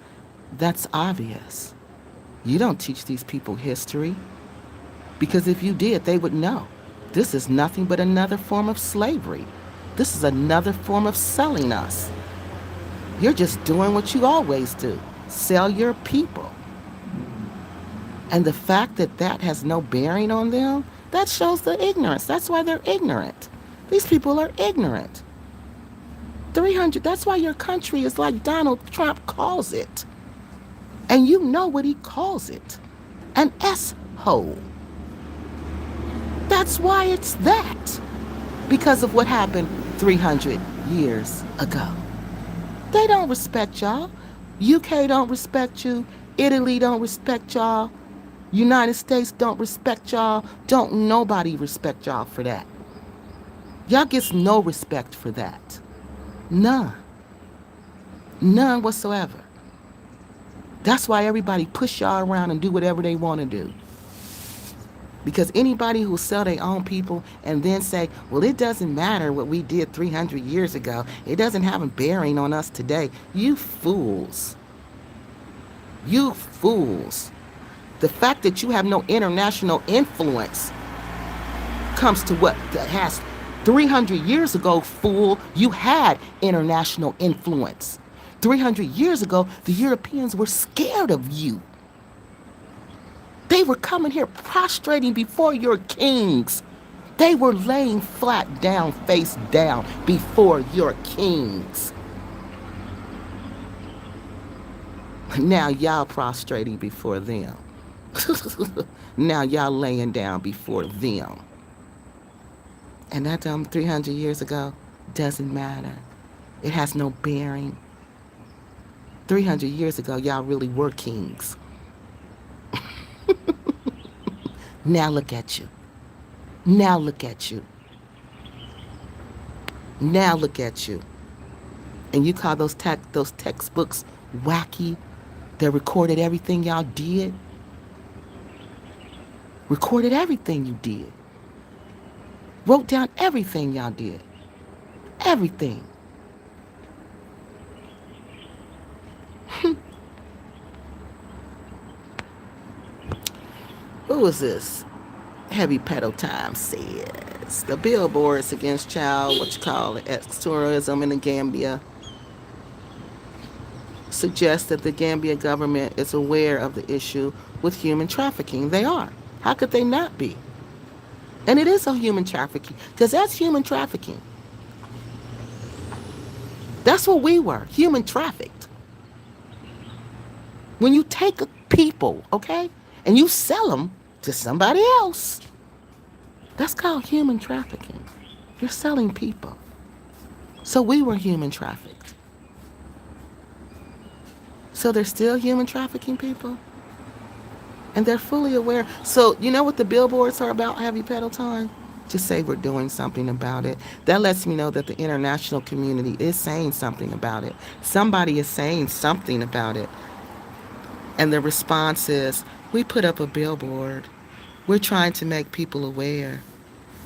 that's obvious. You don't teach these people history, because if you did, they would know. This is nothing but another form of slavery. This is another form of selling us. You're just doing what you always do, sell your people. And the fact that that has no bearing on them, that shows the ignorance. That's why they're ignorant. These people are ignorant. 300, that's why your country is like Donald Trump calls it. And you know what he calls it. An S-hole. That's why it's that. Because of what happened 300 years ago. They don't respect y'all. UK don't respect you. Italy don't respect y'all. United States don't respect y'all. Don't nobody respect y'all for that. Y'all gets no respect for that. None. None whatsoever. That's why everybody push y'all around and do whatever they want to do. Because anybody who sell their own people and then say, well, it doesn't matter what we did 300 years ago. It doesn't have a bearing on us today. You fools. You fools. The fact that you have no international influence comes to what that has 300 years ago, fool, you had international influence. 300 years ago, the Europeans were scared of you. They were coming here prostrating before your kings. They were laying flat down, face down before your kings. Now y'all prostrating before them. Now y'all laying down before them. And that 300 years ago doesn't matter. It has no bearing. 300 years ago, y'all really were kings. Now look at you. Now look at you. Now look at you. And you call those textbooks wacky? That recorded everything y'all did? Recorded everything you did. Wrote down everything y'all did. Everything. Who is this? Heavy Pedal Time says the billboards against child, tourism in the Gambia suggest that the Gambia government is aware of the issue with human trafficking. They are. How could they not be? And it is a human trafficking, because that's human trafficking. That's what we were, human trafficked. When you take people, okay, and you sell them, to somebody else. That's called human trafficking. You're selling people. So we were human trafficked. So they're still human trafficking people? And they're fully aware. So you know what the billboards are about, Heavy Pedal Time? Just say we're doing something about it. That lets me know that the international community is saying something about it. Somebody is saying something about it. And the response is, we put up a billboard. We're trying to make people aware.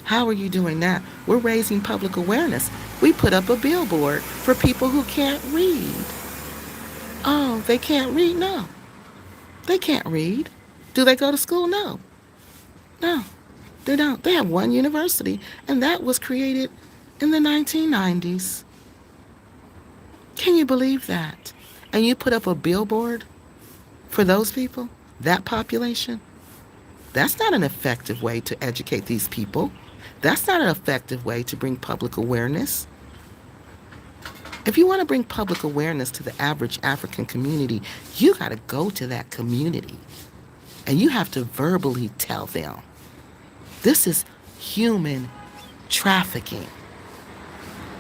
How are you doing that? We're raising public awareness. We put up a billboard for people who can't read. Oh, they can't read? No. They can't read. Do they go to school? No. No, they don't. They have one university, and that was created in the 1990s. Can you believe that? And you put up a billboard for those people, that population? That's not an effective way to educate these people. That's not an effective way to bring public awareness. If you want to bring public awareness to the average African community, you got to go to that community and you have to verbally tell them this is human trafficking.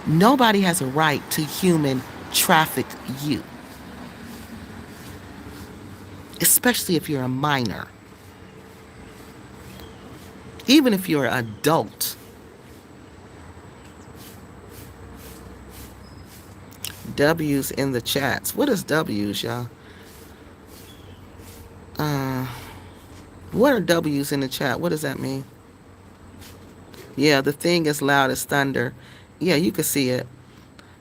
Nobody has a right to human traffic you, especially if you're a minor. Even if you're an adult. W's in the chats. What is W's, y'all? Uh, what are W's in the chat? What does that mean? Yeah, the thing is loud as thunder. Yeah, you can see it.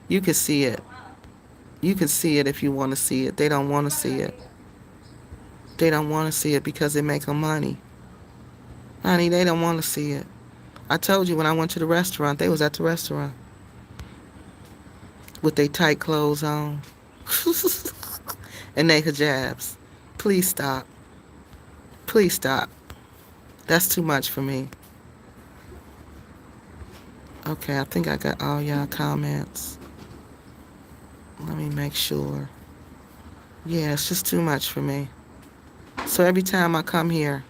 You can see it. You can see it if you want to see it. They don't want to see it. They don't want to see it because it make them money. Honey, they don't want to see it. I told you when I went to the restaurant, they was at the restaurant with their tight clothes on and they hijabs. Please stop. Please stop. That's too much for me. Okay, I think I got all y'all comments. Let me make sure. Yeah, it's just too much for me. So every time I come here,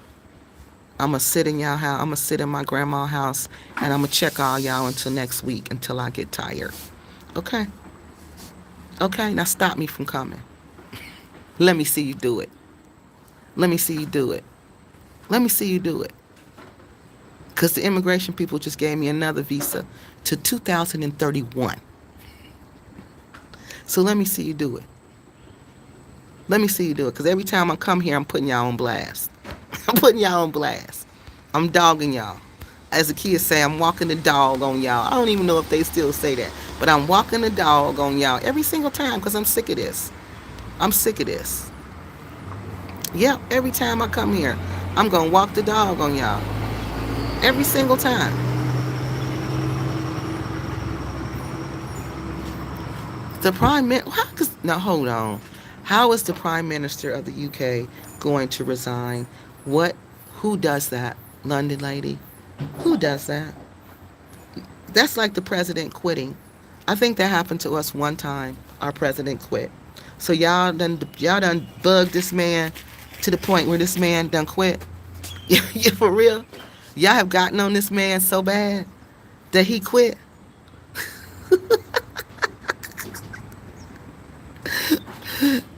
I'm going to sit in y'all house. I'm going to sit in my grandma's house, and I'm going to check all y'all until next week, until I get tired. Okay? Okay, now stop me from coming. Let me see you do it. Let me see you do it. Let me see you do it. Because the immigration people just gave me another visa to 2031. So let me see you do it. Let me see you do it. Because every time I come here, I'm putting y'all on blast. I'm putting y'all on blast. I'm dogging y'all. As the kids say, I'm walking the dog on y'all. I don't even know if they still say that. But I'm walking the dog on y'all every single time because I'm sick of this. I'm sick of this. Yep, every time I come here, I'm going to walk the dog on y'all. Every single time. The Prime Minister... Now, hold on. How is the Prime Minister of the UK going to resign? What? Who does that? London lady? Who does that? That's like the president quitting. I think that happened to us one time. Our president quit. So y'all done bugged this man to the point where this man done quit. Yeah, for real? Y'all have gotten on this man so bad that he quit.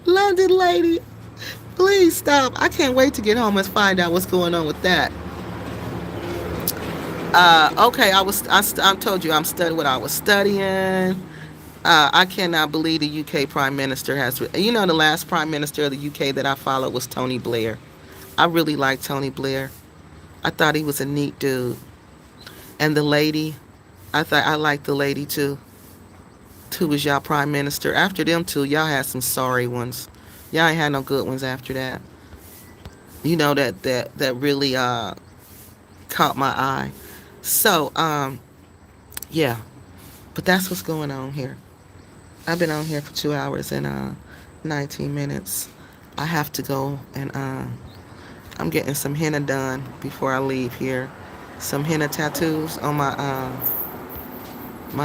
London lady, please stop. I can't wait to get home and find out what's going on with that. Okay, I told you I'm studying what I was studying. I cannot believe the UK Prime Minister has... You know, the last Prime Minister of the UK that I followed was Tony Blair. I really liked Tony Blair. I thought he was a neat dude. And the lady, I liked the lady too. Who was y'all Prime Minister. After them two, y'all had some sorry ones. Y'all ain't had no good ones after that. You know, that really caught my eye. So, yeah. But that's what's going on here. I've been on here for 2 hours and 19 minutes. I have to go and I'm getting some henna done before I leave here. Some henna tattoos on my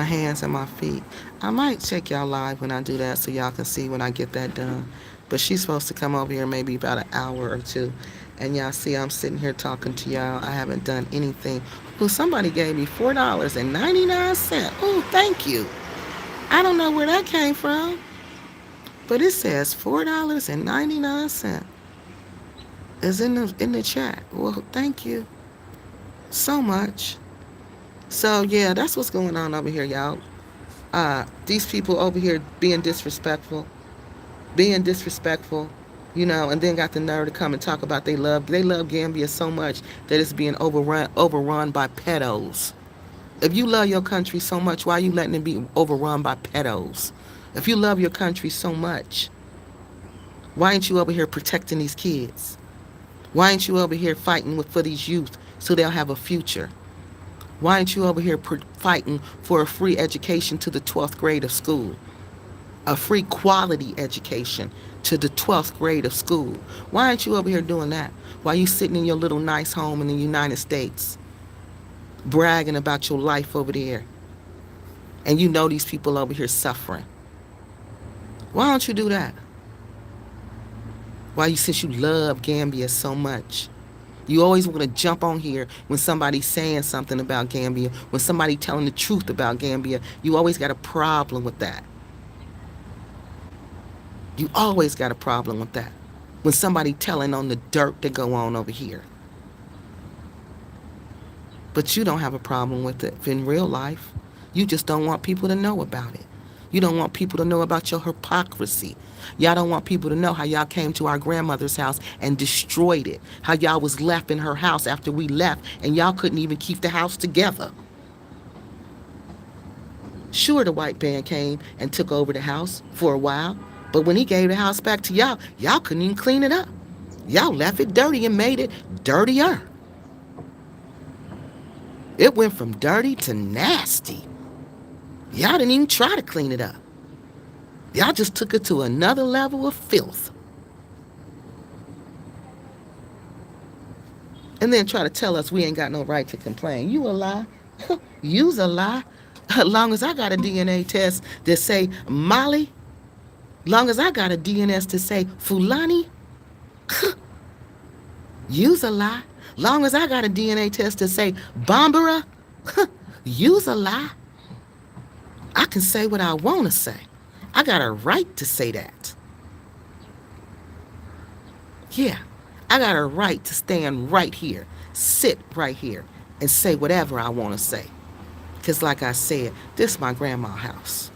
hands and my feet. I might check y'all live when I do that so y'all can see when I get that done. But she's supposed to come over here maybe about an hour or two And y'all see I'm sitting here talking to y'all. I haven't done anything. Oh, somebody gave me $4.99. Oh, thank you. I don't know where that came from, but it says $4.99 is in the chat. Well, thank you so much. So yeah, that's what's going on over here, y'all. These people over here being disrespectful, and then got the nerve to come and talk about they love Gambia so much that it's being overrun by pedos. If you love your country so much, why are you letting it be overrun by pedos? If you love your country so much, why ain't you over here protecting these kids? Why ain't you over here fighting for these youth so they'll have a future? Why ain't you over here fighting for a free education to the 12th grade of school? A free quality education to the 12th grade of school. Why aren't you over here doing that? Why are you sitting in your little nice home in the United States bragging about your life over there? And you know these people over here suffering. Why don't you do that? Why, since you love Gambia so much, you always want to jump on here when somebody's saying something about Gambia, when somebody telling the truth about Gambia. You always got a problem with that. You always got a problem with that. When somebody telling on the dirt that go on over here. But you don't have a problem with it in real life. You just don't want people to know about it. You don't want people to know about your hypocrisy. Y'all don't want people to know how y'all came to our grandmother's house and destroyed it. How y'all was left in her house after we left and y'all couldn't even keep the house together. Sure, the white man came and took over the house for a while, but when he gave the house back to y'all, y'all couldn't even clean it up. Y'all left it dirty and made it dirtier. It went from dirty to nasty. Y'all didn't even try to clean it up. Y'all just took it to another level of filth. And then try to tell us we ain't got no right to complain. You a lie. You's a lie. As long as I got a DNA test that say Molly, long as I got a DNA to say Fulani, you's a lie. Long as I got a DNA test to say Bambara, you's a lie. I can say what I want to say. I got a right to say that. Yeah, I got a right to stand right here, sit right here, and say whatever I want to say. Because like I said, this is my grandma's house.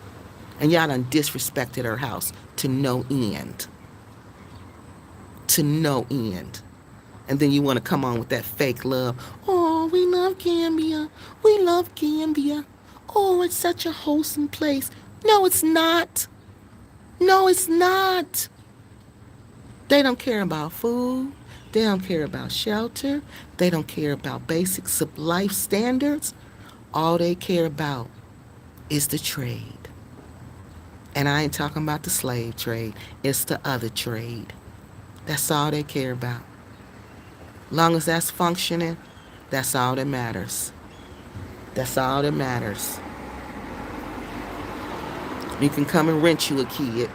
And y'all done disrespected her house to no end. To no end. And then you want to come on with that fake love. Oh, we love Gambia. We love Gambia. Oh, it's such a wholesome place. No, it's not. No, it's not. They don't care about food. They don't care about shelter. They don't care about basics of life standards. All they care about is the trade. And I ain't talking about the slave trade. It's the other trade. That's all they care about. Long as that's functioning, that's all that matters. That's all that matters. You can come and rent you a kid.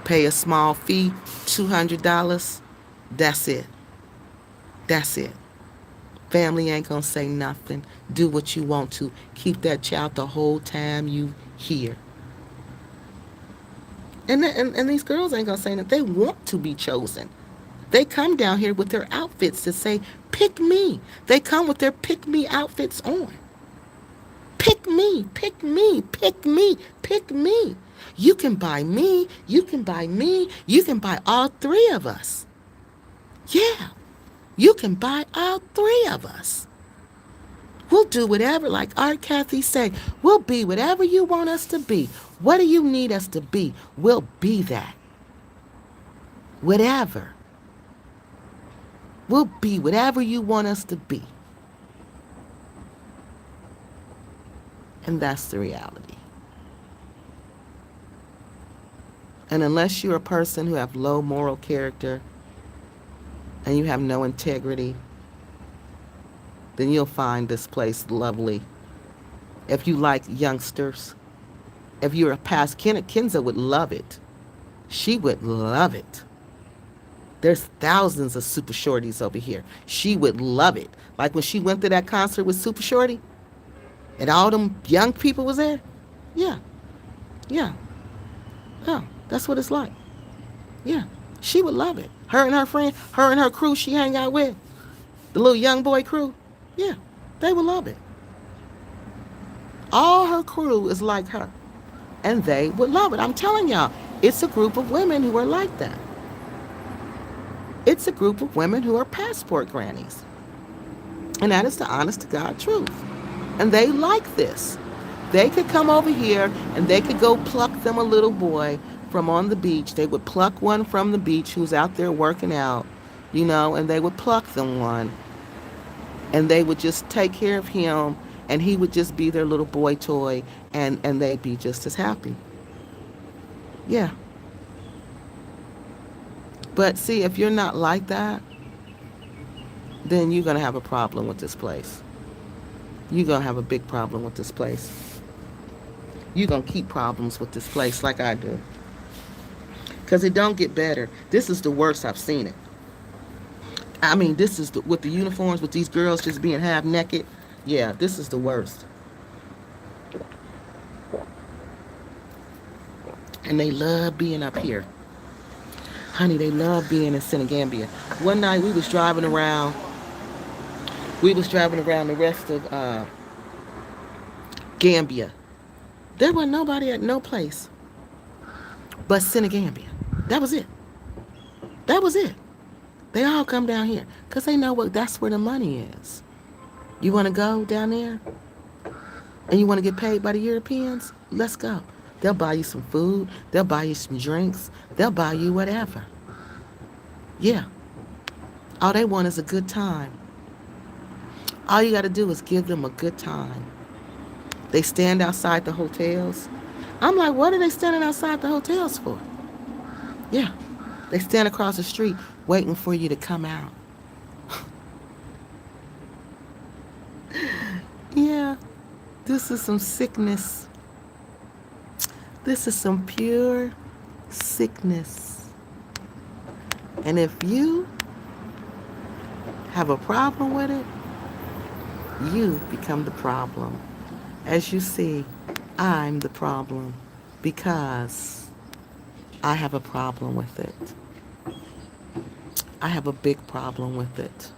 Pay a small fee, $200. That's it. That's it. Family ain't gonna say nothing. Do what you want to. Keep that child the whole time you here. And these girls ain't gonna say nothing. They want to be chosen. They come down here with their outfits to say, pick me. They come with their pick me outfits on. Pick me, pick me, pick me, pick me. You can buy me, you can buy me, you can buy all three of us. Yeah, you can buy all three of us. We'll do whatever, like Art Kathy say, we'll be whatever you want us to be. What do you need us to be? We'll be that. Whatever. We'll be whatever you want us to be. And that's the reality. And unless you're a person who have low moral character and you have no integrity, then you'll find this place lovely. If you like youngsters, if you're a past, Kenza would love it. She would love it. There's thousands of Super Shorties over here. She would love it. Like when she went to that concert with Super Shorty and all them young people was there. Yeah, yeah, yeah. That's what it's like. Yeah, she would love it. Her and her friend, her and her crew she hang out with, the little young boy crew. Yeah, they would love it. All her crew is like her, and they would love it. I'm telling y'all, it's a group of women who are like that. It's a group of women who are passport grannies. And that is the honest to God truth. And they like this. They could come over here and they could go pluck them a little boy from on the beach. They would pluck one from the beach who's out there working out, and they would pluck them one. And they would just take care of him and he would just be their little boy toy and they'd be just as happy. Yeah. But see, if you're not like that, then you're going to have a problem with this place. You're going to have a big problem with this place. You're going to keep problems with this place like I do. Because it don't get better. This is the worst I've seen it. I mean, this is with the uniforms, with these girls just being half naked. Yeah, this is the worst. And they love being up here. Honey, they love being in Senegambia. One night we was driving around. We was driving around the rest of Gambia. There wasn't nobody at no place but Senegambia. That was it. That was it. They all come down here because they know that's where the money is. You want to go down there and you want to get paid by the Europeans? Let's go. They'll buy you some food. They'll buy you some drinks. They'll buy you whatever. Yeah. All they want is a good time. All you got to do is give them a good time. They stand outside the hotels. I'm like, what are they standing outside the hotels for? Yeah. They stand across the street waiting for you to come out. Yeah. This is some sickness. This is some pure sickness. And if you have a problem with it, you become the problem. As you see, I'm the problem because I have a problem with it. I have a big problem with it.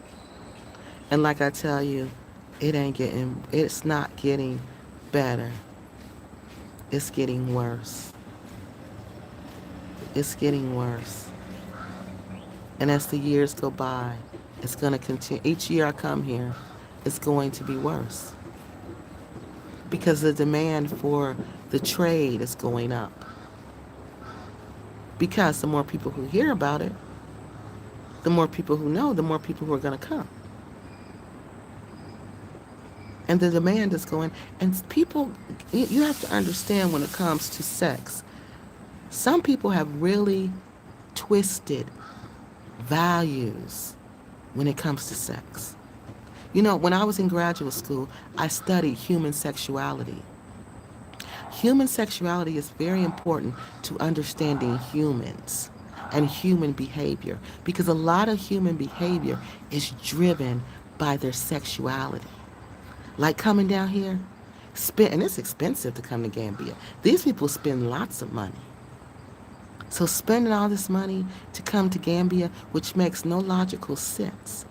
And like I tell you, it's not getting better. It's getting worse. It's getting worse. And as the years go by, it's going to continue. Each year I come here, it's going to be worse. Because the demand for the trade is going up. Because the more people who hear about it, the more people who know, the more people who are going to come. And the demand is going, and people, you have to understand when it comes to sex, some people have really twisted values when it comes to sex. When I was in graduate school, I studied human sexuality. Human sexuality is very important to understanding humans and human behavior because a lot of human behavior is driven by their sexuality. Like coming down here, and it's expensive to come to Gambia. These people spend lots of money. So spending all this money to come to Gambia, which makes no logical sense.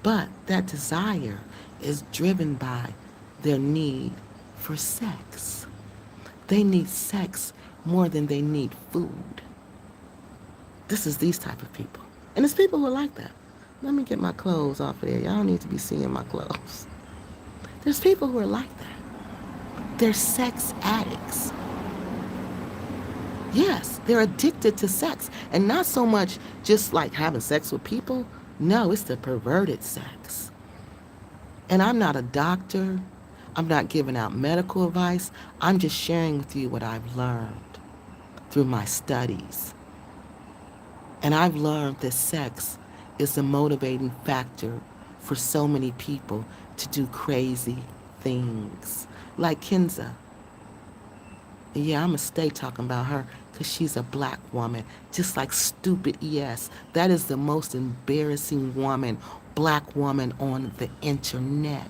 But that desire is driven by their need for sex. They need sex more than they need food. This is these type of people. And it's people who are like that. Let me get my clothes off of there. Y'all don't need to be seeing my clothes. There's people who are like that. They're sex addicts. Yes, they're addicted to sex. And not so much just like having sex with people. No, it's the perverted sex. And I'm not a doctor. I'm not giving out medical advice. I'm just sharing with you what I've learned through my studies. And I've learned that sex is the motivating factor for so many people to do crazy things. Like Kenza. Yeah, I'ma stay talking about her because she's a black woman, just like stupid ES. That is the most embarrassing woman, black woman on the internet.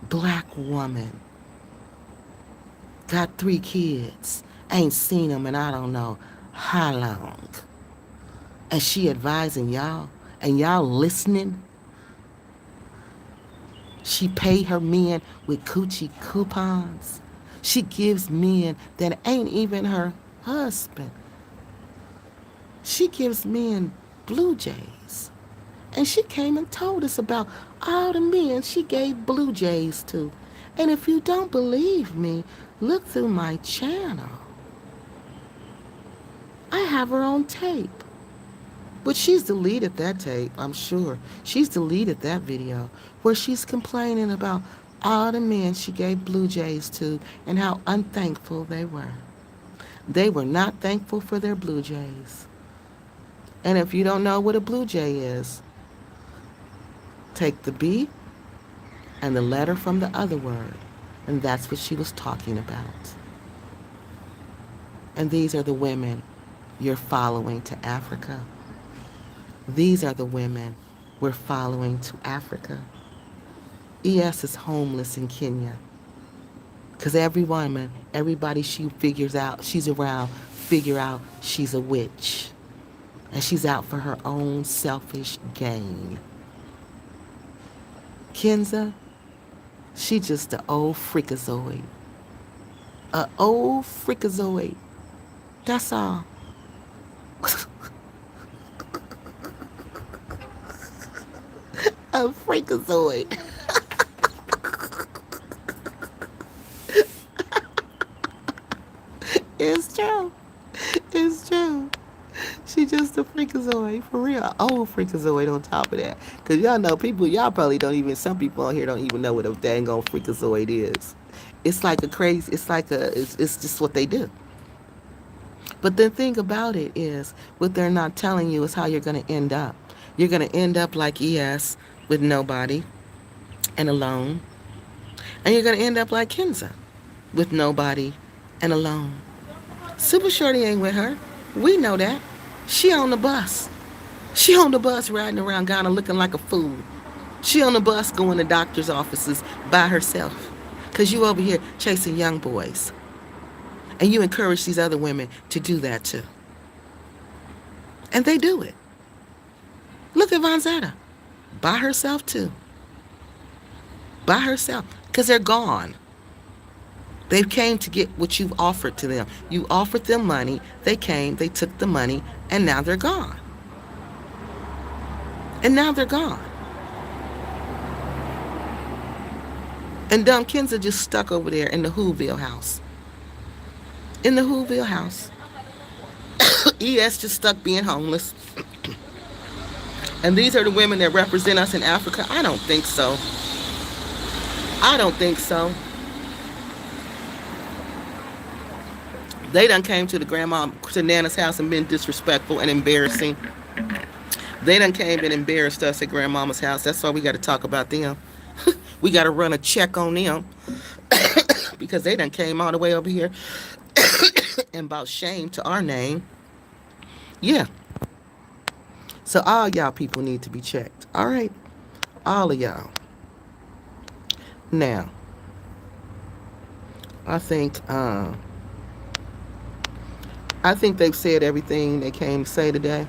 Black woman. Got 3 kids. Ain't seen them in I don't know how long. And she advising y'all, and y'all listening. She pay her men with coochie coupons. She gives men that ain't even her husband. She gives men blue jays. And she came and told us about all the men she gave blue jays to. And if you don't believe me, look through my channel. I have her on tape. But she's deleted that tape, I'm sure. She's deleted that video where she's complaining about all the men she gave blue jays to and how unthankful they were. They were not thankful for their blue jays. And if you don't know what a blue jay is, take the B and the letter from the other word. And that's what she was talking about. And these are the women you're following to Africa. These are the women we're following to Africa. ES is homeless in Kenya. Because every woman, everybody she figures out, she's around, figure out she's a witch. And she's out for her own selfish gain. Kenza, she just an old freakazoid. A old freakazoid. That's all. A freakazoid. It's true. It's true. She just a freakazoid, for real. An old freakazoid on top of that. Because y'all know people, y'all probably don't even, some people on here don't even know what a dang old freakazoid is. It's like a crazy, it's like a, it's just what they do. But the thing about it is, what they're not telling you is how you're going to end up. You're going to end up like ES with nobody and alone. And you're going to end up like Kenza with nobody and alone. Super Shorty ain't with her. We know that. She on the bus. She on the bus riding around Ghana looking like a fool. She on the bus going to doctor's offices by herself. Because you over here chasing young boys. And you encourage these other women to do that too. And they do it. Look at Vonzetta. By herself too. By herself. Because they're gone. They came to get what you've offered to them. You offered them money. They came, they took the money, and now they're gone. And now they're gone. And dumb Kenza just stuck over there in the Whoville house. In the Whoville house. ES just stuck being homeless. And these are the women that represent us in Africa? I don't think so. I don't think so. They done came to the grandma, to Nana's house and been disrespectful and embarrassing. They done came and embarrassed us at grandmama's house. That's why we got to talk about them. We got to run a check on them. Because they done came all the way over here and brought shame to our name. Yeah. So all y'all people need to be checked. All right? All of y'all. Now, I think they've said everything they came to say today.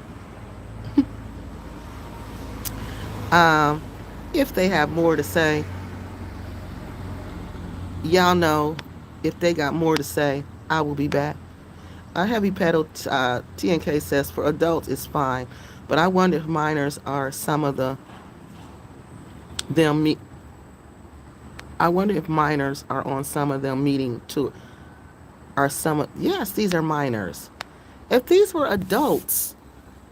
If they have more to say, y'all know, if they got more to say, I will be back. Heavy Pedal TNK says for adults it's fine, but I wonder if minors are some of them. I wonder if minors are on some of them meeting too. Are some of, yes, these are minors. If these were adults,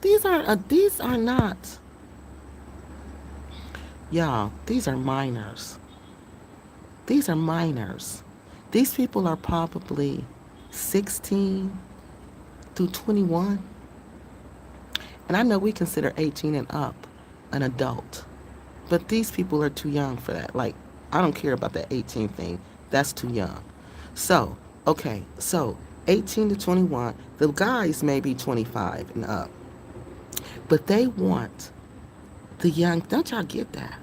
these are not. Y'all, these are minors. These are minors. These people are probably 16 through 21. And I know we consider 18 and up an adult. But these people are too young for that. Like, I don't care about that 18 thing. That's too young. So, okay, so 18 to 21, the guys may be 25 and up, but they want the young, don't y'all get that?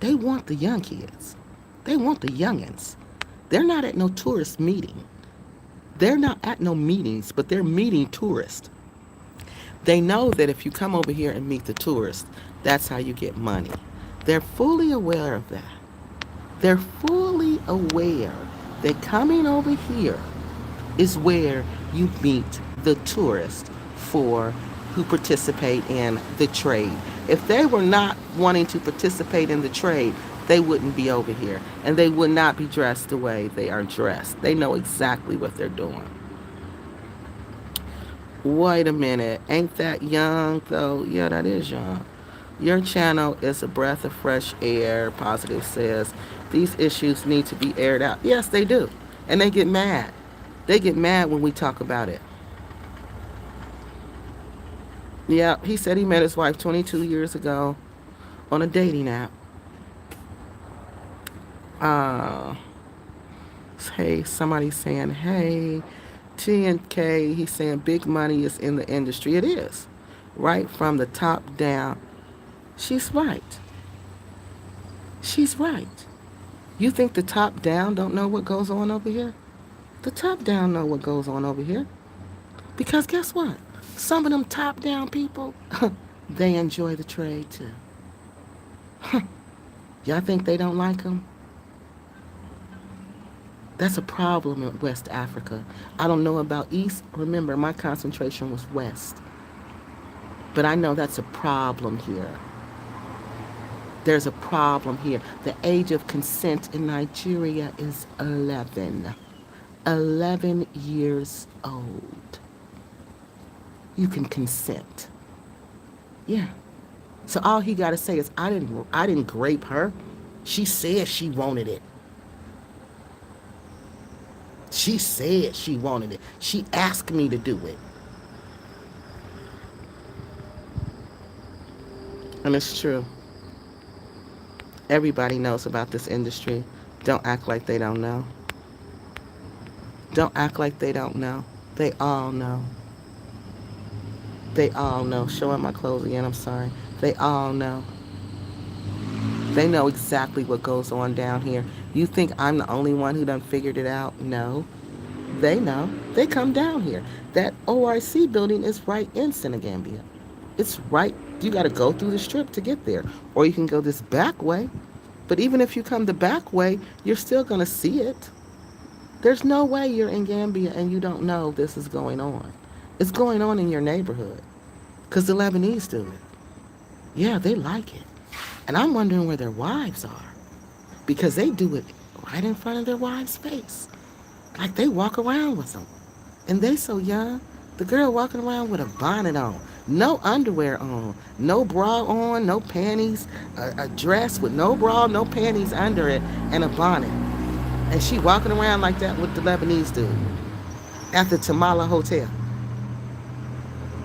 They want the young kids. They want the youngins. They're not at no tourist meeting. They're not at no meetings, but they're meeting tourists. They know that if you come over here and meet the tourists, that's how you get money. They're fully aware of that. They're fully aware that coming over here is where you meet the tourists for who participate in the trade. If they were not wanting to participate in the trade, they wouldn't be over here and they would not be dressed the way they are dressed. They know exactly what they're doing. Wait a minute, ain't that young though? Yeah, that is young. Your channel is a breath of fresh air. Positive says these issues need to be aired out. Yes, they do. And they get mad. They get mad when we talk about it. Yeah, he said he met his wife 22 years ago on a dating app. Uh, hey, somebody's saying, hey, T and K, he's saying big money is in the industry. It is. Right from the top down. She's right. She's right. You think the top down don't know what goes on over here? The top down know what goes on over here. Because guess what? Some of them top down people, they enjoy the trade too. Y'all think they don't like them? That's a problem in West Africa. I don't know about East. Remember, my concentration was West. But I know that's a problem here. There's a problem here. The age of consent in Nigeria is 11. 11 years old. You can consent. Yeah. So all he got to say is, I didn't grape her. She said she wanted it. She said she wanted it. She asked me to do it. And it's true. Everybody knows about this industry. Don't act like they don't know. Don't act like they don't know. They all know. They all know. Showing my clothes again, I'm sorry. They all know. They know exactly what goes on down here. You think I'm the only one who done figured it out? No. They know. They come down here. That ORC building is right in Senegambia. It's right. You got to go through the strip to get there. Or you can go this back way. But even if you come the back way, you're still going to see it. There's no way you're in Gambia and you don't know this is going on. It's going on in your neighborhood. Because the Lebanese do it. Yeah, they like it. And I'm wondering where their wives are. Because they do it right in front of their wives' face. Like they walk around with them. And they so young. The girl walking around with a bonnet on. No underwear on. No bra on. No panties. A dress with no bra, no panties under it. And a bonnet. And she walking around like that with the Lebanese dude. At the Tamala Hotel.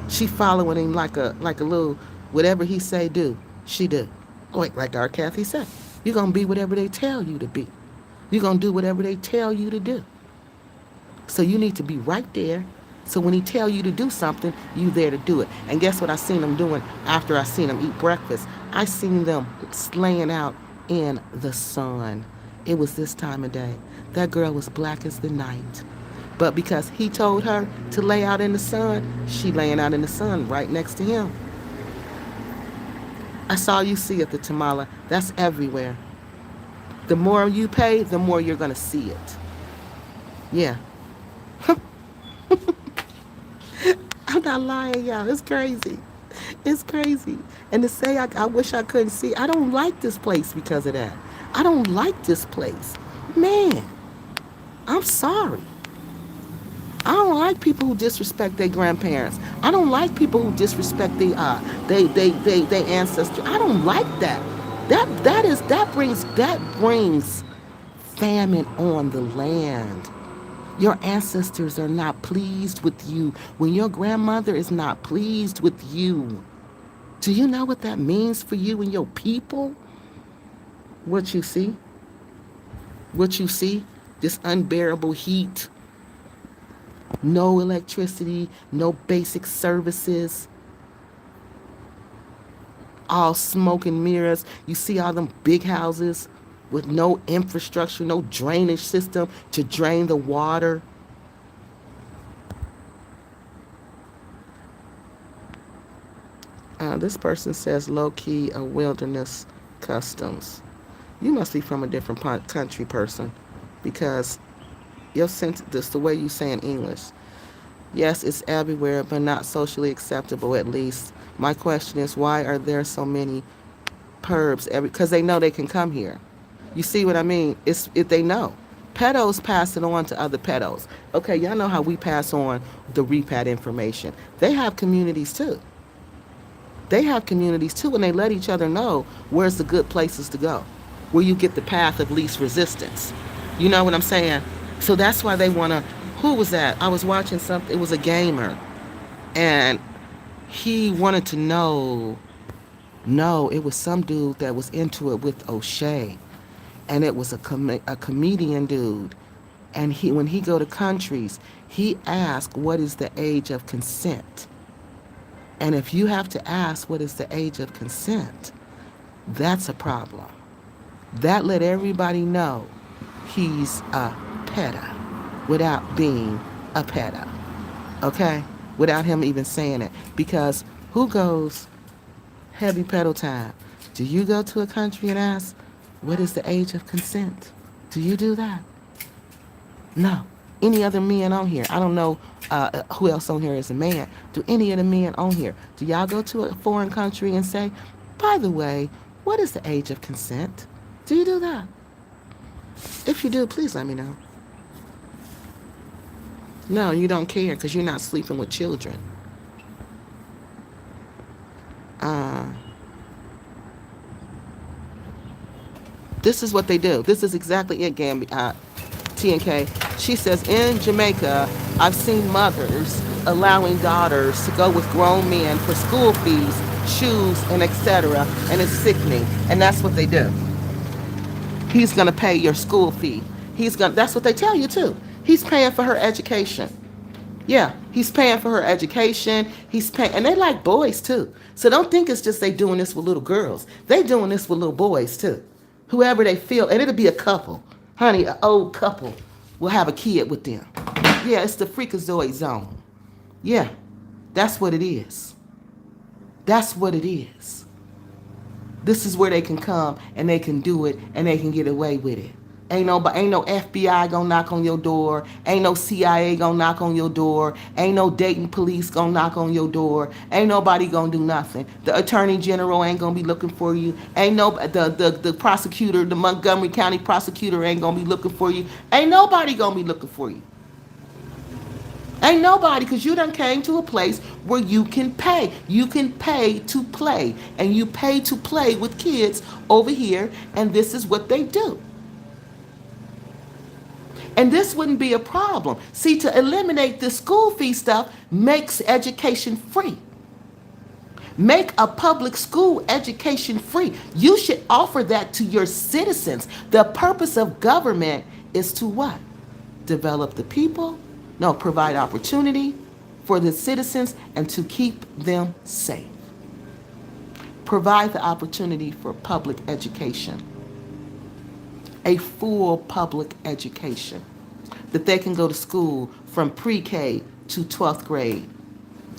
She following him like a little, whatever he say do, she do. Like our Kathy said. You're going to be whatever they tell you to be. You're going to do whatever they tell you to do. So you need to be right there. So when he tell you to do something, you there to do it. And guess what I seen them doing after I seen them eat breakfast? I seen them laying out in the sun. It was this time of day. That girl was black as the night. But because he told her to lay out in the sun, she laying out in the sun right next to him. That's all you see at the Tamala. That's everywhere. The more you pay, the more you're going to see it. Yeah. I'm not lying, y'all. It's crazy. It's crazy. And to say I wish I couldn't see, I don't like this place because of that. I don't like this place. Man, I'm sorry. I don't like people who disrespect their grandparents. I don't like people who disrespect they ancestors. I don't like that. That brings famine on the land. Your ancestors are not pleased with you when your grandmother is not pleased with you. Do you know what that means for you and your people? What you see? What you see? this unbearable heat, no electricity, no basic services, all smoke and mirrors. You see all them big houses with no infrastructure, no drainage system to drain the water. This person says low key a wilderness customs. You must be from a different country, person, because your sense, this the way you say in English. Yes, it's everywhere, but not socially acceptable. At least my question is, why are there so many perps? Because they know they can come here. You see what I mean? It's if they know. Pedos pass it on to other pedos. Okay, y'all know how we pass on the repat information. They have communities too. They have communities too, and they let each other know where's the good places to go, where you get the path of least resistance. You know what I'm saying? So that's why they want to. Who was that? I was watching something. It was a gamer, and he wanted to know. No, it was some dude that was into it with O'Shea, and it was a comedian dude. And when he go to countries, he asked, "What is the age of consent?" And if you have to ask what is the age of consent, that's a problem. That let everybody know he's a pedo without being a pedo. Okay? Without him even saying it. Because who goes heavy pedo time? Do you go to a country and ask, what is the age of consent? Do you do that? No. Any other men on here? I don't know who else on here is a man. Do any of the men on here, do y'all go to a foreign country and say, by the way, what is the age of consent? Do you do that? If you do, please let me know. No, you don't care because you're not sleeping with children. This is what they do. This is exactly it, Gambia. TNK. She says, in Jamaica, I've seen mothers allowing daughters to go with grown men for school fees, shoes, and etc. And it's sickening. And that's what they do. He's going to pay your school fee. That's what they tell you too. He's paying for her education. Yeah, he's paying for her education. He's paying, and they like boys too. So don't think it's just they doing this with little girls. They doing this with little boys too. Whoever they feel, and it'll be a couple. Honey, an old couple will have a kid with them. Yeah, it's the freakazoid zone. Yeah, that's what it is. That's what it is. This is where they can come and they can do it and they can get away with it. Ain't no FBI gonna knock on your door. Ain't no CIA gonna knock on your door. Ain't no Dayton police gonna knock on your door. Ain't nobody gonna do nothing. The attorney general ain't gonna be looking for you. Ain't no the prosecutor, the Montgomery County prosecutor ain't gonna be looking for you. Ain't nobody gonna be looking for you. Ain't nobody, because you done came to a place where you can pay. You can pay to play. And you pay to play with kids over here, and this is what they do. And this wouldn't be a problem. See, to eliminate the school fee stuff makes education free. Make a public school education free. You should offer that to your citizens. The purpose of government is to what? Develop the people? No, provide opportunity for the citizens and to keep them safe. Provide the opportunity for public education. A full public education, that they can go to school from pre-K to 12th grade.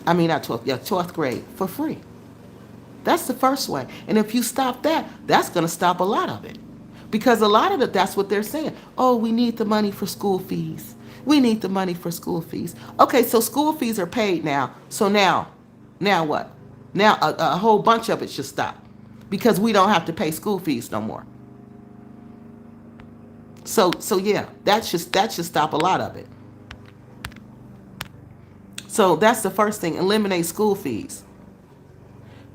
I mean, not 12th, yeah, 12th grade for free. That's the first way. And if you stop that, that's going to stop a lot of it. Because a lot of it, that's what they're saying. Oh, we need the money for school fees. We need the money for school fees. Okay, so school fees are paid now. So now what? Now a whole bunch of it should stop. Because we don't have to pay school fees no more. So yeah, that should stop a lot of it. So that's the first thing, eliminate school fees.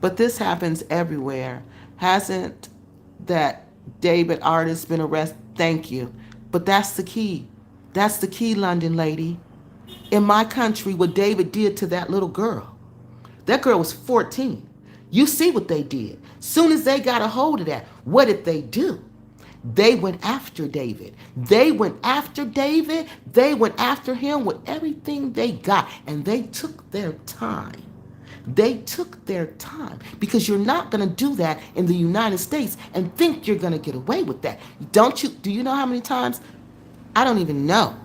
But this happens everywhere. Hasn't that David artist been arrested? Thank you. But that's the key. That's the key, London lady. In my country, what David did to that little girl. That girl was 14. You see what they did. Soon as they got a hold of that, what did they do? They went after David. They went after David. They went after him with everything they got. And they took their time. They took their time because you're not going to do that in the United States and think you're going to get away with that. Don't you? Do you know how many times? I don't even know.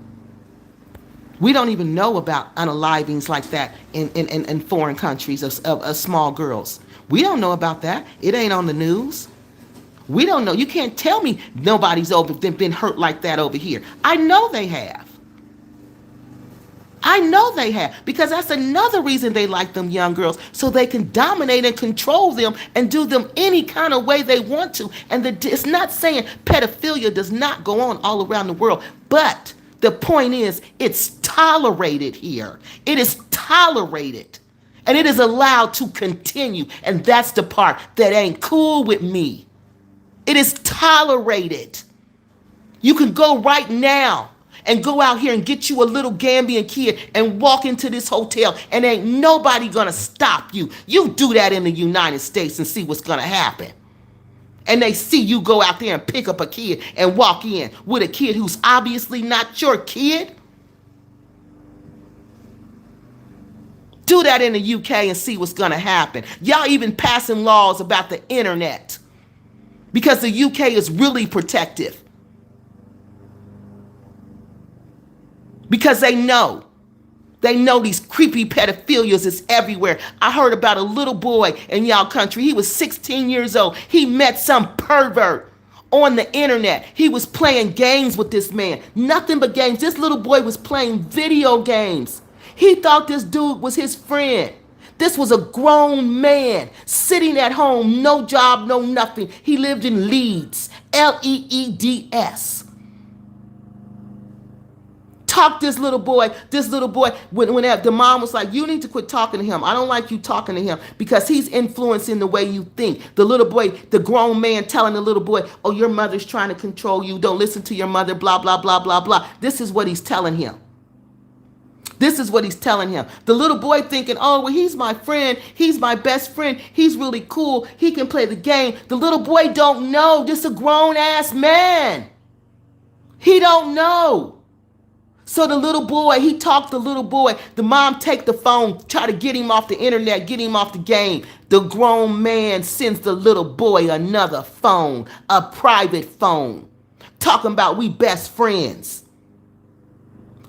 We don't even know about unalivings like that in foreign countries of small girls. We don't know about that. It ain't on the news. We don't know. You can't tell me nobody's been hurt like that over here. I know they have. I know they have, because that's another reason they like them young girls, so they can dominate and control them and do them any kind of way they want to. And it's not saying pedophilia does not go on all around the world, but the point is it's tolerated here. It is tolerated. And it is allowed to continue. And that's the part that ain't cool with me. It is tolerated. You can go right now and go out here and get you a little Gambian kid and walk into this hotel and ain't nobody gonna stop you. You do that in the United States and see what's gonna happen. And they see you go out there and pick up a kid and walk in with a kid who's obviously not your kid. Do that in the UK and see what's gonna happen. Y'all even passing laws about the internet because the UK is really protective. Because they know these creepy pedophilias is everywhere. I heard about a little boy in y'all country. He was 16 years old. He met some pervert on the internet. He was playing games with this man. Nothing but games. This little boy was playing video games. He thought this dude was his friend. This was a grown man sitting at home, no job, no nothing. He lived in Leeds, Leeds. Talk this little boy, when the mom was like, you need to quit talking to him. I don't like you talking to him because he's influencing the way you think. The little boy, the grown man telling the little boy, oh, your mother's trying to control you. Don't listen to your mother, blah, blah, blah, blah, blah. This is what he's telling him. This is what he's telling him. The little boy thinking, oh, well, he's my friend. He's my best friend. He's really cool. He can play the game. The little boy don't know. This a grown-ass man. He don't know. So the little boy, he talked to the little boy. The mom take the phone, try to get him off the internet, get him off the game. The grown man sends the little boy another phone, a private phone, talking about we best friends.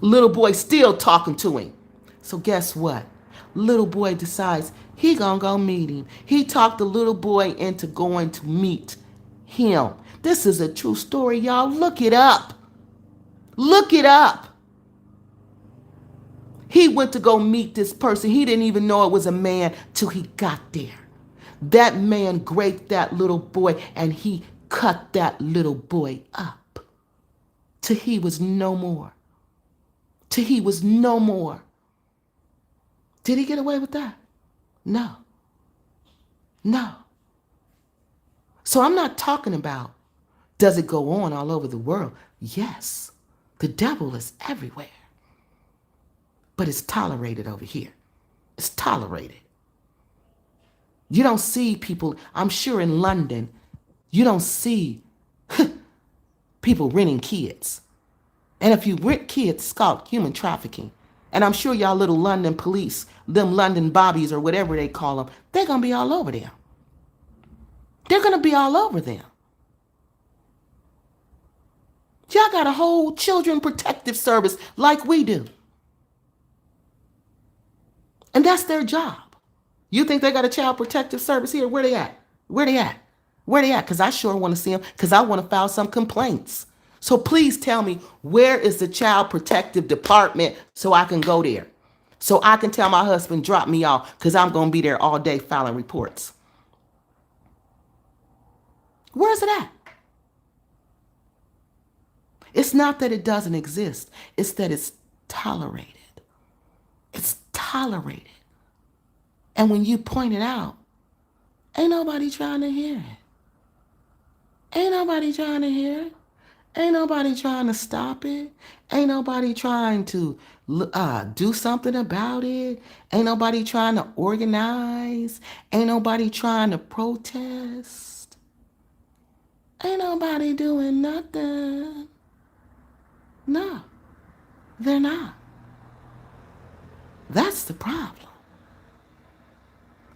Little boy still talking to him. So guess what? Little boy decides he gonna go meet him. He talked the little boy into going to meet him. This is a true story, y'all. Look it up. Look it up. He went to go meet this person. He didn't even know it was a man till he got there. That man raped that little boy and he cut that little boy up till he was no more. Till he was no more. Did he get away with that? No. No. So I'm not talking about, does it go on all over the world? Yes. The devil is everywhere. But it's tolerated over here. It's tolerated. You don't see people, I'm sure in London, you don't see people renting kids. And if you rent kids, it's called human trafficking. And I'm sure y'all little London police, them London bobbies or whatever they call them, they're going to be all over them. They're going to be all over them. Y'all got a whole children protective service like we do. And that's their job. You think they got a child protective service here? Where they at? Where they at? Where they at? Because I sure want to see them because I want to file some complaints. So please tell me, where is the child protective department so I can go there? So I can tell my husband, drop me off because I'm going to be there all day filing reports. Where is it at? It's not that it doesn't exist. It's that it's tolerated. It's tolerated. And when you point it out, ain't nobody trying to hear it. Ain't nobody trying to hear it. Ain't nobody trying to stop it. Ain't nobody trying to do something about it. Ain't nobody trying to organize. Ain't nobody trying to protest. Ain't nobody doing nothing. No, they're not. That's the problem.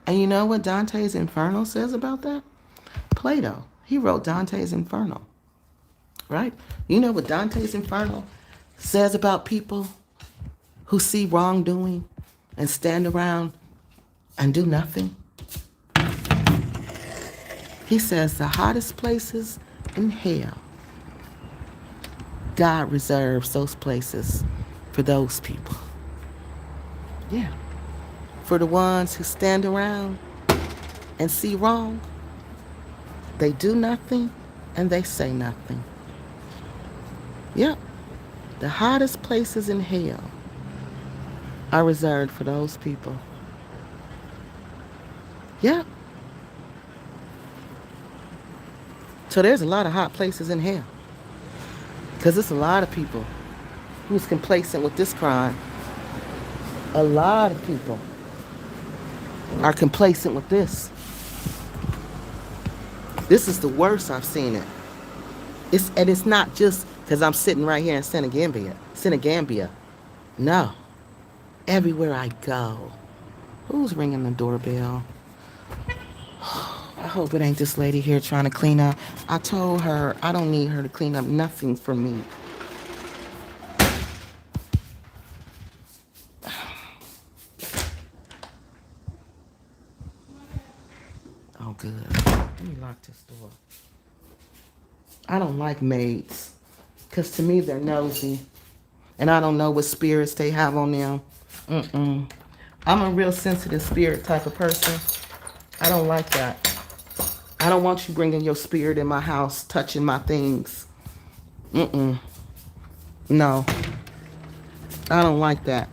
And you know what Dante's Inferno says about that? Plato, he wrote Dante's Inferno, right? You know what Dante's Inferno says about people who see wrongdoing and stand around and do nothing? He says the hottest places in hell, God reserves those places for those people. Yeah. For the ones who stand around and see wrong, they do nothing and they say nothing. Yep. The hottest places in hell are reserved for those people. Yep. So there's a lot of hot places in hell. Because it's a lot of people who's complacent with this crime. A lot of people are complacent with this. This is the worst I've seen it. And it's not just because I'm sitting right here in Senegambia. No. Everywhere I go. Who's ringing the doorbell? I hope it ain't this lady here trying to clean up. I told her I don't need her to clean up nothing for me. Oh, good. Let me lock this door. I don't like maids. Because to me, they're nosy. And I don't know what spirits they have on them. Mm-mm. I'm a real sensitive spirit type of person. I don't like that. I don't want you bringing your spirit in my house, touching my things. Mm-mm. No. I don't like that.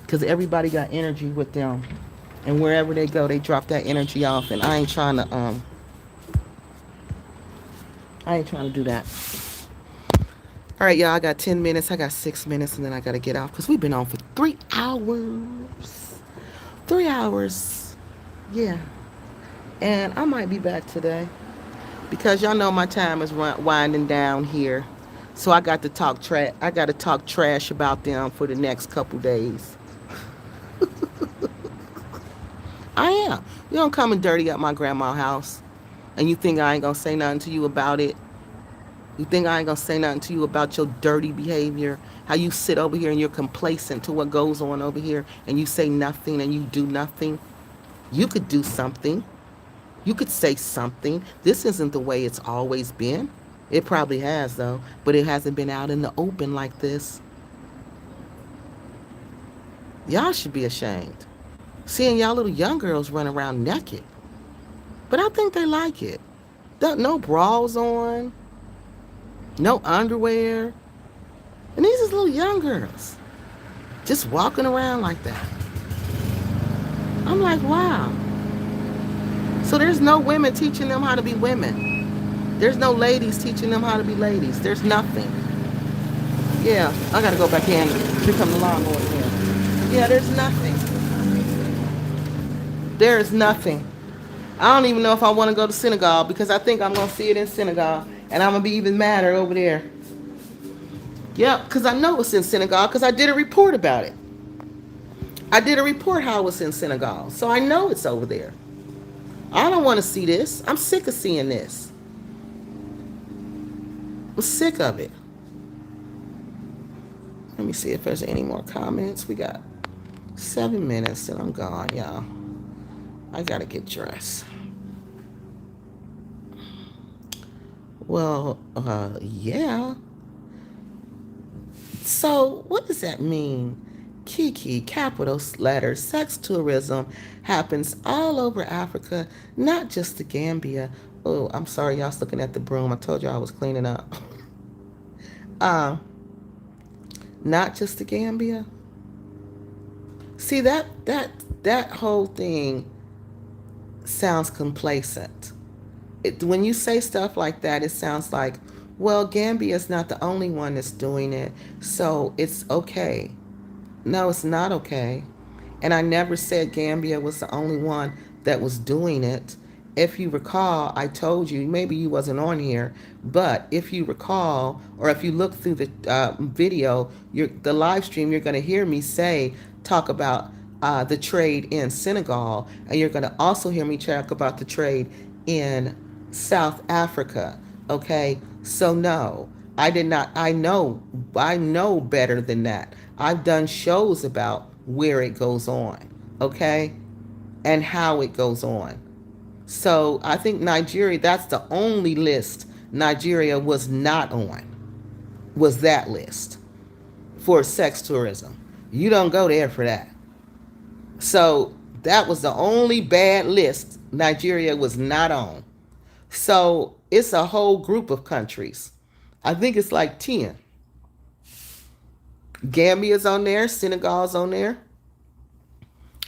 Because everybody got energy with them. And wherever they go, they drop that energy off. And I ain't trying to do that. All right, y'all, I got 10 minutes. I got 6 minutes, and then I got to get off. Because we've been on for 3 hours. 3 hours. Yeah. And I might be back today. Because y'all know my time is winding down here. So I got to talk trash about them for the next couple days. I am. You don't come and dirty up my grandma's house. And you think I ain't going to say nothing to you about it? You think I ain't going to say nothing to you about your dirty behavior? How you sit over here and you're complacent to what goes on over here and you say nothing and you do nothing? You could do something. You could say something. This isn't the way it's always been. It probably has, though, but it hasn't been out in the open like this. Y'all should be ashamed. Seeing y'all little young girls run around naked. But I think they like it. No bras on. No underwear. And these is little young girls. Just walking around like that. I'm like, wow. So there's no women teaching them how to be women. There's no ladies teaching them how to be ladies. There's nothing. Yeah, I gotta go back in. Here come the lawnmower again. Yeah, there's nothing. There is nothing. I don't even know if I want to go to Senegal because I think I'm going to see it in Senegal. And I'm going to be even madder over there. Yep, because I know it's in Senegal because I did a report about it. I did a report how it's in Senegal. So I know it's over there. I don't want to see this. I'm sick of seeing this. I'm sick of it. Let me see if there's any more comments. We got 7 minutes and I'm gone, y'all. I gotta get dressed. Well, yeah. So, what does that mean? KeKe, capital letters, sex tourism happens all over Africa, not just the Gambia. Oh, I'm sorry, y'all's looking at the broom. I told y'all I was cleaning up. Not just the Gambia. See, that whole thing sounds complacent. When you say stuff like that, it sounds like, well, Gambia is not the only one that's doing it, so it's okay. No, it's not okay. And I never said Gambia was the only one that was doing it. if you recall, I told you, maybe you wasn't on here, but if you recall, or if you look through the video, the live stream, you're going to hear me talk about the trade in Senegal, and you're going to also hear me talk about the trade in South Africa. Okay, so no, I did not. I know better than that. I've done shows about where it goes on. Okay, and how it goes on. So I think Nigeria, that's the only list Nigeria was not on, was that list for sex tourism. You don't go there for that. So that was the only bad list Nigeria was not on. So it's a whole group of countries. I think it's like 10. Gambia's on there, Senegal's on there.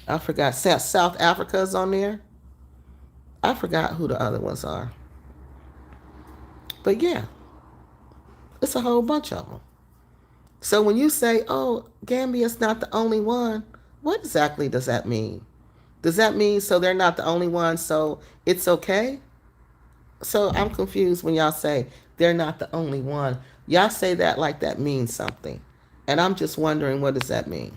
I forgot, South Africa's on there. I forgot who the other ones are. But yeah, it's a whole bunch of them. So when you say, oh, Gambia's not the only one, what exactly does that mean? Does that mean so they're not the only one, so it's okay? So I'm confused when y'all say they're not the only one. Y'all say that like that means something. And I'm just wondering, what does that mean?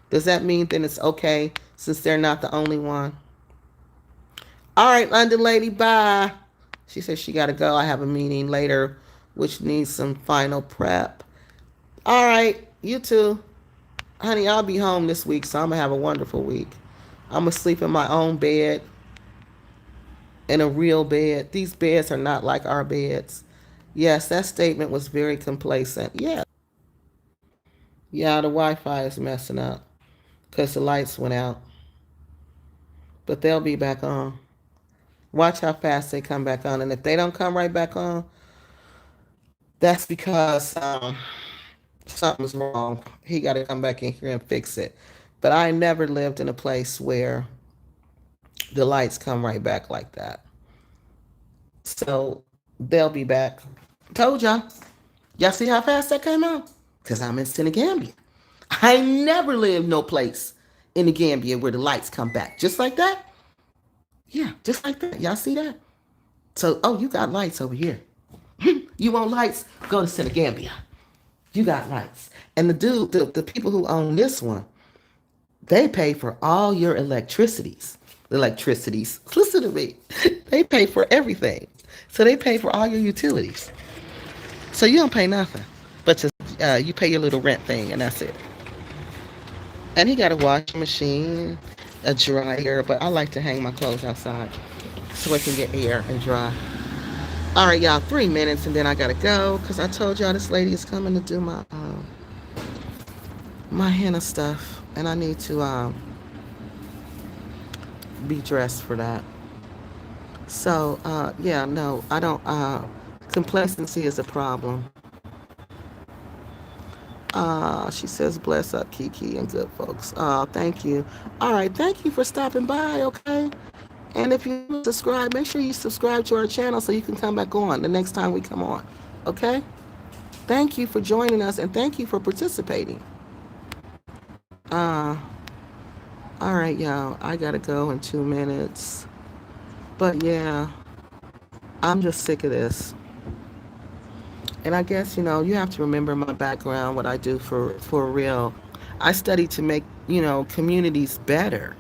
Does that mean then it's okay since they're not the only one? All right, London lady, bye. She says she got to go. I have a meeting later, which needs some final prep. All right, you too. Honey, I'll be home this week, so I'm going to have a wonderful week. I'm going to sleep in my own bed, in a real bed. These beds are not like our beds. Yes, that statement was very complacent. Yeah. Yeah, the Wi-Fi is messing up because the lights went out. But they'll be back on. Watch how fast they come back on. And if they don't come right back on, that's because something's wrong. He got to come back in here and fix it. But I never lived in a place where the lights come right back like that. So they'll be back. Told y'all. Y'all see how fast that came out? Because I'm in Senegambia. I never lived no place in the Gambia where the lights come back. Just like that? Yeah, just like that. Y'all see that? So, oh, you got lights over here. You want lights? Go to Senegambia. You got lights. And the people who own this one, they pay for all your electricities. Listen to me. They pay for everything. So they pay for all your utilities. So you don't pay nothing. But you pay your little rent thing, and that's it. And he got a washing machine, a dryer, but I like to hang my clothes outside so it can get air and dry. All right, y'all, 3 minutes, and then I gotta go because I told y'all this lady is coming to do my henna stuff, and I need to be dressed for that. So yeah, no, I don't. Complacency is a problem. She says, bless up, KeKe and good folks. Thank you. All right, thank you for stopping by, okay? And if you subscribe, make sure you subscribe to our channel so you can come back on the next time we come on, okay? Thank you for joining us, and thank you for participating. Uh, all right, y'all, I gotta go in 2 minutes. But yeah, I'm just sick of this. And I guess, you have to remember my background, what I do for real. I study to make, communities better.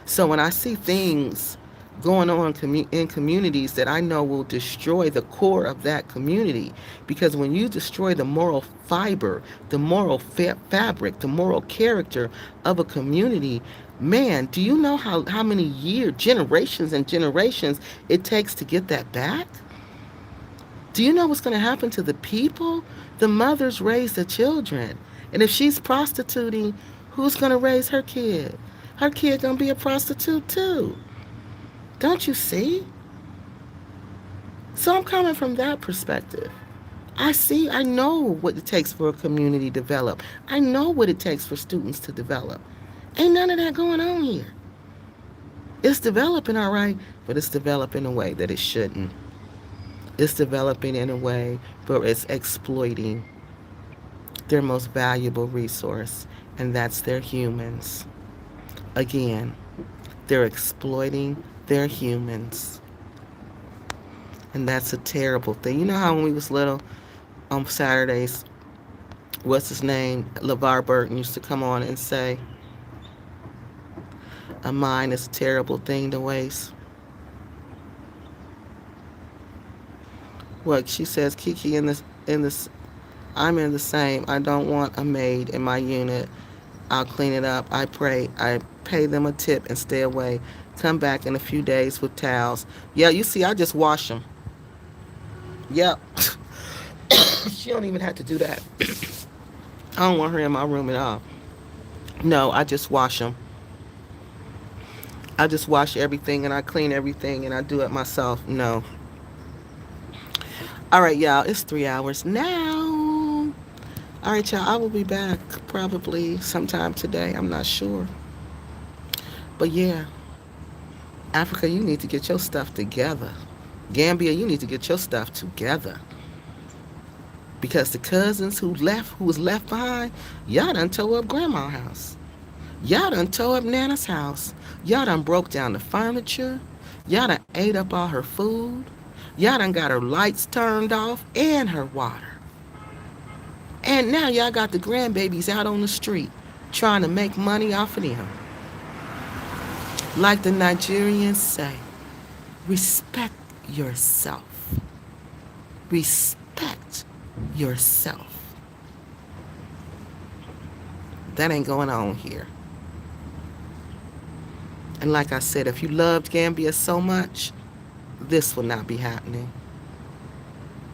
So when I see things going on in communities that I know will destroy the core of that community, because when you destroy the moral fiber, the moral fabric, the moral character of a community, man, do you know how many years, generations and generations it takes to get that back? Do you know what's going to happen to the people? The mothers raise the children. And if she's prostituting, who's going to raise her kid? Her kid going to be a prostitute too. Don't you see? So I'm coming from that perspective. I know what it takes for a community to develop. I know what it takes for students to develop. Ain't none of that going on here. It's developing all right, but it's developing in a way that it shouldn't. It's developing in a way where it's exploiting their most valuable resource, and that's their humans. Again, they're exploiting They're humans. And that's a terrible thing. You know how when we was little on Saturdays, what's his name? LeVar Burton used to come on and say, a mind is a terrible thing to waste. What she says, KeKe, in this I'm in the same. I don't want a maid in my unit. I'll clean it up. I pray. I pay them a tip and stay away. Come back in a few days with towels. Yeah, you see, I just wash them. Yep. She don't even have to do that. I don't want her in my room at all. No, I just wash them. I just wash everything and I clean everything and I do it myself. No. All right, y'all. It's 3 hours now. All right, y'all. I will be back probably sometime today. I'm not sure. But yeah, Africa, you need to get your stuff together. Gambia, you need to get your stuff together. Because the cousins who was left behind, y'all done tore up grandma's house. Y'all done tore up Nana's house. Y'all done broke down the furniture. Y'all done ate up all her food. Y'all done got her lights turned off and her water. And now y'all got the grandbabies out on the street trying to make money off of them. Like the Nigerians say, respect yourself. Respect yourself. That ain't going on here. And like I said, if you loved Gambia so much, this will not be happening.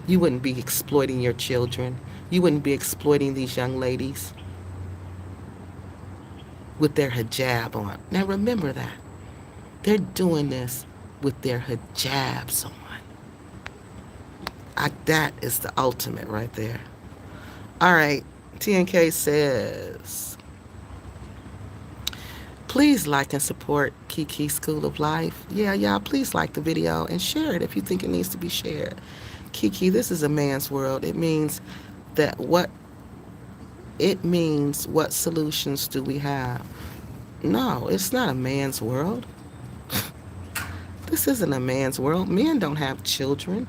You wouldn't be exploiting your children. You wouldn't be exploiting these young ladies with their hijab on. Now remember that. They're doing this with their hijabs on. That is the ultimate right there. All right. TNK says, please like and support KeKe School of Life. Yeah, y'all, please like the video and share it if you think it needs to be shared. KeKe, this is a man's world. That what it means what solutions do we have? No, it's not a man's world. This isn't a man's world. Men don't have children.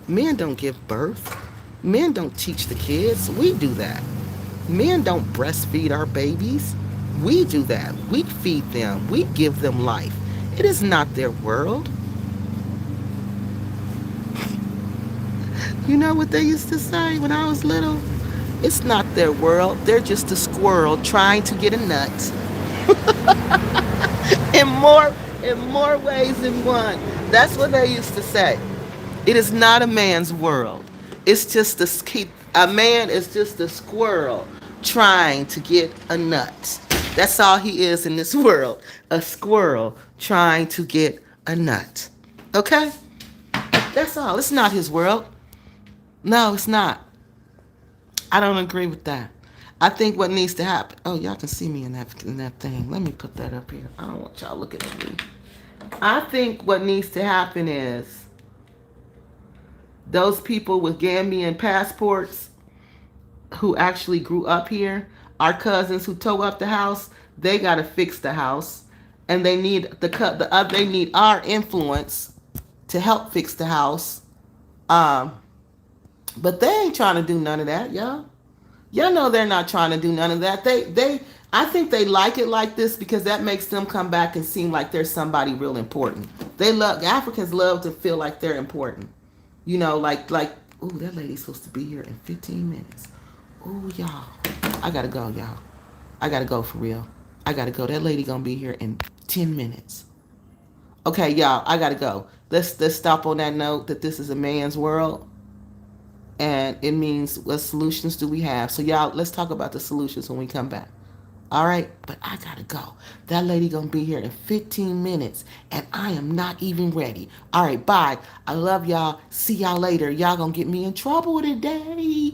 Men don't give birth. Men don't teach the kids. We do that. Men don't breastfeed our babies. We do that. We feed them. We give them life. It is not their world. You know what they used to say when I was little? It's not their world. They're just a squirrel trying to get a nut. in more in more ways than one. That's what they used to say. It is not a man's world. It's just a man is just a squirrel trying to get a nut. That's all he is in this world. A squirrel trying to get a nut. Okay? That's all. It's not his world. No, it's not. I don't agree with that. I think what needs to happen. Oh, y'all can see me in that thing. Let me put that up here. I don't want y'all looking at me. I think what needs to happen is those people with Gambian passports who actually grew up here, our cousins who tore up the house, they got to fix the house, and they need they need our influence to help fix the house. But they ain't trying to do none of that, y'all. Y'all know they're not trying to do none of that. I think they like it like this because that makes them come back and seem like they're somebody real important. Africans love to feel like they're important. You know, ooh, that lady's supposed to be here in 15 minutes. Ooh, y'all. I gotta go, y'all. I gotta go for real. I gotta go. That lady gonna be here in 10 minutes. Okay, y'all, I gotta go. Let's stop on that note that this is a man's world. And it means what solutions do we have? So y'all, let's talk about the solutions when we come back. All right, but I gotta go. That lady gonna be here in 15 minutes, and I am not even ready. All right, bye. I love y'all. See y'all later. Y'all gonna get me in trouble today.